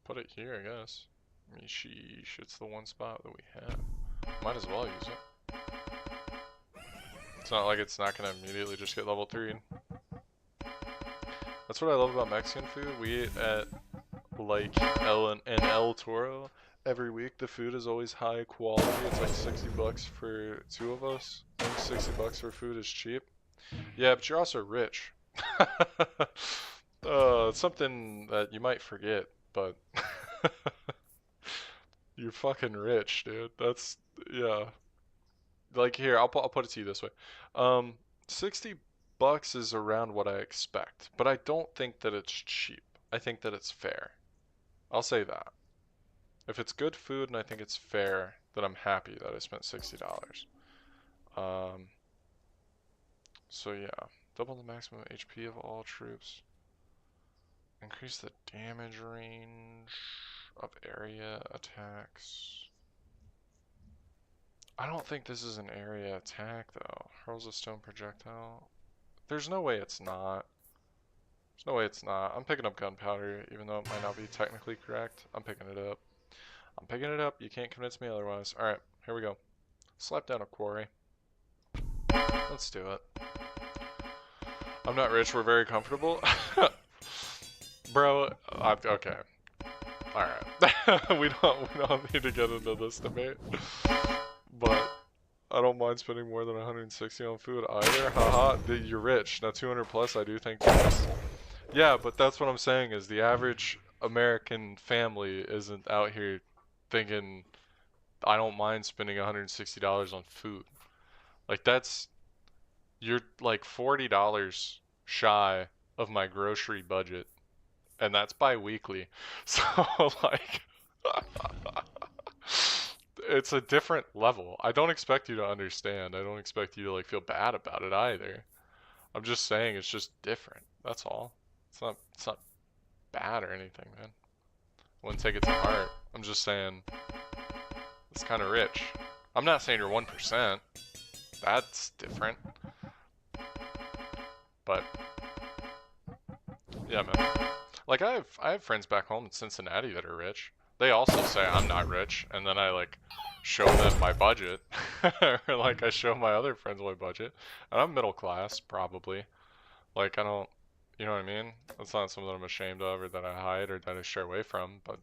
Speaker 1: Put it here, I guess. I mean, sheesh, it's the one spot that we have. Might as well use it. It's not like it's not gonna immediately just get level 3. That's what I love about Mexican food. We eat at like El Toro every week. The food is always high quality. It's like 60 bucks for 2 of us. I think 60 bucks for food is cheap. Yeah, but you're also rich. It's something that you might forget, but you're fucking rich, dude. That's, yeah. Like, here, I'll put it to you this way. 60 bucks is around what I expect, but I don't think that it's cheap. I think that it's fair. I'll say that. If it's good food and I think it's fair, then I'm happy that I spent $60. So yeah, double the maximum HP of all troops. Increase the damage range of area attacks. I don't think this is an area attack though. Hurls a stone projectile. There's no way it's not. There's no way it's not. I'm picking up gunpowder, even though it might not be technically correct. I'm picking it up. I'm picking it up. You can't convince me otherwise. Alright, here we go. Slap down a quarry. Let's do it. I'm not rich. We're very comfortable. Bro, okay. Alright. we don't need to get into this debate. But I don't mind spending more than 160 on food either. Haha, you're rich. Now 200 plus, I do think yes. Yeah, but that's what I'm saying is the average American family isn't out here thinking I don't mind spending $160 on food. Like that's, you're like $40 shy of my grocery budget, and that's bi-weekly. So like it's a different level. I don't expect you to understand. I don't expect you to like feel bad about it either. I'm just saying it's just different. That's all. It's not bad or anything, man. I wouldn't take it to heart. I'm just saying it's kind of rich. I'm not saying you're 1%. That's different. But yeah, man. Like I have friends back home in Cincinnati that are rich. They also say I'm not rich, and then I like show them my budget, or like I show my other friends my budget, and I'm middle class probably. Like I don't, you know what I mean? That's not something that I'm ashamed of or that I hide or that I stray away from. But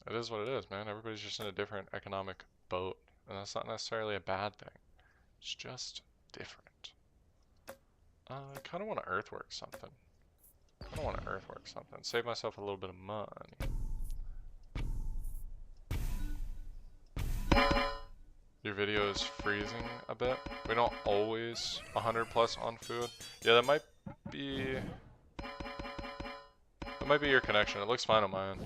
Speaker 1: it is what it is, man. Everybody's just in a different economic boat, and that's not necessarily a bad thing. It's just different. I kind of want to earthwork something. Save myself a little bit of money. Your video is freezing a bit. We don't always 100 plus on food. Yeah, that might be your connection. It looks fine on my end.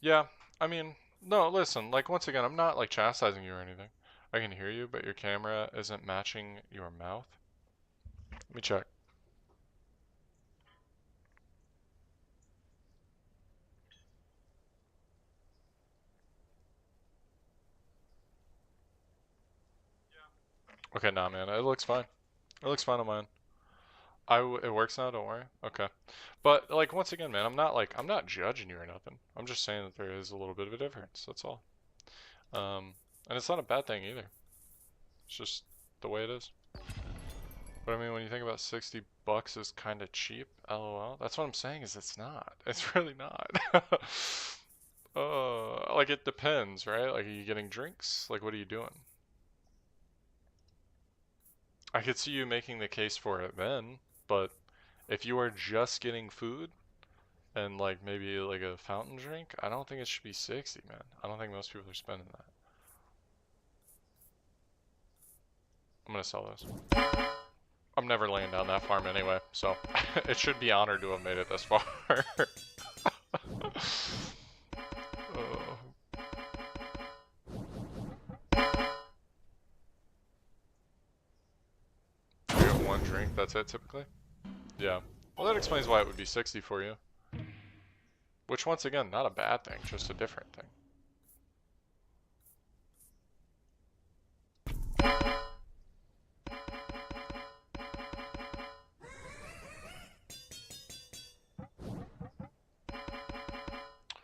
Speaker 1: Yeah, I mean, no, listen, like once again, I'm not like chastising you or anything. I can hear you, but your camera isn't matching your mouth. Let me check. Okay, nah, man, it looks fine. It looks fine on mine. It works now, don't worry. Okay. But like once again, man, I'm not judging you or nothing. I'm just saying that there is a little bit of a difference. That's all. And it's not a bad thing either. It's just the way it is. But I mean, when you think about 60 bucks is kind of cheap, LOL. That's what I'm saying is it's not. It's really not. Like it depends, right? Like are you getting drinks? Like what are you doing? I could see you making the case for it then, but if you are just getting food and like maybe like a fountain drink, I don't think it should be 60, man. I don't think most people are spending that. I'm gonna sell this. I'm never laying down that farm anyway, so it should be honored to have made it this far. drink, that's it typically? Yeah. Well, that explains why it would be 60 for you. Which, once again, not a bad thing, just a different thing.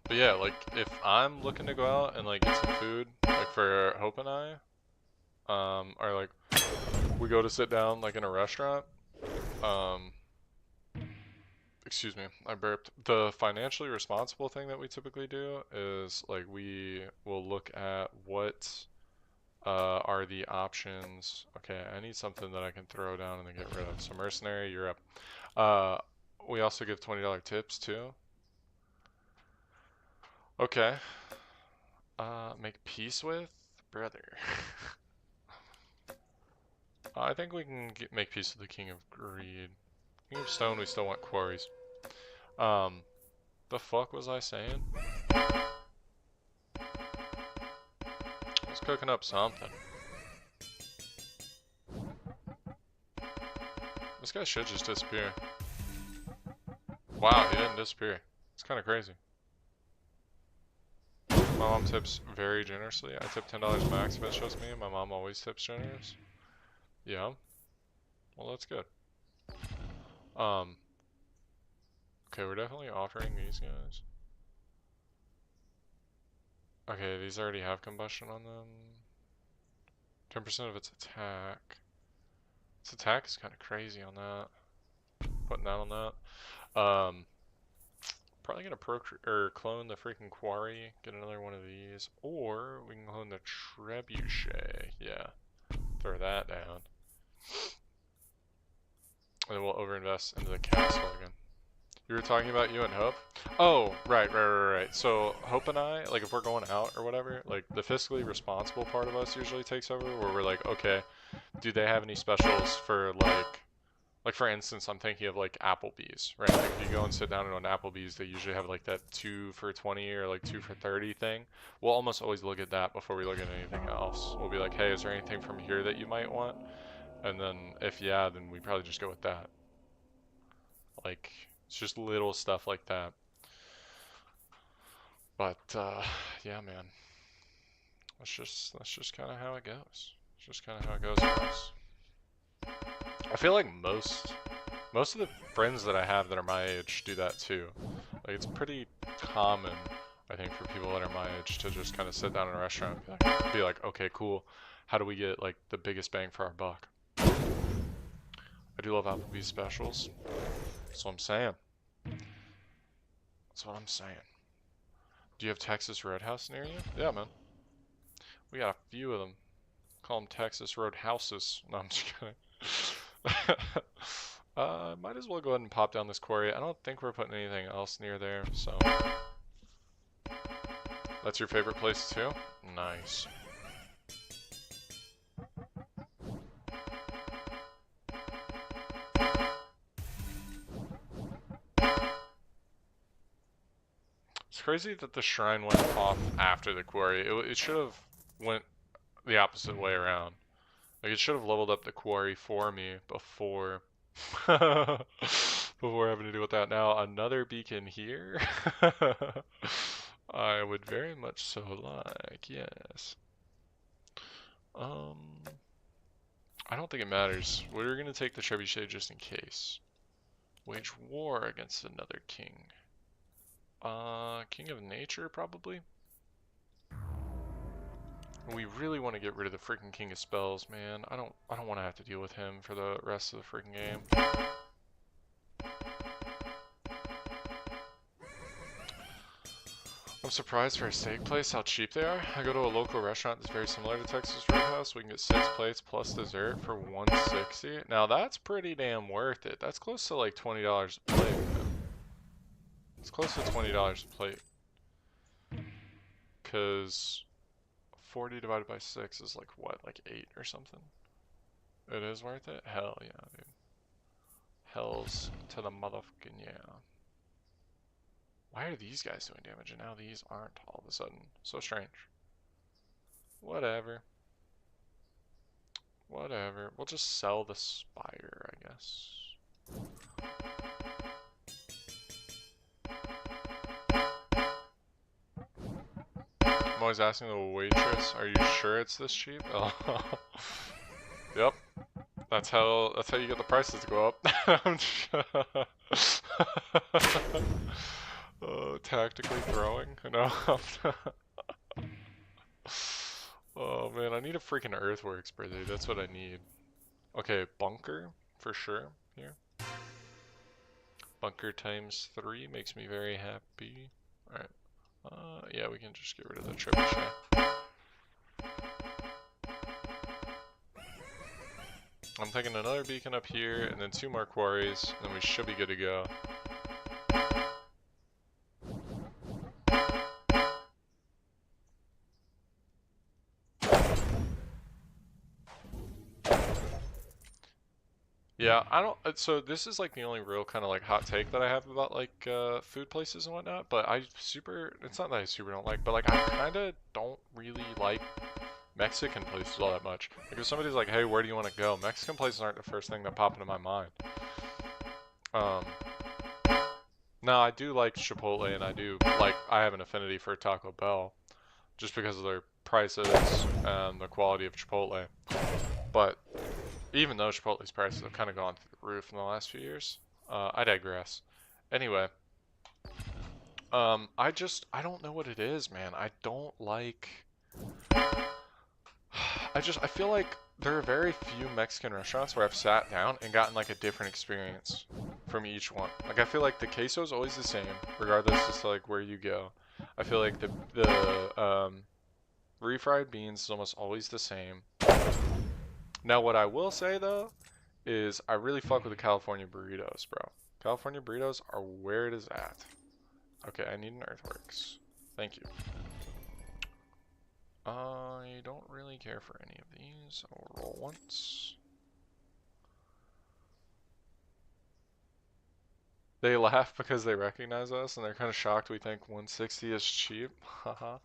Speaker 1: But yeah, like, if I'm looking to go out and, like, get some food, like, for Hope and I, or, like, we go to sit down, like, in a restaurant, excuse me, I burped. The financially responsible thing that we typically do is, like, we will look at what are the options. Okay, I need something that I can throw down and then get rid of. So mercenary, you're up. We also give $20 tips too. Okay. Make peace with? Brother. I think we can make peace with the King of Greed. King of Stone, we still want quarries. The fuck was I saying? I was cooking up something. This guy should just disappear. Wow, he didn't disappear. It's kind of crazy. My mom tips very generously. I tip $10 max if it's just me. My mom always tips generous. Yeah. Well, that's good. Okay, we're definitely offering these guys. Okay, these already have combustion on them. 10% of its attack. Its attack is kind of crazy on that. Putting that on that. Probably gonna clone the freaking quarry, get another one of these, or we can clone the trebuchet. Yeah, throw that down. And then we'll overinvest into the castle again. You were talking about you and Hope? Oh, right. So Hope and I, like, if we're going out or whatever, like, the fiscally responsible part of us usually takes over, where we're like, okay, do they have any specials for, like, for instance, I'm thinking of, like, Applebee's, right? Like, if you go and sit down at an Applebee's, they usually have, like, that 2 for 20 or, like, 2 for 30 thing. We'll almost always look at that before we look at anything else. We'll be like, hey, is there anything from here that you might want? And then, if yeah, then we probably just go with that. Like, it's just little stuff like that. But, yeah, man. That's just kind of how it goes. It's just kind of how it goes for us. I feel like most of the friends that I have that are my age do that too. Like, it's pretty common, I think, for people that are my age to just kind of sit down in a restaurant and be like, okay, cool. How do we get, like, the biggest bang for our buck? I do love Applebee's specials. That's what I'm saying. That's what I'm saying. Do you have Texas Roadhouse near you? Yeah, man. We got a few of them. Call them Texas Roadhouses. No, I'm just kidding. Might as well go ahead and pop down this quarry. I don't think we're putting anything else near there, so. That's your favorite place too? Nice. It's crazy that the shrine went off after the quarry. It should have went the opposite way around. Like, it should have leveled up the quarry for me before before having to deal with that. Now, another beacon here. I would very much so like, yes. I don't think it matters. We're gonna take the trebuchet just in case. Wage war against another king. King of Nature, probably? We really want to get rid of the freaking King of Spells, man. I don't want to have to deal with him for the rest of the freaking game. I'm surprised for a steak place how cheap they are. I go to a local restaurant that's very similar to Texas Roadhouse. We can get 6 plates plus dessert for $160. Now that's pretty damn worth it. That's close to like $20 a plate, man. It's close to $20 a plate. Because 40 divided by 6 is like what, like 8 or something? It is worth it? Hell yeah, dude. Hells to the motherfucking yeah. Why are these guys doing damage and now these aren't all of a sudden? So strange. Whatever. whatever. We'll just sell the spire, I guess. I'm always asking the waitress, "Are you sure it's this cheap?" Oh, yep. That's how you get the prices to go up. Tactically throwing. No. Oh man, I need a freaking earthworks, brother. That's what I need. Okay, bunker for sure here. Bunker times 3 makes me very happy. All right. Yeah, we can just get rid of the trebuchet. I'm thinking another beacon up here, and then 2 more quarries, and then we should be good to go. Yeah, I don't. So this is like the only real kind of like hot take that I have about like food places and whatnot. But it's not that I super don't like, but like I kind of don't really like Mexican places all that much. Like if somebody's like, "Hey, where do you want to go?" Mexican places aren't the first thing that pop into my mind. No, I do like Chipotle, and I have an affinity for Taco Bell, just because of their prices and the quality of Chipotle. But even though Chipotle's prices have kind of gone through the roof in the last few years, I digress. Anyway, I don't know what it is, man. I don't like. I feel like there are very few Mexican restaurants where I've sat down and gotten like a different experience from each one. Like I feel like the queso is always the same, regardless as to like where you go. I feel like the refried beans is almost always the same. Now what I will say though is I really fuck with the California burritos, bro. California burritos are where it is at. Okay, I need an earthworks. Thank you. I don't really care for any of these. I'll roll once. They laugh because they recognize us and they're kind of shocked we think 160 is cheap. Haha.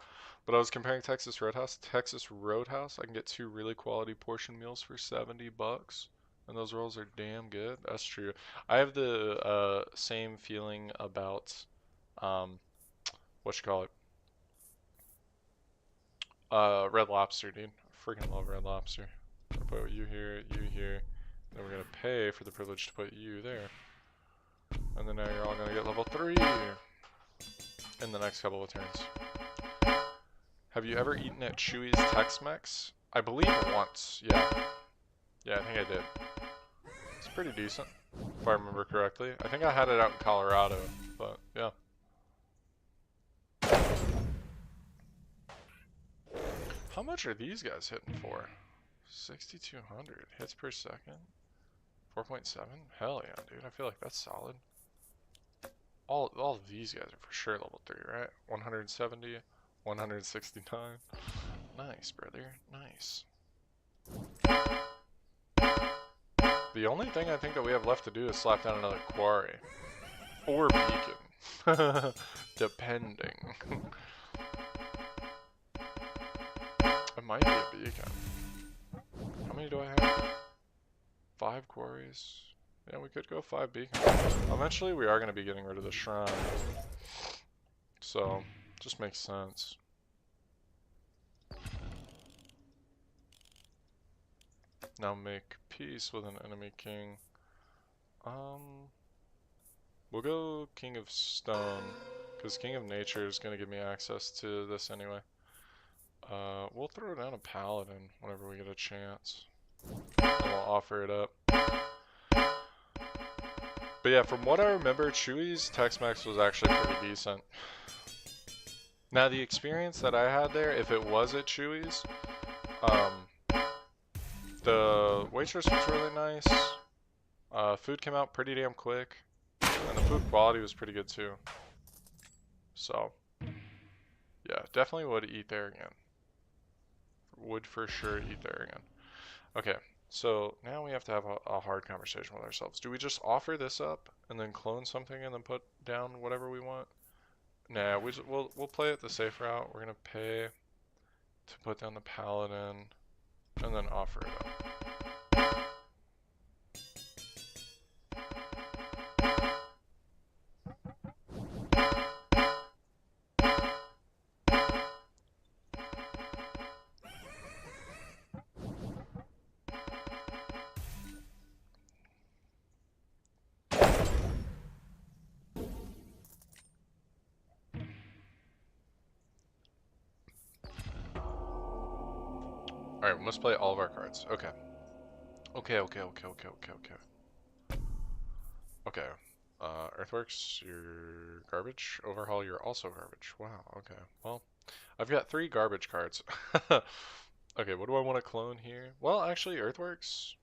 Speaker 1: But I was comparing Texas Roadhouse. Texas Roadhouse, I can get 2 really quality portion meals for 70 bucks. And those rolls are damn good. That's true. I have the same feeling about what you call it? Red Lobster, dude. I freaking love Red Lobster. I'm gonna put you here, then we're gonna pay for the privilege to put you there. And then now you're all gonna get level 3 in the next couple of turns. Have you ever eaten at Chewy's Tex-Mex? I believe once, yeah. Yeah, I think I did. It's pretty decent, if I remember correctly. I think I had it out in Colorado, but yeah. How much are these guys hitting for? 6,200 hits per second? 4.7? Hell yeah, dude. I feel like that's solid. All of these guys are for sure level 3, right? 170, 169. Nice, brother. Nice. The only thing I think that we have left to do is slap down another quarry. Or beacon. Depending. It might be a beacon. How many do I have? 5 quarries. Yeah, we could go 5 beacons. Eventually we are going to be getting rid of the shrine. So, just makes sense. Now make peace with an enemy king. We'll go King of Stone, because King of Nature is going to give me access to this anyway. We'll throw down a Paladin whenever we get a chance. And we'll offer it up. But yeah, from what I remember, Chewy's Tex-Mex was actually pretty decent. Now the experience that I had there, if it was at Chewy's, the waitress was really nice. Food came out pretty damn quick. And the food quality was pretty good too. So, yeah, definitely would eat there again. Would for sure eat there again. Okay, so now we have to have a hard conversation with ourselves. Do we just offer this up and then clone something and then put down whatever we want? Nah, we'll play it the safe route. We're gonna pay to put down the Paladin. and then offer it up. Alright, we must play all of our cards. Okay. Okay. Okay. Earthworks, you're garbage. Overhaul, you're also garbage. Wow, okay. Well, I've got 3 garbage cards. Okay, what do I want to clone here? Well, actually, Earthworks.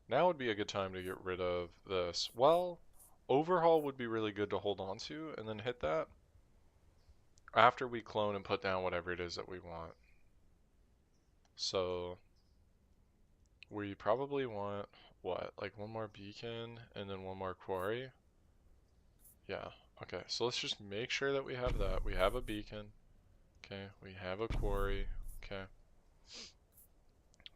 Speaker 1: Now would be a good time to get rid of this. Well, Overhaul would be really good to hold on to, and then hit that after we clone and put down whatever it is that we want. So, we probably want, what, like 1 more beacon and then 1 more quarry? Yeah, okay, so let's just make sure that we have that. We have a beacon. Okay, we have a quarry. Okay.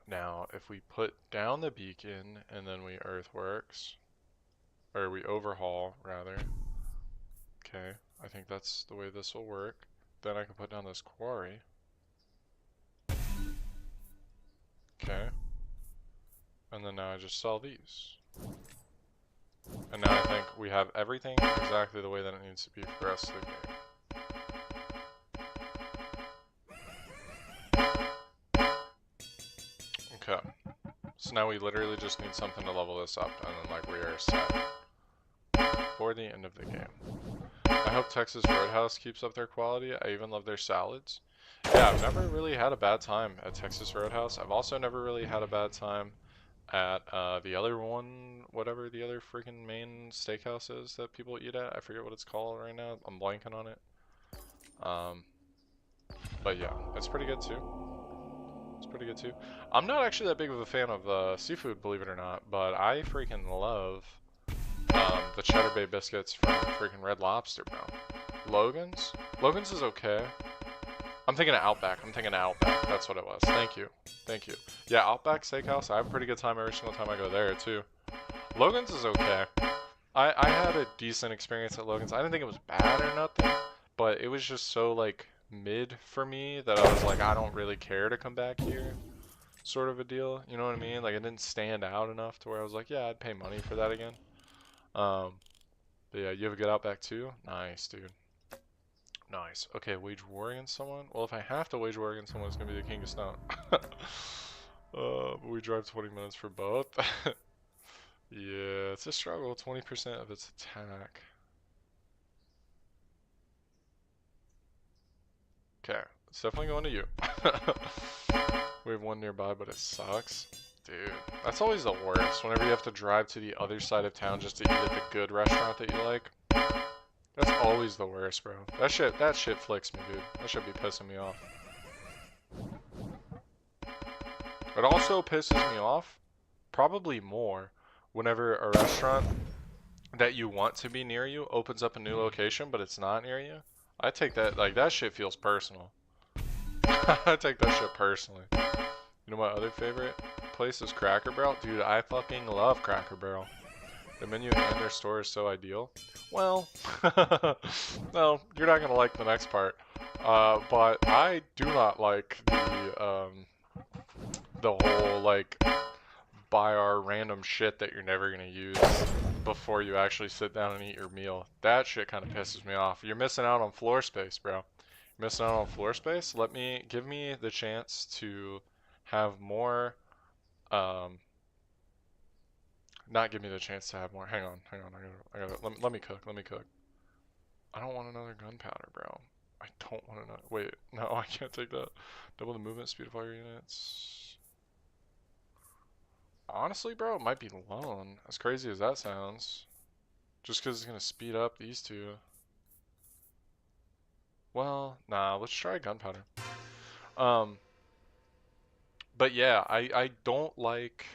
Speaker 1: Now, if we put down the beacon and then we earthworks, or we overhaul, rather. Okay, I think that's the way this will work. Then I can put down this quarry. Okay. And then now I just sell these. And now I think we have everything exactly the way that it needs to be for the rest of the game. Okay. So now we literally just need something to level this up, and then like we are set for the end of the game. I hope Texas Roadhouse keeps up their quality. I even love their salads. Yeah, I've never really had a bad time at Texas Roadhouse. I've also never really had a bad time at the other one, whatever the other freaking main steakhouse is that people eat at. I forget what it's called right now. I'm blanking on it. But yeah, it's pretty good too. It's pretty good too. I'm not actually that big of a fan of seafood, believe it or not, but I freaking love the Cheddar Bay biscuits from freaking Red Lobster, bro. Logan's? Logan's is okay. I'm thinking of Outback. That's what it was. Thank you. Thank you. Yeah, Outback Steakhouse. I have a pretty good time every single time I go there, too. Logan's is okay. I had a decent experience at Logan's. I didn't think it was bad or nothing, but it was just so, like, mid for me that I was like, I don't really care to come back here, sort of a deal. You know what I mean? Like, it didn't stand out enough to where I was like, yeah, I'd pay money for that again. But yeah, you have a good Outback, too? Nice, dude. Nice. Okay, wage war against someone? Well, if I have to wage war against someone, it's going to be the King of Stone. But we drive 20 minutes for both. Yeah, it's a struggle. 20% of its attack. Okay, it's definitely going to you. We have one nearby, but it sucks. Dude, that's always the worst. Whenever you have to drive to the other side of town just to eat at the good restaurant that you like. That's always the worst, bro. That shit flicks me, dude. That should be pissing me off. It also pisses me off, probably more, whenever a restaurant that you want to be near you opens up a new location, but it's not near you. I take that, like, that shit feels personal. I take that shit personally. You know my other favorite place is Cracker Barrel? Dude, I fucking love Cracker Barrel. The menu and their store is so ideal. Well, no, you're not gonna like the next part. But I do not like the whole like buy our random shit that you're never gonna use before you actually sit down and eat your meal. That shit kind of pisses me off. You're missing out on floor space, bro. You're missing out on floor space. Give me the chance to have more. Not give me the chance to have more. Hang on. Let me cook. I don't want another gunpowder, bro. I don't want another. Wait, no, I can't take that. Double the movement speed of all your units. Honestly, bro, it might be lone. As crazy as that sounds. Just because it's going to speed up these two. Well, nah, let's try gunpowder. But yeah, I don't like...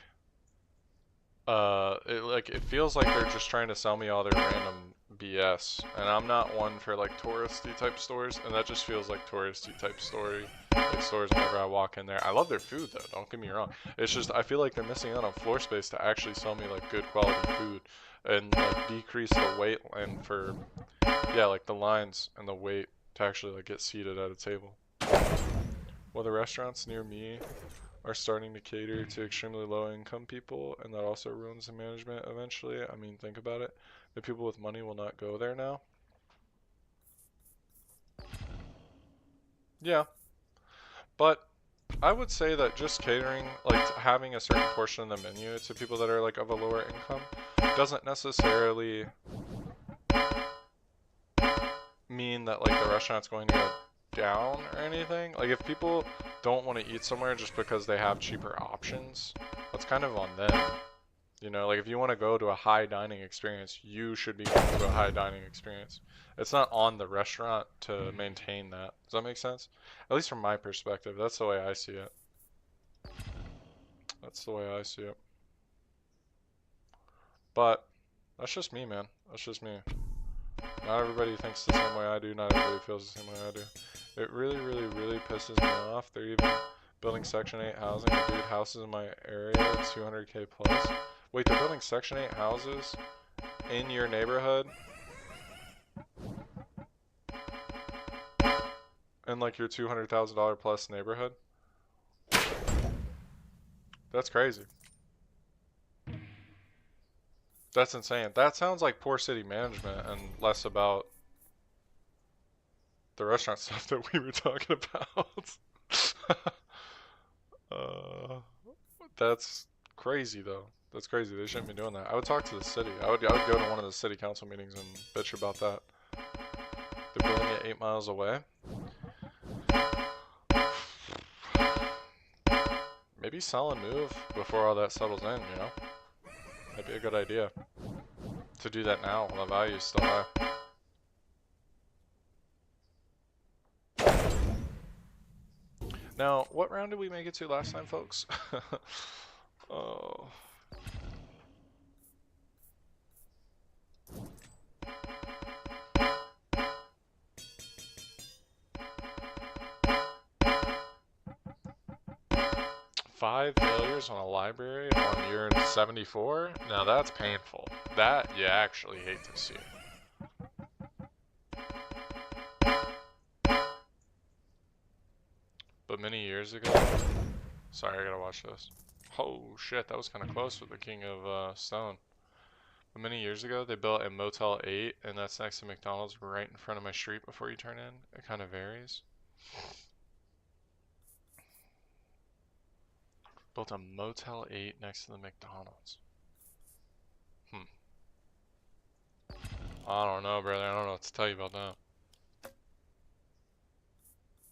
Speaker 1: it feels like they're just trying to sell me all their BS. And I'm not one for like touristy type stores, and that just feels like touristy type story. Like stores whenever I walk in there. I love their food though, don't get me wrong. It's just I feel like they're missing out on floor space to actually sell me like good quality food and like decrease the wait and for yeah, like the lines and the wait to actually like get seated at a table. Well, the restaurants near me are starting to cater to extremely low income people, and that also ruins the management eventually. I mean, think about it. The people with money will not go there now. Yeah. But I would say that just catering, like having a certain portion of the menu to people that are like of a lower income doesn't necessarily mean that like the restaurant's going to go down or anything. Like if people don't want to eat somewhere just because they have cheaper options, that's kind of on them. You know, like if you want to go to a high dining experience, you should be going to a high dining experience. It's not on the restaurant to maintain that. Does that make sense? At least from my perspective, that's the way I see it. That's the way I see it. But that's just me, man. That's just me. Not everybody thinks the same way I do. Not everybody feels the same way I do. It really, really, really pisses me off. They're even building Section 8 housing. Dude, houses in my area, 200K plus. Wait, they're building Section 8 houses in your neighborhood? In like your $200,000 plus neighborhood? That's crazy. That's insane. That sounds like poor city management and less about the restaurant stuff that we were talking about. That's crazy though. That's crazy. They shouldn't be doing that. I would talk to the city. I would go to one of the city council meetings and bitch about that. They're building it 8 miles away. Maybe sell and move before all that settles in, you know? That'd be a good idea. To do that now while the value is still high. Now, what round did we make it to last time, folks? Oh. Five failures on a library on year 74? Now that's painful. That you actually hate to see. But many years ago... Sorry, I gotta watch this. Oh shit, that was kind of close with the King of Stone. But many years ago, they built a Motel 8, and that's next to McDonald's right in front of my street before you turn in. It kind of varies. Built a Motel 8 next to the McDonald's. I don't know, brother. I don't know what to tell you about that.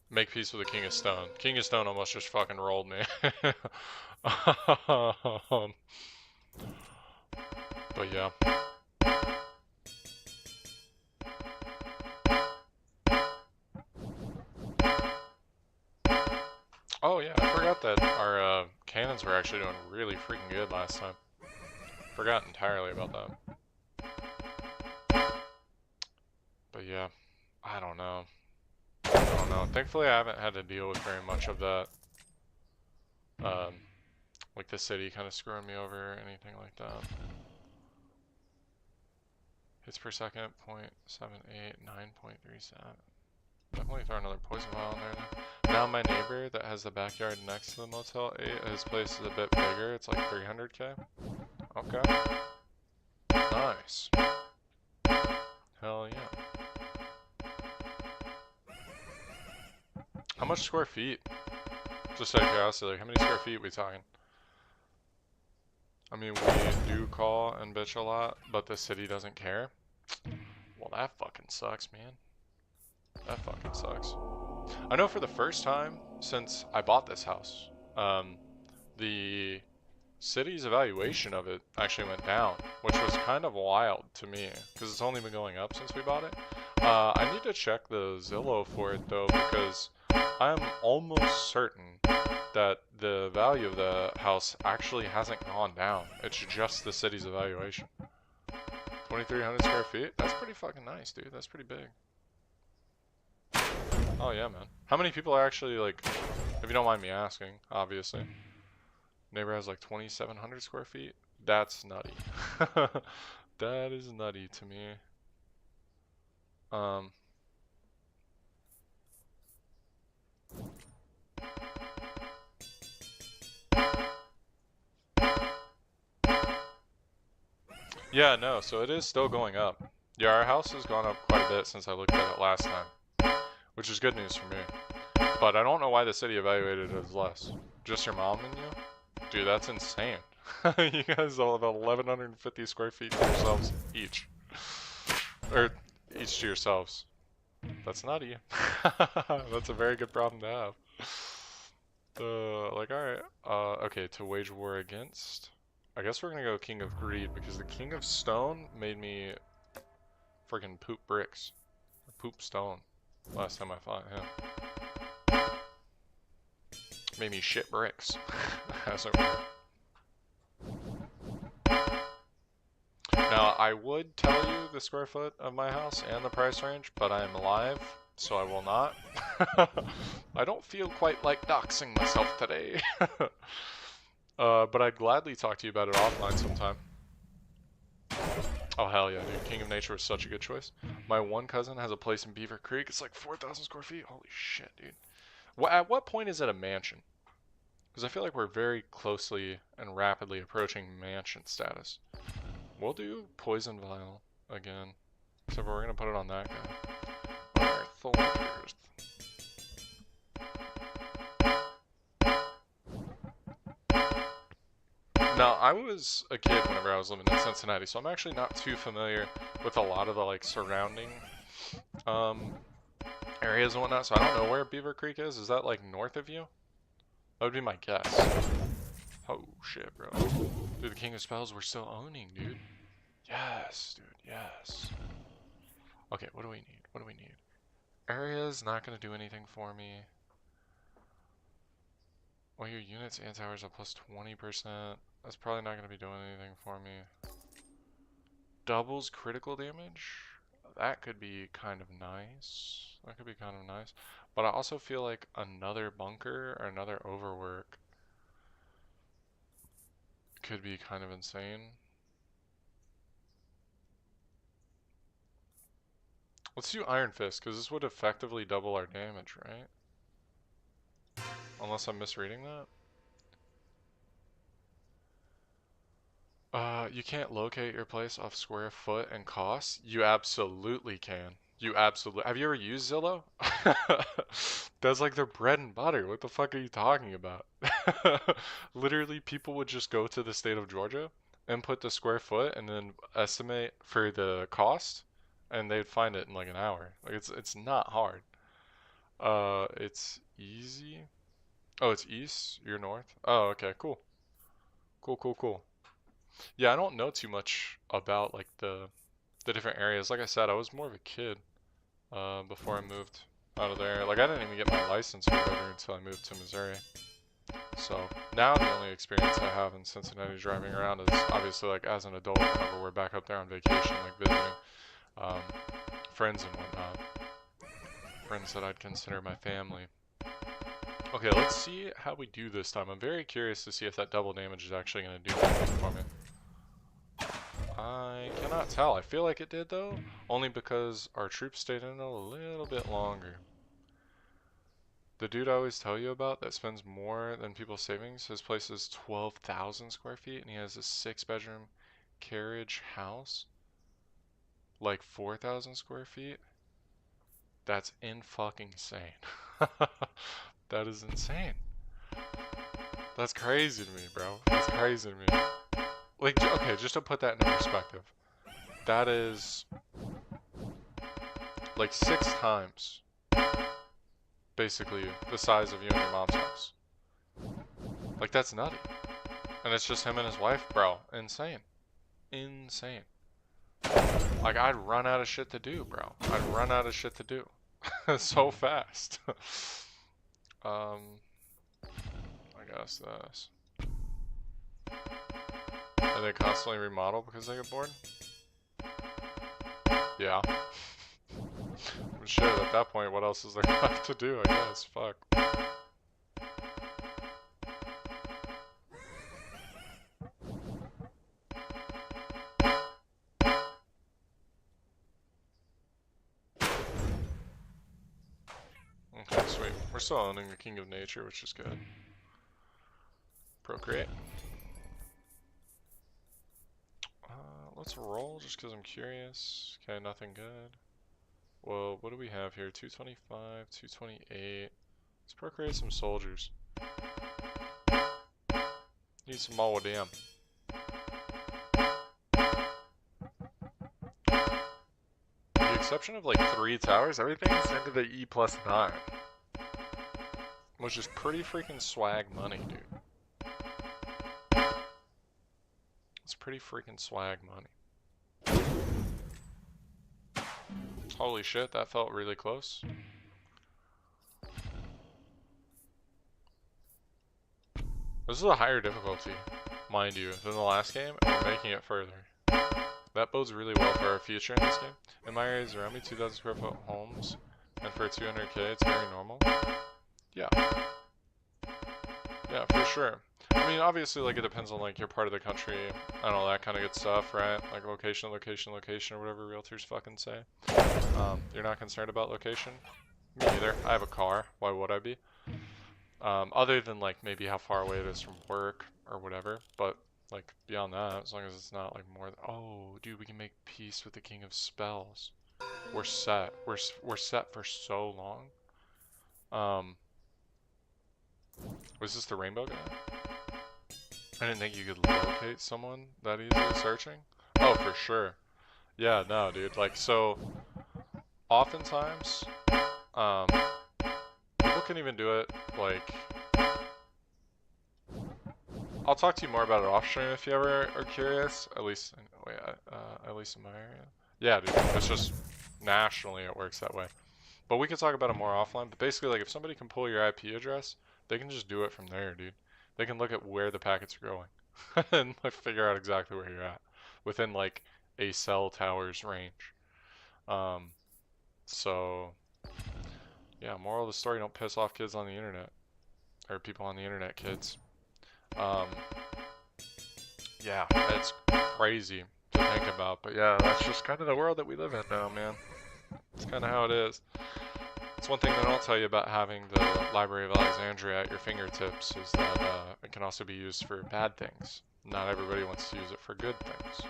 Speaker 1: Make peace with the King of Stone. King of Stone almost just fucking rolled me. But yeah. Oh yeah, I forgot that our cannons were actually doing really freaking good last time. Forgot entirely about that. But yeah, I don't know. I don't know. Thankfully, I haven't had to deal with very much of that. Like the city kind of screwing me over or anything like that. Hits per second, 0.78, 9.37. Definitely throw another poison vial in there then. Now my neighbor that has the backyard next to the Motel 8, his place is a bit bigger. It's like 300K. Okay. Nice. Hell yeah. How much square feet? Just out of curiosity, like how many square feet are we talking? I mean, we do call and bitch a lot, but the city doesn't care. Well, that fucking sucks, man. That fucking sucks. I know for the first time since I bought this house, the city's evaluation of it actually went down, which was kind of wild to me, because it's only been going up since we bought it. I need to check the Zillow for it though, because I'm almost certain that the value of the house actually hasn't gone down. It's just the city's evaluation. 2,300 square feet? That's pretty fucking nice, dude. That's pretty big. Oh yeah, man. How many people are actually, like, if you don't mind me asking, obviously. Neighbor has like 2,700 square feet? That's nutty. That is nutty to me. Yeah, no, so it is still going up. Yeah, our house has gone up quite a bit since I looked at it last time, which is good news for me. But I don't know why the city evaluated it as less. Just your mom and you? Dude, that's insane. You guys all have 1,150 square feet to yourselves each. Or each to yourselves. That's nutty. That's a very good problem to have. Like, alright. Okay, to wage war against. I guess we're gonna go King of Greed because the King of Stone made me freaking poop bricks. Or poop stone. Last time I fought him. Made me shit bricks. As it were. Now, I would tell you the square foot of my house and the price range, but I am live, so I will not. I don't feel quite like doxing myself today. But I'd gladly talk to you about it offline sometime. Oh, hell yeah, dude. King of Nature was such a good choice. My one cousin has a place in Beaver Creek. It's like 4,000 square feet. Holy shit, dude. At what point is it a mansion? Because I feel like we're very closely and rapidly approaching mansion status. We'll do Poison Vial again. Except we're going to put it on that guy. Our soldiers. Now, I was a kid whenever I was living in Cincinnati, so I'm actually not too familiar with a lot of the, like, surrounding areas and whatnot, so I don't know where Beaver Creek is. Is that, like, north of you? That would be my guess. Oh, shit, bro. Dude, the King of Spells we're still owning, dude. Yes, dude, yes. Okay, what do we need? What do we need? Area's not going to do anything for me. Well, your units and towers are plus 20%. That's probably not going to be doing anything for me. Doubles critical damage? That could be kind of nice. That could be kind of nice. But I also feel like another bunker or another overwork could be kind of insane. Let's do Iron Fist, because this would effectively double our damage, right? Unless I'm misreading that. You can't locate your place off square foot and cost? You absolutely can. You absolutely... Have you ever used Zillow? That's like their bread and butter. What the fuck are you talking about? Literally, people would just go to the state of Georgia, input the square foot, and then estimate for the cost, and they'd find it in like an hour. Like, it's not hard. It's easy. Oh, it's east? You're north? Oh, okay, cool. Cool. Yeah, I don't know too much about like the different areas. Like I said, I was more of a kid before I moved out of there. Like I didn't even get my license or whatever until I moved to Missouri. So now the only experience I have in Cincinnati driving around is obviously like as an adult whenever we're back up there on vacation, like visiting friends and whatnot. Friends that I'd consider my family. Okay, let's see how we do this time. I'm very curious to see if that double damage is actually going to do anything for me. I cannot tell. I feel like it did, though, only because our troops stayed in a little bit longer. The dude I always tell you about that spends more than people's savings, his place is 12,000 square feet, and he has a 6-bedroom carriage house, like 4,000 square feet. That's fucking insane. That is insane. That's crazy to me, bro. That's crazy to me. Like, okay, just to put that into perspective, that is like 6 times, basically, the size of you and your mom's house. Like, that's nutty. And it's just him and his wife, bro. Insane. Insane. Like, I'd run out of shit to do, bro. I'd run out of shit to do. So fast. I guess this. And they constantly remodel because they get bored? Yeah. Shit, at that point, what else is there left to do, I guess? Fuck. Okay, sweet. We're still owning the King of Nature, which is good. Procreate. Let's roll just because I'm curious. Okay, nothing good. Well, what do we have here? 225, 228. Let's procreate some soldiers. Need some molybdenum. With the exception of like 3 towers, everything's into the E+9. Which is pretty freaking swag money, dude. It's pretty freaking swag money. Holy shit, that felt really close. This is a higher difficulty, mind you, than the last game, and we're making it further. That bodes really well for our future in this game. In my areas around me, 2,000 square foot homes, and for 200k, it's very normal. Yeah. Yeah, for sure. I mean, obviously, like, it depends on, like, your part of the country and all that kind of good stuff, right? Like, location, location, location, or whatever realtors fucking say. You're not concerned about location? Me either. I have a car. Why would I be? Other than, like, maybe how far away it is from work or whatever. But, like, beyond that, as long as it's not, like, more... Oh, dude, we can make peace with the King of Spells. We're set. We're set for so long. Was this the rainbow guy? I didn't think you could locate someone that easily searching. Oh, for sure. Yeah, no, dude. Like, so, oftentimes, people can even do it, like, I'll talk to you more about it off stream if you ever are curious, at least in my area. Yeah, dude, it's just, nationally it works that way. But we can talk about it more offline, but basically, like, if somebody can pull your IP address, they can just do it from there, dude. They can look at where the packets are going and like, figure out exactly where you're at within like a cell tower's range. So yeah, moral of the story: don't piss off kids on the internet or people on the internet, kids. Yeah, it's crazy to think about, but yeah, that's just kind of the world that we live in now, man. It's kind of how it is. It's one thing they don't tell you about having the Library of Alexandria at your fingertips is that it can also be used for bad things. Not everybody wants to use it for good things.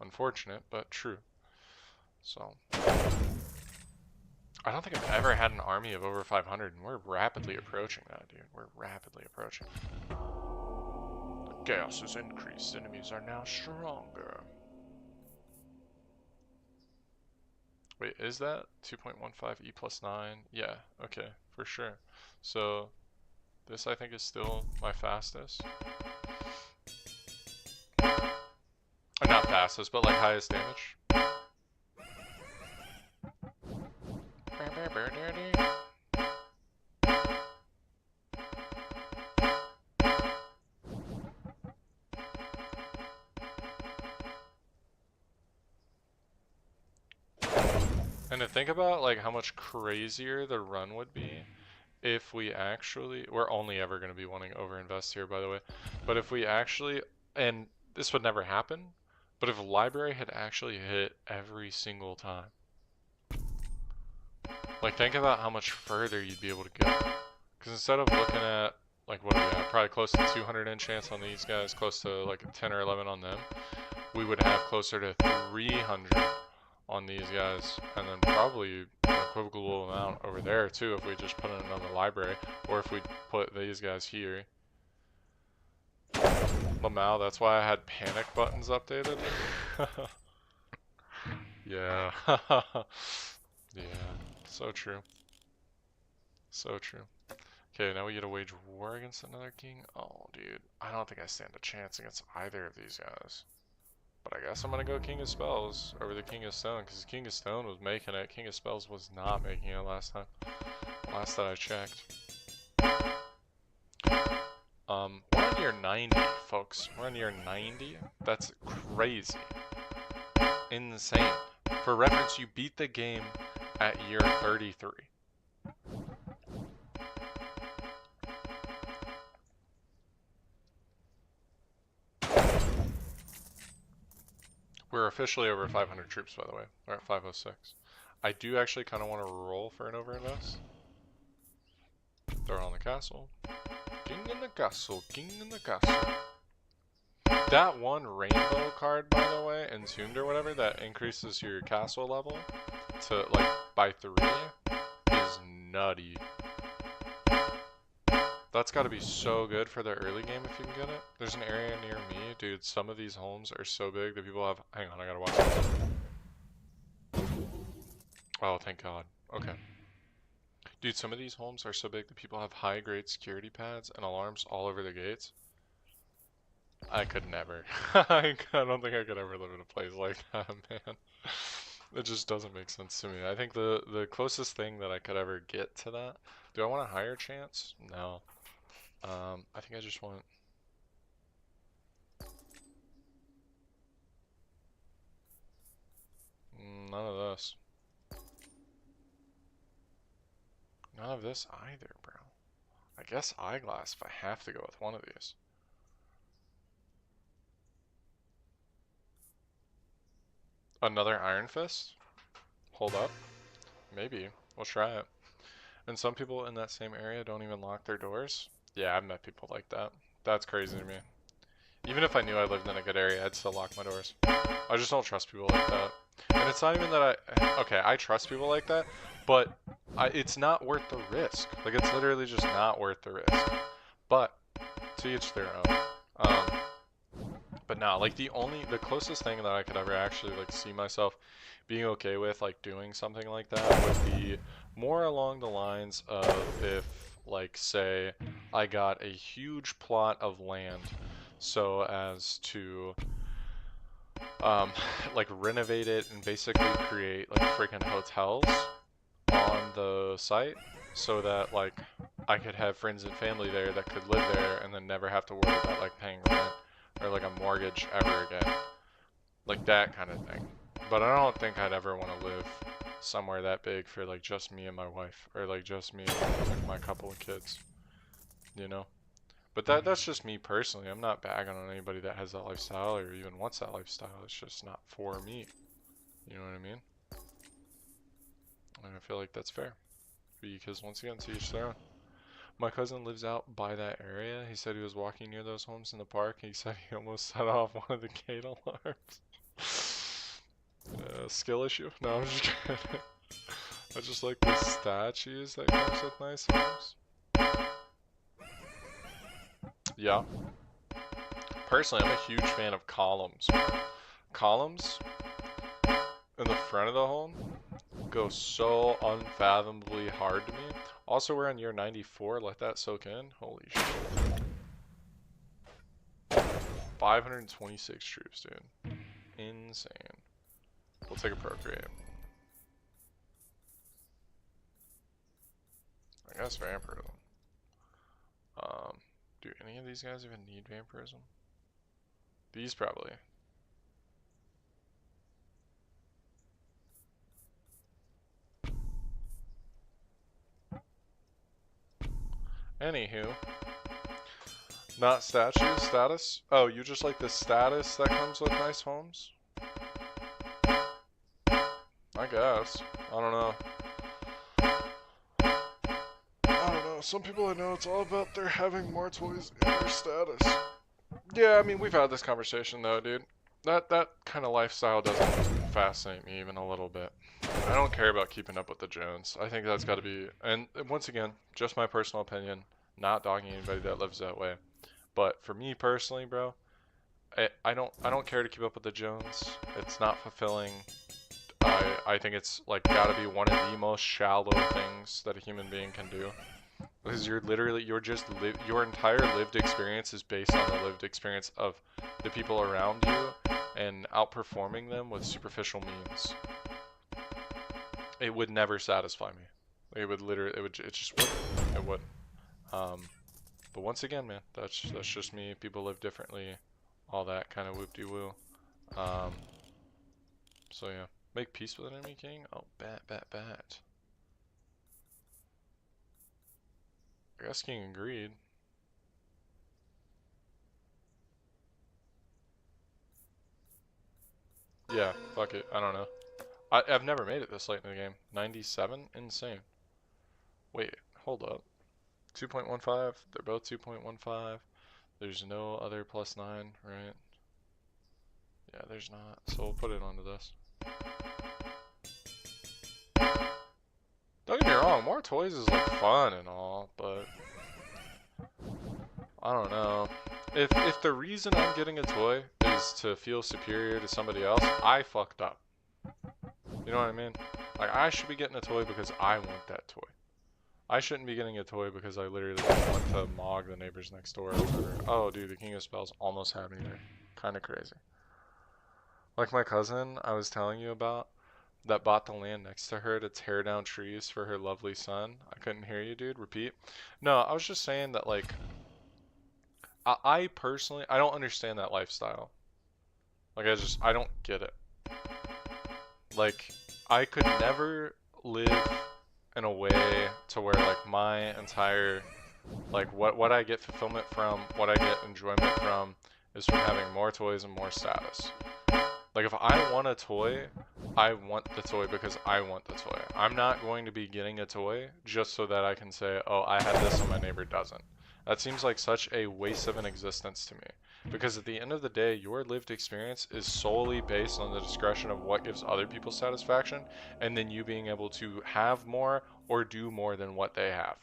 Speaker 1: Unfortunate, but true. So, I don't think I've ever had an army of over 500, and we're rapidly approaching that, dude. We're rapidly approaching. The chaos has increased. Enemies are now stronger. Wait, is that 2.15 E+9? Yeah, okay, for sure. So, this I think is still my fastest. Not fastest, but like highest damage. And to think about like how much crazier the run would be if we actually, we're only ever going to be wanting to overinvest here, by the way, but if we actually, and this would never happen, but if a library had actually hit every single time, like think about how much further you'd be able to go. Because instead of looking at, like, what do we have, probably close to 200 enchants on these guys, close to like 10 or 11 on them, we would have closer to 300 on these guys, and then probably an equivocal amount over there too if we just put in another library, or if we put these guys here. Lamau, that's why I had panic buttons updated. Yeah. Yeah, so true. So true. Okay, now we get to wage war against another king. Oh, dude, I don't think I stand a chance against either of these guys. But I guess I'm gonna go King of Spells over the King of Stone, because King of Stone was making it. King of Spells was not making it last time. Last that I checked. We're on year 90, folks. We're on year 90. That's crazy. Insane. For reference, you beat the game at year 33. We're officially over 500 troops, by the way. We're at 506. I do actually kind of want to roll for an overinvest. Throw on the castle. King in the castle, king in the castle. That one rainbow card, by the way, Entombed or whatever, that increases your castle level to, like, by 3 is nutty. That's got to be so good for the early game if you can get it. There's an area near me, dude. Some of these homes are so big that people have. Hang on, I gotta watch this. Oh, thank God. Okay. Dude, some of these homes are so big that people have high-grade security pads and alarms all over the gates. I could never. I don't think I could ever live in a place like that, man. It just doesn't make sense to me. I think the closest thing that I could ever get to that. Do I want a higher chance? No. I think I just want. None of this. None of this either, bro. I guess eyeglass if I have to go with one of these. Another Iron Fist? Hold up. Maybe. We'll try it. And some people in that same area don't even lock their doors. Yeah, I've met people like that. That's crazy to me. Even if I knew I lived in a good area, I'd still lock my doors. I just don't trust people like that. And it's not even that okay, I trust people like that, but it's not worth the risk. Like, it's literally just not worth the risk. But, to each their own. But nah, like, the closest thing that I could ever actually, like, see myself being okay with, like, doing something like that would be more along the lines of if, like, say, I got a huge plot of land so as to, like, renovate it and basically create, like, freaking hotels on the site so that, like, I could have friends and family there that could live there and then never have to worry about, like, paying rent or, like, a mortgage ever again. Like, that kind of thing. But I don't think I'd ever want to live somewhere that big for, like, just me and my wife, or, like, just me and, like, my couple of kids, you know? But that's just me personally. I'm not bagging on anybody that has that lifestyle or even wants that lifestyle. It's just not for me. You know what I mean? And I feel like that's fair. Because, once again, to each their own. My cousin lives out by that area. He said he was walking near those homes in the park. He said he almost set off one of the gate alarms. Skill issue? No, I'm just kidding. I just like the statues that comes with nice homes. Yeah. Personally, I'm a huge fan of columns. Columns in the front of the home go so unfathomably hard to me. Also, we're on year 94. Let that soak in. Holy shit. 526 troops, dude. Insane. We'll take a procreate. I guess vampirism. Do any of these guys even need vampirism? These probably. Anywho. Not statues, status? Oh, you just like the status that comes with nice homes? I guess. I don't know. I don't know. Some people I know, it's all about their having more toys in their status. Yeah, I mean, we've had this conversation though, dude. That kind of lifestyle doesn't fascinate me even a little bit. I don't care about keeping up with the Jones. I think that's got to be, and once again, just my personal opinion, not dogging anybody that lives that way. But for me personally, bro, I don't care to keep up with the Jones. It's not fulfilling. I think it's like gotta be one of the most shallow things that a human being can do. Because your entire lived experience is based on the lived experience of the people around you and outperforming them with superficial means. It would never satisfy me. It just wouldn't. It wouldn't. But once again, man, that's just me. People live differently, all that kind of whoop-de-woo. So yeah, Make peace with an enemy king? Oh, bet. I guess king agreed. Yeah, fuck it. I don't know. I've never made it this late in the game. 97? Insane. Wait, hold up. 2.15? They're both 2.15. There's no other +9, right? Yeah, there's not. So we'll put it onto this. Don't get me wrong, more toys is like fun and all, but I don't know. If the reason I'm getting a toy is to feel superior to somebody else, I fucked up. You know what I mean? Like, I should be getting a toy because I want that toy. I shouldn't be getting a toy because I literally want to mog the neighbors next door or whatever. Oh, dude, the King of Spells almost had me there. Kind of crazy. Like my cousin I was telling you about that bought the land next to her to tear down trees for her lovely son. I couldn't hear you, dude. Repeat. No, I was just saying that, like, I personally, I don't understand that lifestyle. Like, I don't get it. Like, I could never live in a way to where, like, my entire, like, what I get fulfillment from, what I get enjoyment from, is from having more toys and more status. Like, if I want a toy, I want the toy because I want the toy. I'm not going to be getting a toy just so that I can say, oh, I have this and my neighbor doesn't. That seems like such a waste of an existence to me. Because at the end of the day, your lived experience is solely based on the discretion of what gives other people satisfaction, and then you being able to have more or do more than what they have.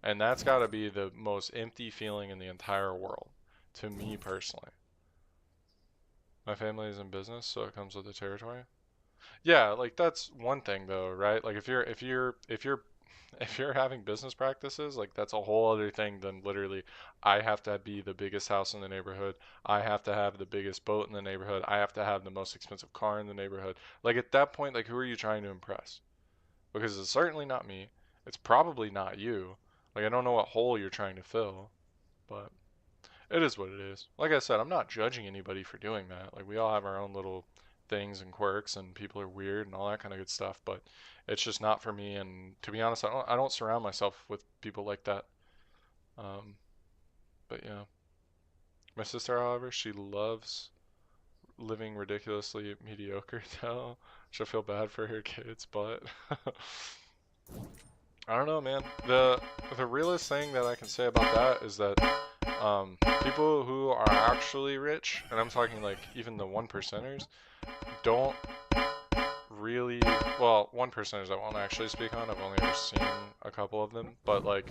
Speaker 1: And that's got to be the most empty feeling in the entire world, to me personally. My family is in business, so it comes with the territory. Yeah, like that's one thing though, right? Like if you're having business practices, like that's a whole other thing than literally I have to be the biggest house in the neighborhood. I have to have the biggest boat in the neighborhood. I have to have the most expensive car in the neighborhood. Like at that point, like who are you trying to impress? Because it's certainly not me. It's probably not you. Like I don't know what hole you're trying to fill, but it is what it is. Like I said, I'm not judging anybody for doing that. Like we all have our own little things and quirks, and people are weird and all that kind of good stuff. But it's just not for me. And to be honest, I don't surround myself with people like that. But yeah, my sister, however, she loves living ridiculously mediocre though. She'll feel bad for her kids, but I don't know, man. The realest thing that I can say about that is that people who are actually rich, and I'm talking like even the 1%ers, don't really, well, 1%ers I won't actually speak on. I've only ever seen a couple of them, but like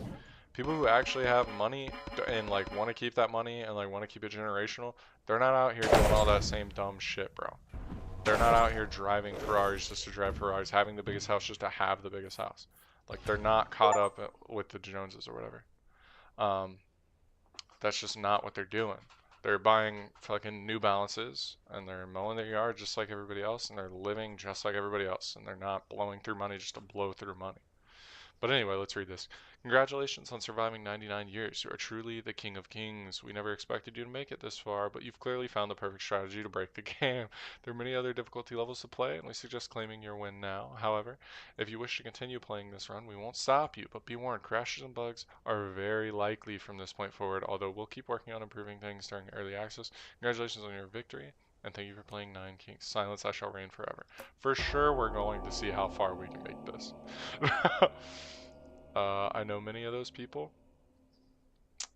Speaker 1: people who actually have money and like want to keep that money and like want to keep it generational, they're not out here doing all that same dumb shit, bro. They're not out here driving Ferraris just to drive Ferraris, having the biggest house just to have the biggest house. Like they're not caught up with the Joneses or whatever. That's just not what they're doing. They're buying fucking New Balances and they're mowing their yard just like everybody else and they're living just like everybody else and they're not blowing through money just to blow through money. But anyway, let's read this. Congratulations on surviving 99 years. You are truly the king of kings. We never expected you to make it this far, but you've clearly found the perfect strategy to break the game. There are many other difficulty levels to play, and we suggest claiming your win now. However, if you wish to continue playing this run, we won't stop you, but be warned, crashes and bugs are very likely from this point forward, although we'll keep working on improving things during early access. Congratulations on your victory. And thank you for playing Nine Kings. Silence, I shall reign forever. For sure, we're going to see how far we can make this. I know many of those people.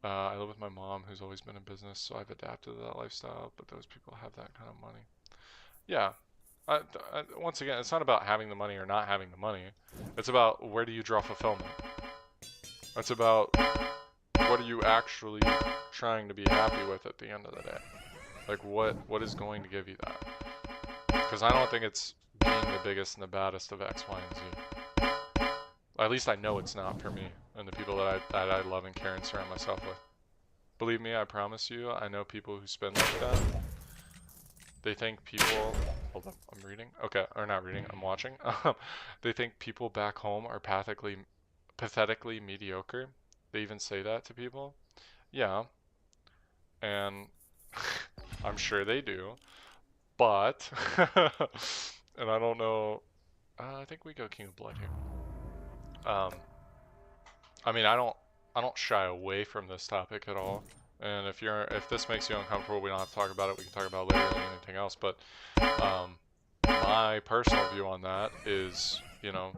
Speaker 1: I live with my mom, who's always been in business, so I've adapted to that lifestyle. But those people have that kind of money. Yeah. Once again, it's not about having the money or not having the money. It's about where do you draw fulfillment. It's about what are you actually trying to be happy with at the end of the day. Like what is going to give you that? Because I don't think it's being the biggest and the baddest of X, Y, and Z. At least I know it's not for me and the people that I love and care and surround myself with. Believe me, I promise you, I know people who spend like that. They think people, hold up, I'm reading. Okay, or not reading, I'm watching. They think people back home are pathetically mediocre. They even say that to people. Yeah, and I'm sure they do. But And I don't know. I think we go King of Blood here. I mean, I don't shy away from this topic at all. And if this makes you uncomfortable, we don't have to talk about it. We can talk about it later or anything else. But my personal view on that is, you know,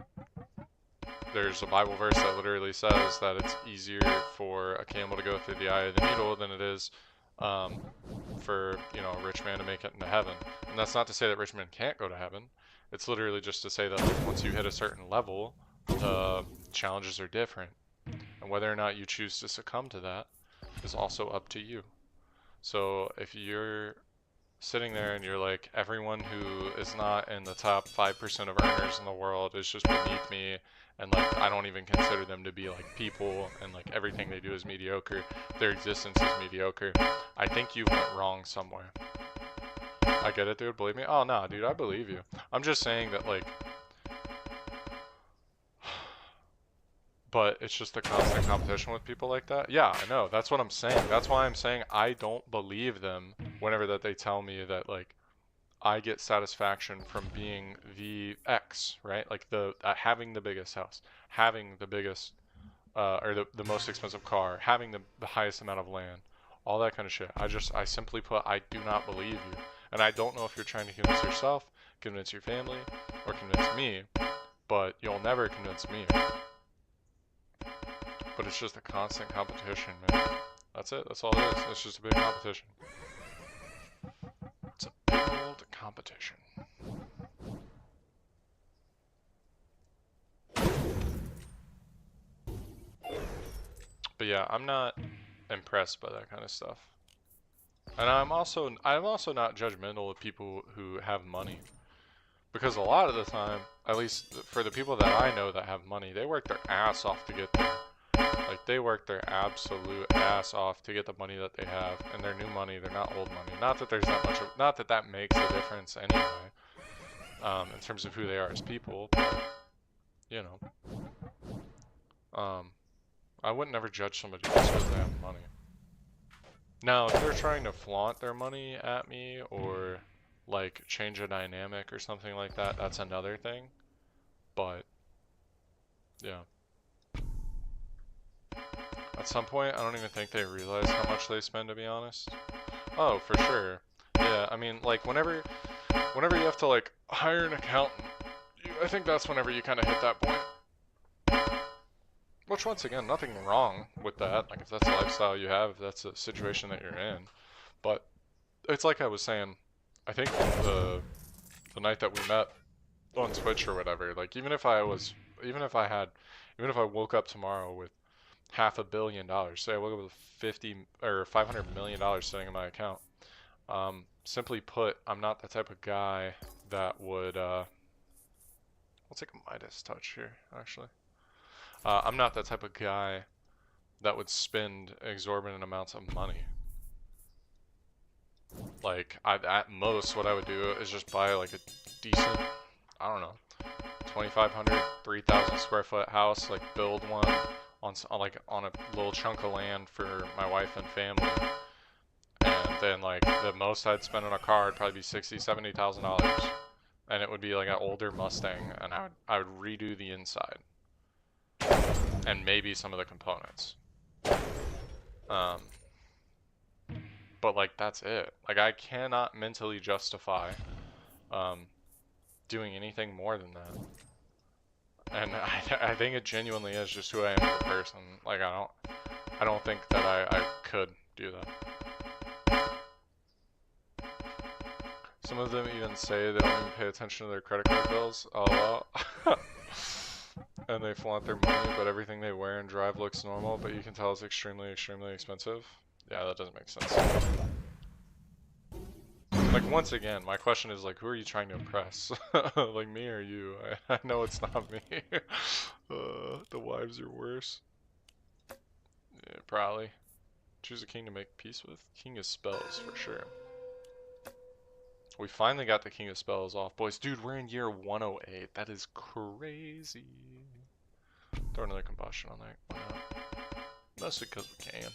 Speaker 1: there's a Bible verse that literally says that it's easier for a camel to go through the eye of the needle than it is for, you know, a rich man to make it into heaven. And that's not to say that rich men can't go to heaven. It's literally just to say that, like, once you hit a certain level, the challenges are different. And whether or not you choose to succumb to that is also up to you. So if you're sitting there and you're like, everyone who is not in the top 5% of earners in the world is just beneath me, and like I don't even consider them to be like people, and like everything they do is mediocre, their existence is mediocre, I think you went wrong somewhere. I get it, dude, believe me. Oh no, dude, I believe you. I'm just saying that, like, but it's just the constant competition with people like that. Yeah, I know. That's what I'm saying. That's why I'm saying I don't believe them whenever that they tell me that, like, I get satisfaction from being the X, right? Like the having the biggest house, having the biggest or the most expensive car, having the highest amount of land, all that kind of shit. I simply put, I do not believe you. And I don't know if you're trying to convince yourself, convince your family, or convince me, but you'll never convince me. But it's just a constant competition, man. That's it. That's all it is. It's just a big competition. It's a big old competition. But yeah, I'm not impressed by that kind of stuff. And I'm also not judgmental of people who have money. Because a lot of the time, at least for the people that I know that have money, they work their ass off to get there. Like, they work their absolute ass off to get the money that they have, and their new money, they're not old money. Not that there's that much of, not that that makes a difference anyway, in terms of who they are as people, but, you know, I wouldn't ever judge somebody just because they have money. Now, if they're trying to flaunt their money at me, or, like, change a dynamic or something like that, that's another thing, but, yeah. At some point, I don't even think they realize how much they spend, to be honest. Oh, for sure. Yeah, I mean, like, whenever you have to, like, hire an accountant, I think that's whenever you kind of hit that point. Which, once again, nothing wrong with that. Like, if that's a lifestyle you have, if that's a situation that you're in. But it's like I was saying, I think the night that we met on Twitch or whatever, like, even if I woke up tomorrow with $500 million, say I woke up with $500 million sitting in my account. Simply put, I'm not the type of guy that would, I'll take a Midas touch here, actually. I'm not that type of guy that would spend exorbitant amounts of money. Like, at most, what I would do is just buy, like, a decent, I don't know, 2,500, 3,000 square foot house, like, build one on a little chunk of land for my wife and family, and then, like, the most I'd spend on a car would probably be $60,000, $70,000, and it would be like an older Mustang, and I would redo the inside, and maybe some of the components, but, like, that's it. Like, I cannot mentally justify doing anything more than that. And I think it genuinely is just who I am as a person. Like, I don't think that I could do that. Some of them even say they don't even pay attention to their credit card bills. Oh well. And they flaunt their money, but everything they wear and drive looks normal, but you can tell it's extremely, extremely expensive. Yeah, that doesn't make sense. Like, once again, my question is, like, who are you trying to impress? Like, me or you? I know it's not me. The wives are worse. Yeah, probably. Choose a king to make peace with. King of Spells, for sure. We finally got the King of Spells off. Boys, dude, we're in year 108. That is crazy. Throw another combustion on there. Why not? Mostly because we can.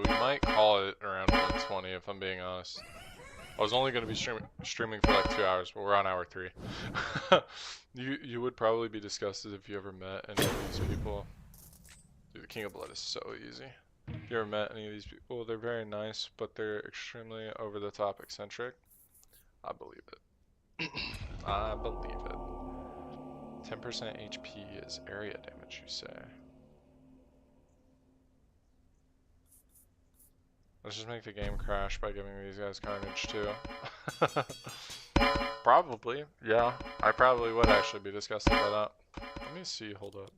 Speaker 1: we might call it around 120 if I'm being honest. I was only going to be streaming for like 2 hours, but we're on hour 3. You would probably be disgusted if you ever met any of these people. Dude, the King of Blood is so easy. If you ever met any of these people, they're very nice, but they're extremely over-the-top eccentric. I believe it. I believe it. 10% HP is area damage, you say? Let's just make the game crash by giving these guys carnage too. Probably, yeah. I probably would actually be disgusted by that. Let me see, hold up.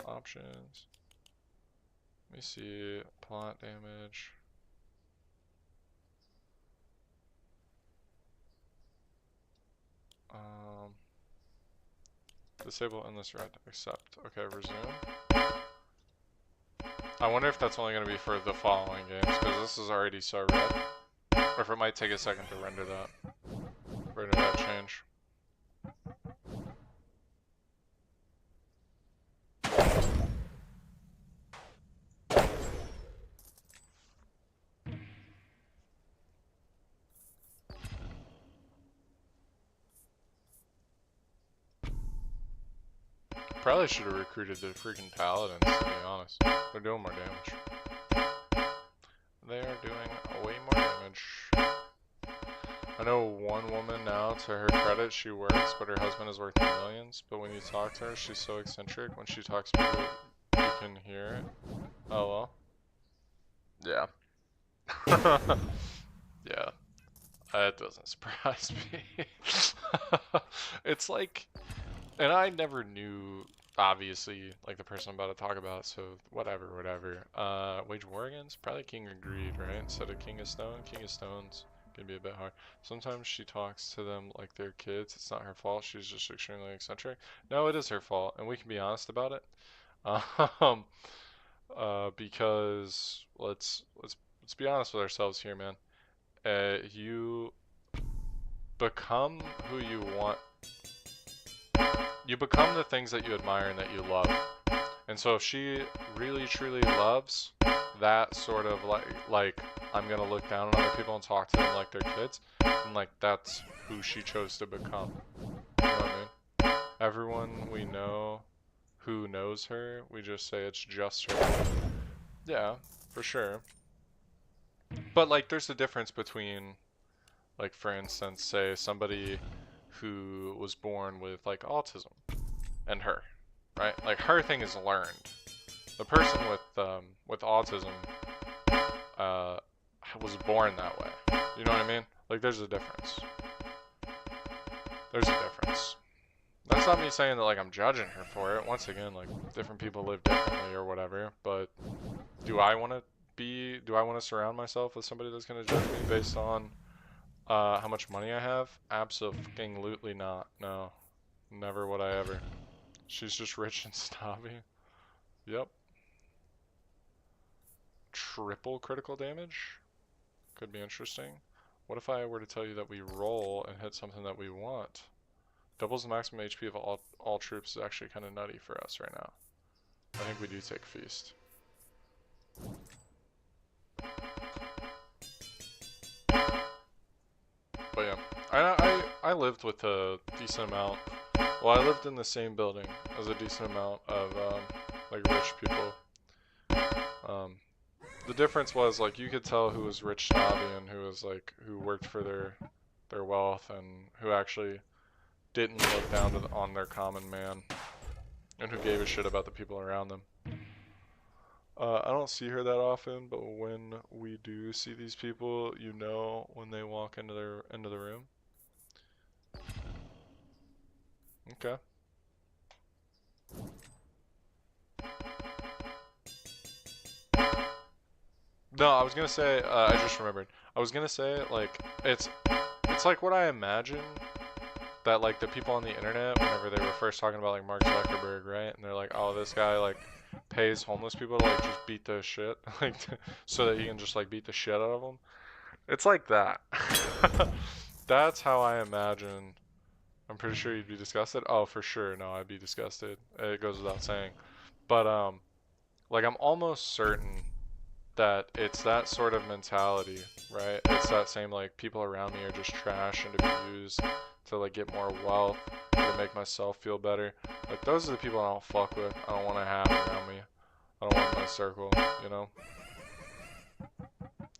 Speaker 1: Options. Let me see, plot damage. Disable endless red, accept. Okay, resume. I wonder if that's only going to be for the following games, because this is already so red. Or if it might take a second to render that change. Probably should have recruited the freaking paladins, to be honest. They're doing more damage. They are doing way more damage. I know one woman now, to her credit, she works, but her husband is worth millions. But when you talk to her, she's so eccentric. When she talks to people, you can hear it. Oh well. Yeah. Yeah. That doesn't surprise me. It's like, and I never knew, obviously, like the person I'm about to talk about, so whatever. Wage war against? Probably King of Greed, right? Instead of King of Stone. King of Stone's gonna be a bit hard. Sometimes she talks to them like they're kids. It's not her fault. She's just extremely eccentric. No, it is her fault, and we can be honest about it. Because let's be honest with ourselves here, man. You become who you want. You become the things that you admire and that you love. And so if she really truly loves that sort of like I'm gonna look down on other people and talk to them like they're kids, and like that's who she chose to become. You know what I mean? Everyone we know who knows her, we just say it's just her. Yeah, for sure. But like there's a difference between, like, for instance, say somebody who was born with like autism and her, right? Like her thing is learned. The person with autism was born that way. You know what I mean? Like there's a difference. There's a difference. That's not me saying that like I'm judging her for it. Once again, like different people live differently or whatever. But do I want to surround myself with somebody that's gonna judge me based on how much money I have? Absolutely not. No. Never would I ever. She's just rich and snobby. Yep. Triple critical damage? Could be interesting. What if I were to tell you that we roll and hit something that we want? Doubles the maximum HP of all troops is actually kind of nutty for us right now. I think we do take Feast. But yeah, I lived with a decent amount. Well, I lived in the same building as a decent amount of like rich people. The difference was like you could tell who was rich snobby and who was like who worked for their wealth and who actually didn't look down on their common man and who gave a shit about the people around them. I don't see her that often, but when we do see these people, you know when they walk into the room. Okay. No, I was gonna say, I just remembered. I was gonna say, like, it's like what I imagine that, like, the people on the internet, whenever they were first talking about, like, Mark Zuckerberg, right? And they're like, oh, this guy, like, pays homeless people to, like, just beat the shit, like, so that he can just, like, beat the shit out of them. It's like that. That's how I imagine. I'm pretty sure you'd be disgusted. Oh, for sure. No, I'd be disgusted. It goes without saying. But, like, I'm almost certain that it's that sort of mentality, right? It's that same, like, people around me are just trash and to be used to, like, get more wealth, to make myself feel better. Like, those are the people I don't fuck with. I don't want to have around me. I don't want in my circle, you know?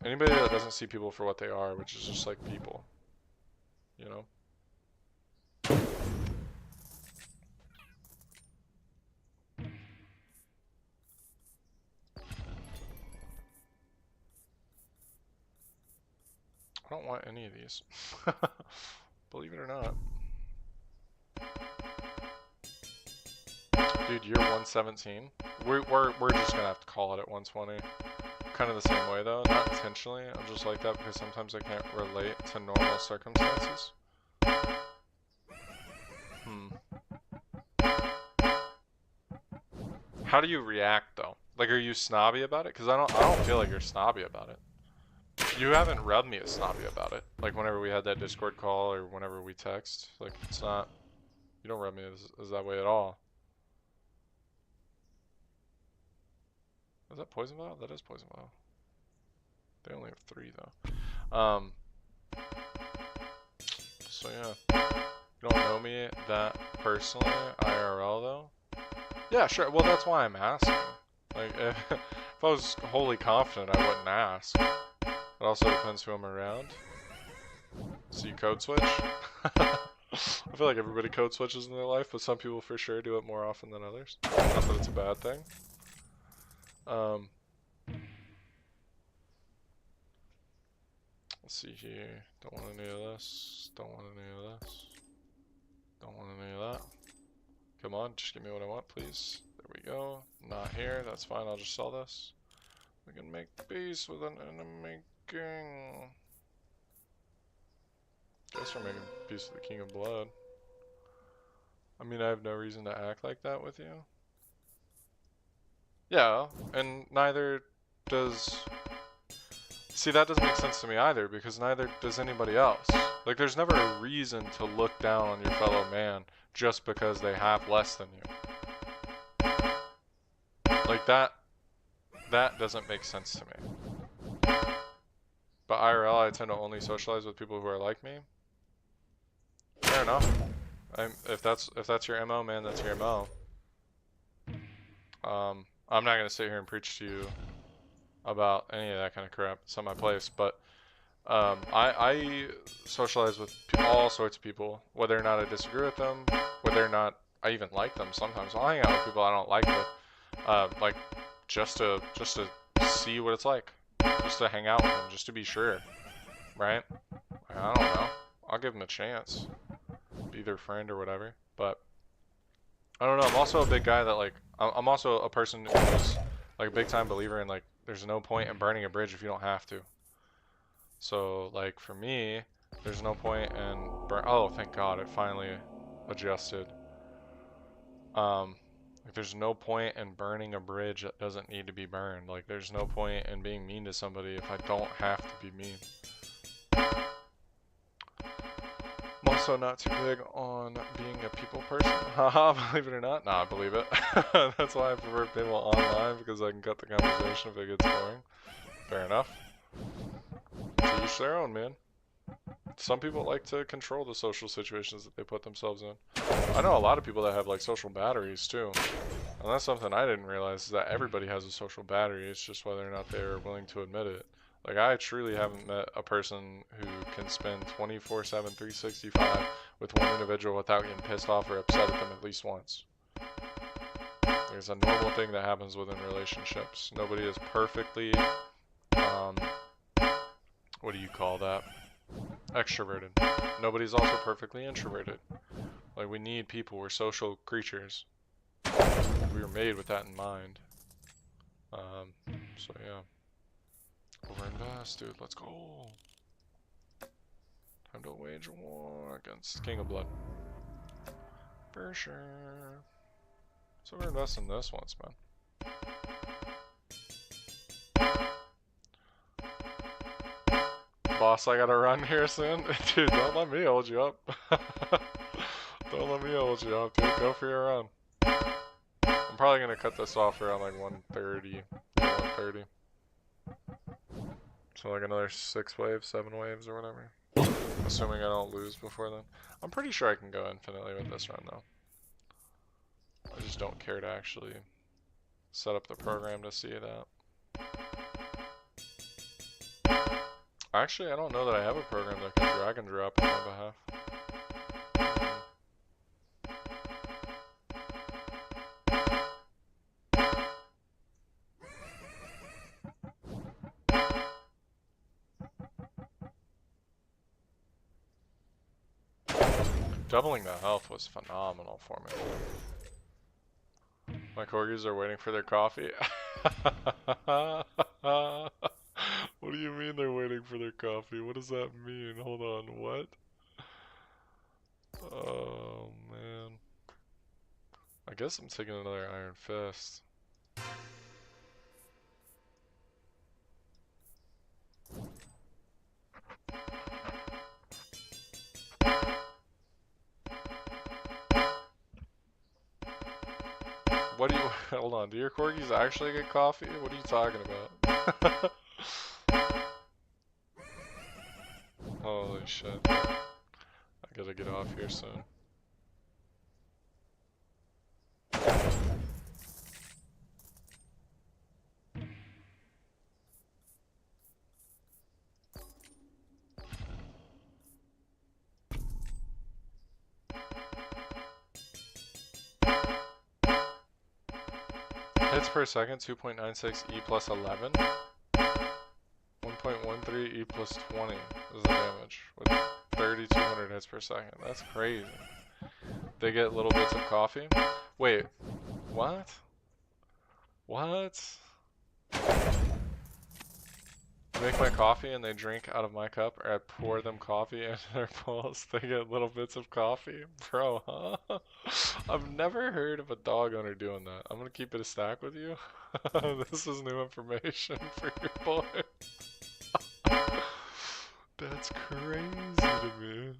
Speaker 1: Anybody that doesn't see people for what they are, which is just like people, you know? I don't want any of these. Believe it or not. Dude, you're 117. We're just gonna have to call it at 120. Kind of the same way though, not intentionally. I'm just like that because sometimes I can't relate to normal circumstances. How do you react though? Like, are you snobby about it? Because I don't feel like you're snobby about it. You haven't rubbed me as snobby about it. Like whenever we had that Discord call or whenever we text. Like, it's not, you don't rub me as that way at all. Is that poison vial? That is poison vial. They only have 3 though. So yeah. You don't know me that personally, IRL though? Yeah, sure. Well, that's why I'm asking. Like, if I was wholly confident, I wouldn't ask. It also depends who I'm around. So you code switch? I feel like everybody code switches in their life, but some people for sure do it more often than others. Not that it's a bad thing. Let's see here. Don't want any of this. Don't want any of this. Don't want any of that. Come on, just give me what I want, please. There we go. Not here. That's fine. I'll just sell this. We can make peace with an enemy king. Guess we're making peace with the king of blood. I mean, I have no reason to act like that with you. Yeah, and neither does... See, that doesn't make sense to me either, because neither does anybody else. Like, there's never a reason to look down on your fellow man just because they have less than you. Like, that doesn't make sense to me. But IRL, I tend to only socialize with people who are like me. Fair enough. If that's your MO, man, that's your MO. I'm not gonna sit here and preach to you about any of that kind of crap. It's not my place, but I socialize with all sorts of people, whether or not I disagree with them, whether or not I even like them. Sometimes I'll hang out with people I don't like with, like just to see what it's like, just to hang out with them, just to be sure, right? I don't know. I'll give them a chance, be their friend or whatever. But I don't know. I'm also a big guy that, like, I'm also a person who's like a big time believer in, like, there's no point in burning a bridge if you don't have to. So, like, for me, there's no point in oh, thank God, it finally adjusted. Like, there's no point in burning a bridge that doesn't need to be burned. Like, there's no point in being mean to somebody if I don't have to be mean. I'm also not too big on being a people person. Haha, believe it or not. Nah, I believe it. That's why I prefer people online, because I can cut the conversation if it gets boring. Fair enough. To each their own, man. Some people like to control the social situations that they put themselves in. I know a lot of people that have, like, social batteries too. And that's something I didn't realize, is that everybody has a social battery. It's just whether or not they're willing to admit it. Like, I truly haven't met a person who can spend 24/7, 365 with one individual without getting pissed off or upset at them at least once. There's a normal thing that happens within relationships. Nobody is perfectly, what do you call that? Extroverted. Nobody's also perfectly introverted. Like, we need people. We're social creatures. We were made with that in mind. So yeah. Overinvest, dude. Let's go. Time to wage war against King of Blood. For sure. So we're investing this once, man. Boss, I gotta run here soon. Dude, don't let me hold you up. Don't let me hold you up, dude. Go for your run. I'm probably gonna cut this off around like 1:30. 1:30. So like another 6 waves, 7 waves, or whatever. Assuming I don't lose before then. I'm pretty sure I can go infinitely with this run though. I just don't care to actually set up the program to see that. Actually, I don't know that I have a program that can drag and drop on my behalf. Doubling the health was phenomenal for me. My corgis are waiting for their coffee. What do you mean they're waiting for their coffee? What does that mean? Hold on, what? Oh, man. I guess I'm taking another Iron Fist. What do you, hold on, do your corgis actually get coffee? What are you talking about? Holy shit. I gotta get off here soon. Hits per second, 2.96 E plus 11. 1.13 E plus 20 is the damage with 3,200 hits per second. That's crazy. They get little bits of coffee. Wait, what? What? I make my coffee and they drink out of my cup, or I pour them coffee into their bowls. They get little bits of coffee? Bro, huh? I've never heard of a dog owner doing that. I'm gonna keep it a stack with you. This is new information for your boy. That's crazy to me.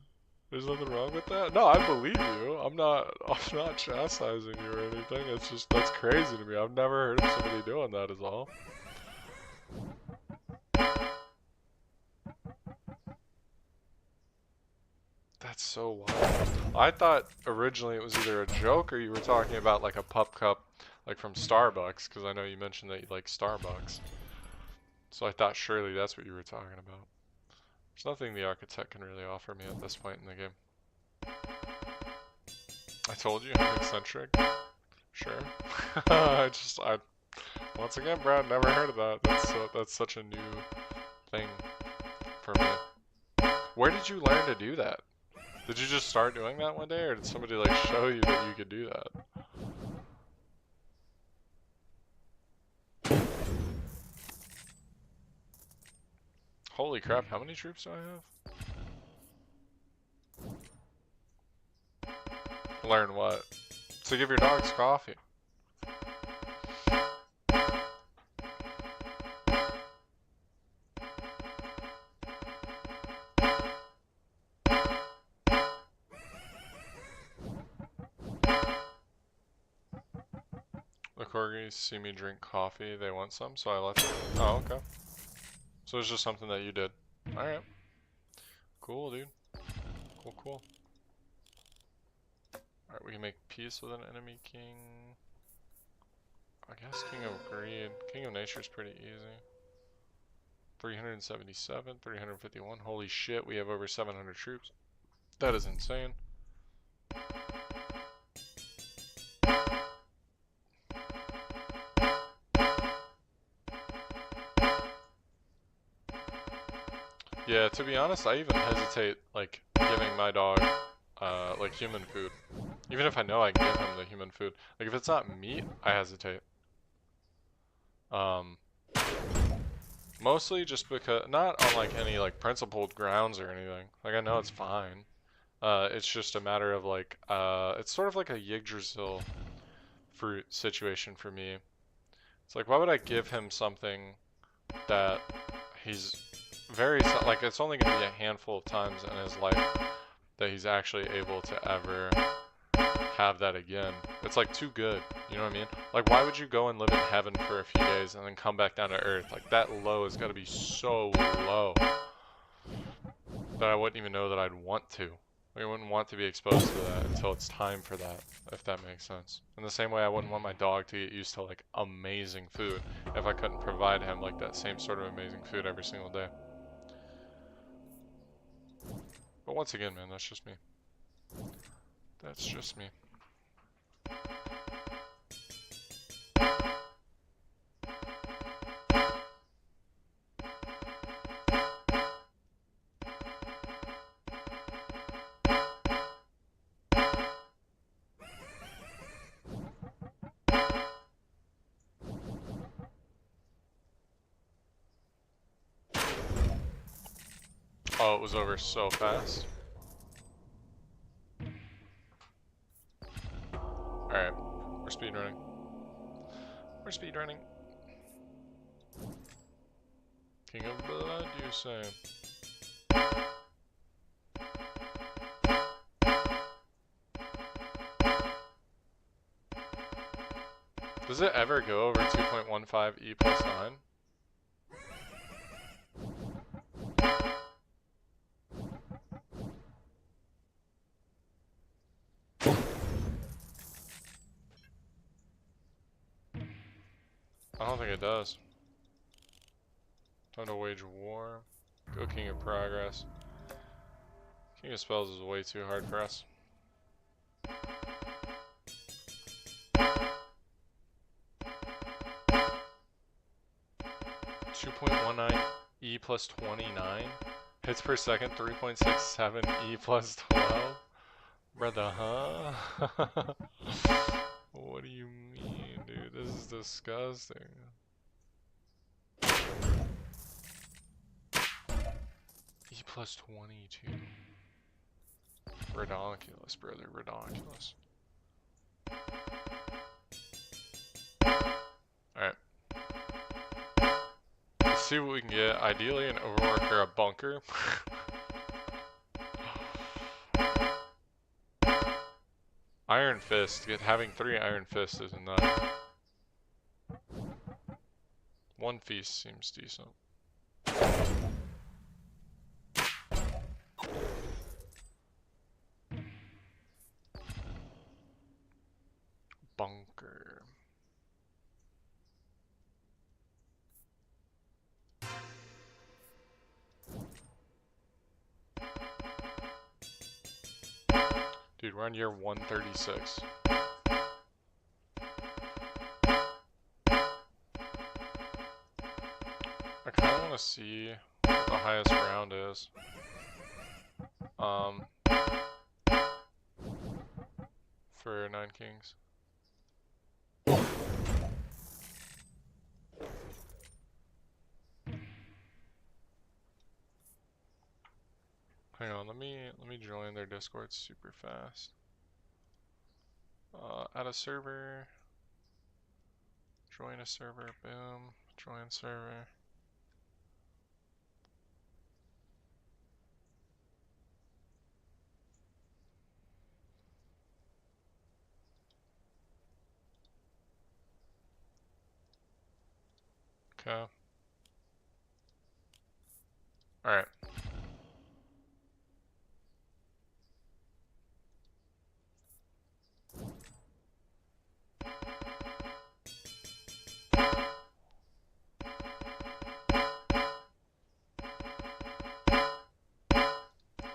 Speaker 1: There's nothing wrong with that? No, I believe you. I'm not chastising you or anything. It's just, that's crazy to me. I've never heard of somebody doing that is all. That's so wild. I thought originally it was either a joke or you were talking about like a pup cup, like from Starbucks, because I know you mentioned that you like Starbucks. So I thought surely that's what you were talking about. There's nothing the architect can really offer me at this point in the game. I told you I'm eccentric. Sure. Once again, Brad, never heard of that. That's such a new thing for me. Where did you learn to do that? Did you just start doing that one day, or did somebody like show you that you could do that? Holy crap, how many troops do I have? Learn what? To give your dogs coffee. The corgis see me drink coffee, they want some, so I let them. Oh, okay. So it's just something that you did. Alright. Cool, dude. Cool. Alright, we can make peace with an enemy king. I guess King of Greed. King of Nature is pretty easy. 377, 351. Holy shit, we have over 700 troops. That is insane. Yeah, to be honest, I even hesitate, like, giving my dog, like, human food. Even if I know I can give him the human food. Like, if it's not meat, I hesitate. Mostly just because, not on, like, any, like, principled grounds or anything. Like, I know it's fine. It's just a matter of, like, it's sort of like a Yggdrasil fruit situation for me. It's like, why would I give him something that he's very, like, it's only going to be a handful of times in his life that he's actually able to ever have that again. It's like too good. You know what I mean? Like, why would you go and live in heaven for a few days and then come back down to earth? Like, that low has got to be so low that I wouldn't even know that I'd want to. Like, I wouldn't want to be exposed to that until it's time for that, if that makes sense. In the same way I wouldn't want my dog to get used to like amazing food if I couldn't provide him like that same sort of amazing food every single day. But once again, man, that's just me. That's just me. Oh, it was over so fast. Alright, we're speedrunning. We're speedrunning. King of Blood, you say? Does it ever go over 2.15 E plus 9? I don't think it does. Time to wage war. Go King of Progress. King of Spells is way too hard for us. 2.19 E plus 29. Hits per second 3.67 E plus 12. Brother, huh? What do you mean, dude? This is disgusting. E plus 22. Redonkulous, brother, redonkulous. Alright. Let's see what we can get. Ideally an overwork or a bunker. Iron Fist. Having 3 Iron Fists is enough. 1 Feast seems decent. Bunker. Dude, we're on year 136. I kind of want to see what the highest round is. For 9 Kings. Hang on, let me join their Discord super fast. Add a server. Join a server, boom. Join server. Okay. Alright.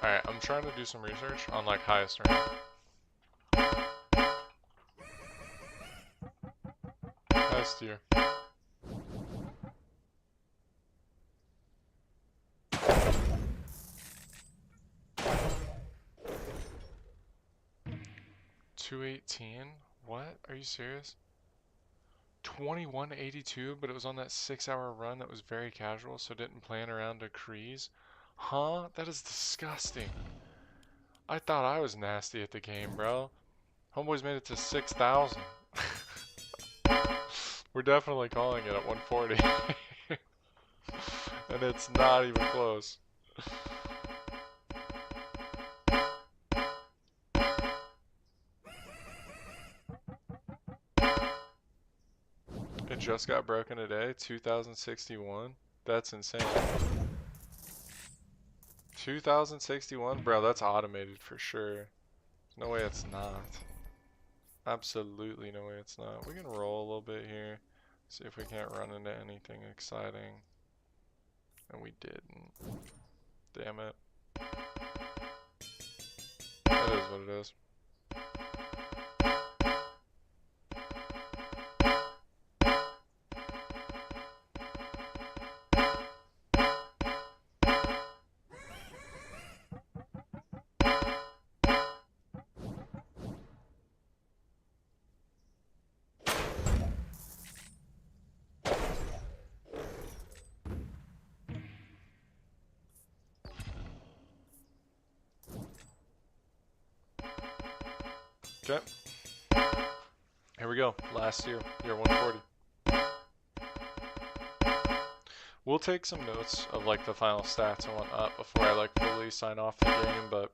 Speaker 1: Alright, I'm trying to do some research on like highest rank. Highest tier. $218? What? Are you serious? 2182, but it was on that 6-hour run that was very casual, so didn't plan around decrees. Huh? That is disgusting. I thought I was nasty at the game, bro. Homeboys made it to 6,000. We're definitely calling it at 140. And it's not even close. just got broken today. 2061. That's insane. 2061, bro. That's automated for sure. No way it's not. Absolutely no way it's not. We can roll a little bit here. See if we can't run into anything exciting. And we didn't. Damn it. That is what it is. Okay. Here we go. Last year, year 140. We'll take some notes of like the final stats and whatnot before I like fully sign off the game, but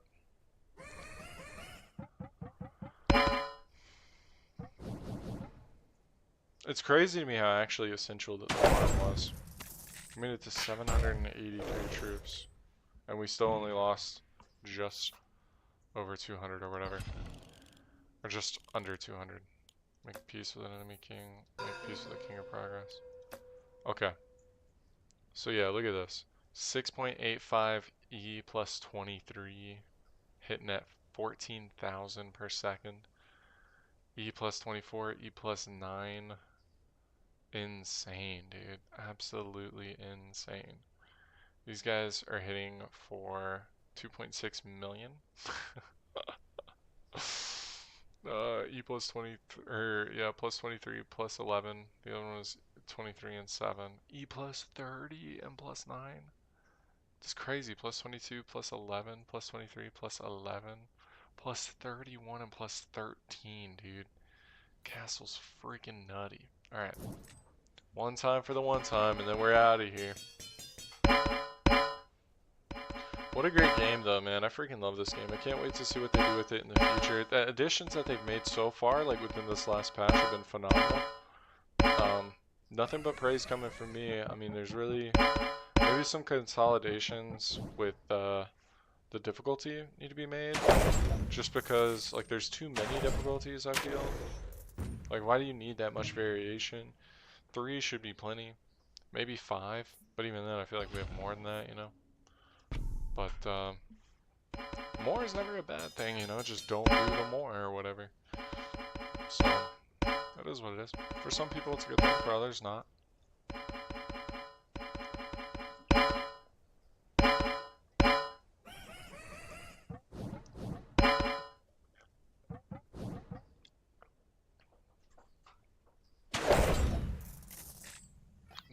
Speaker 1: it's crazy to me how actually essential that the farm was. We made it to 783 troops, and we still only lost just over 200 or whatever. Or just under 200. Make peace with an enemy king. Make peace with the king of progress. Okay. So yeah, look at this. 6.85 E plus 23. Hitting at 14,000 per second. E plus 24. E plus 9. Insane, dude. Absolutely insane. These guys are hitting for 2.6 million. E plus 20, or yeah, plus 23, plus 11. The other one was 23 and 7. E plus 30 and plus 9. It's crazy. Plus 22, plus 11, plus 23, plus 11, plus 31 and plus 13, dude. Castle's freaking nutty. Alright. One time for the one time, and then we're out of here. What a great game, though, man. I freaking love this game. I can't wait to see what they do with it in the future. The additions that they've made so far, like within this last patch, have been phenomenal. Nothing but praise coming from me. I mean, there's really maybe some consolidations with the difficulty need to be made. Just because, like, there's too many difficulties, I feel. Like, why do you need that much variation? 3 should be plenty. Maybe 5. But even then, I feel like we have more than that, you know? But, more is never a bad thing, you know? Just don't do the more or whatever. So, that is what it is. For some people, it's a good thing. For others, not.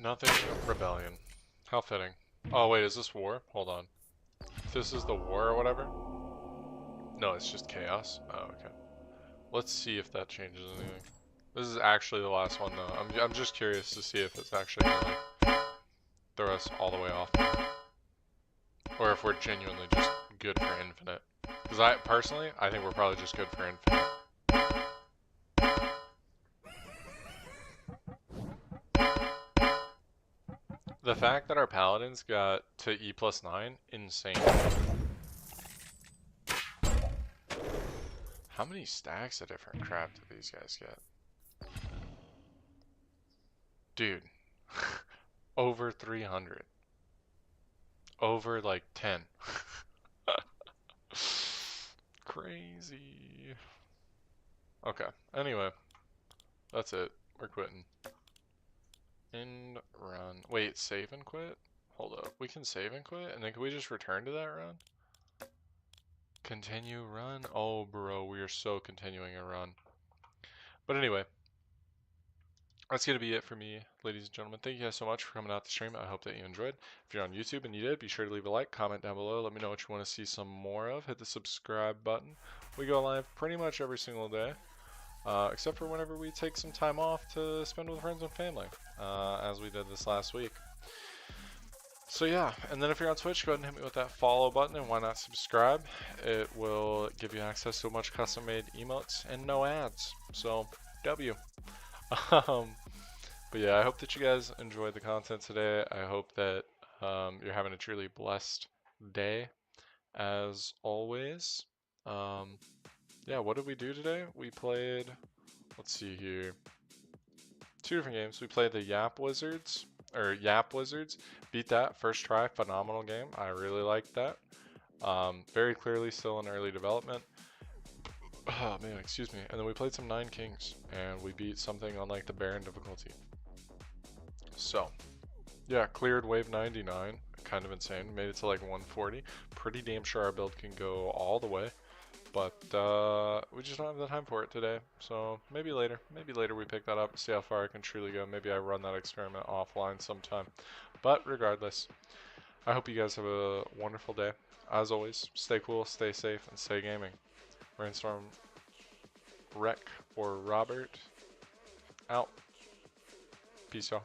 Speaker 1: Nothing rebellion. How fitting. Oh, wait, is this war? Hold on. This is the war or whatever? No, it's just chaos. Oh, okay. Let's see if that changes anything. This is actually the last one, though. I'm just curious to see if it's actually gonna like throw us all the way off, or if we're genuinely just good for infinite. Because I personally, I think we're probably just good for infinite. The fact that our paladins got to E plus 9, insane. How many stacks of different crap did these guys get? Dude. Over 300. Over like 10. Crazy. Okay, anyway. That's it. We're quitting. End run. Wait, save and quit? Hold up. We can save and quit? And then can we just return to that run? Continue run? Oh, bro, we are so continuing a run. But anyway, that's going to be it for me, ladies and gentlemen. Thank you guys so much for coming out to stream. I hope that you enjoyed. If you're on YouTube and you did, be sure to leave a like, comment down below. Let me know what you want to see some more of. Hit the subscribe button. We go live pretty much every single day. Except for whenever we take some time off to spend with friends and family, as we did this last week. So yeah, and then if you're on Twitch, go ahead and hit me with that follow button, and why not subscribe? It will give you access to a bunch of custom-made emotes and no ads. So, W. But But yeah, I hope that you guys enjoyed the content today. I hope that you're having a truly blessed day, as always. Yeah, what did we do today? We played, let's see here, 2 different games. We played the YAP Wizards, beat that first try, phenomenal game. I really liked that. Very clearly still in early development. Oh man, excuse me. And then we played some 9 Kings, and we beat something on like the Baron difficulty. So, yeah, cleared wave 99. Kind of insane. Made it to like 140. Pretty damn sure our build can go all the way. But we just don't have the time for it today. So maybe later. Maybe later we pick that up, see how far I can truly go. Maybe I run that experiment offline sometime. But regardless, I hope you guys have a wonderful day. As always, stay cool, stay safe, and stay gaming. Rainstorm, Rec, or Robert, out. Peace, y'all.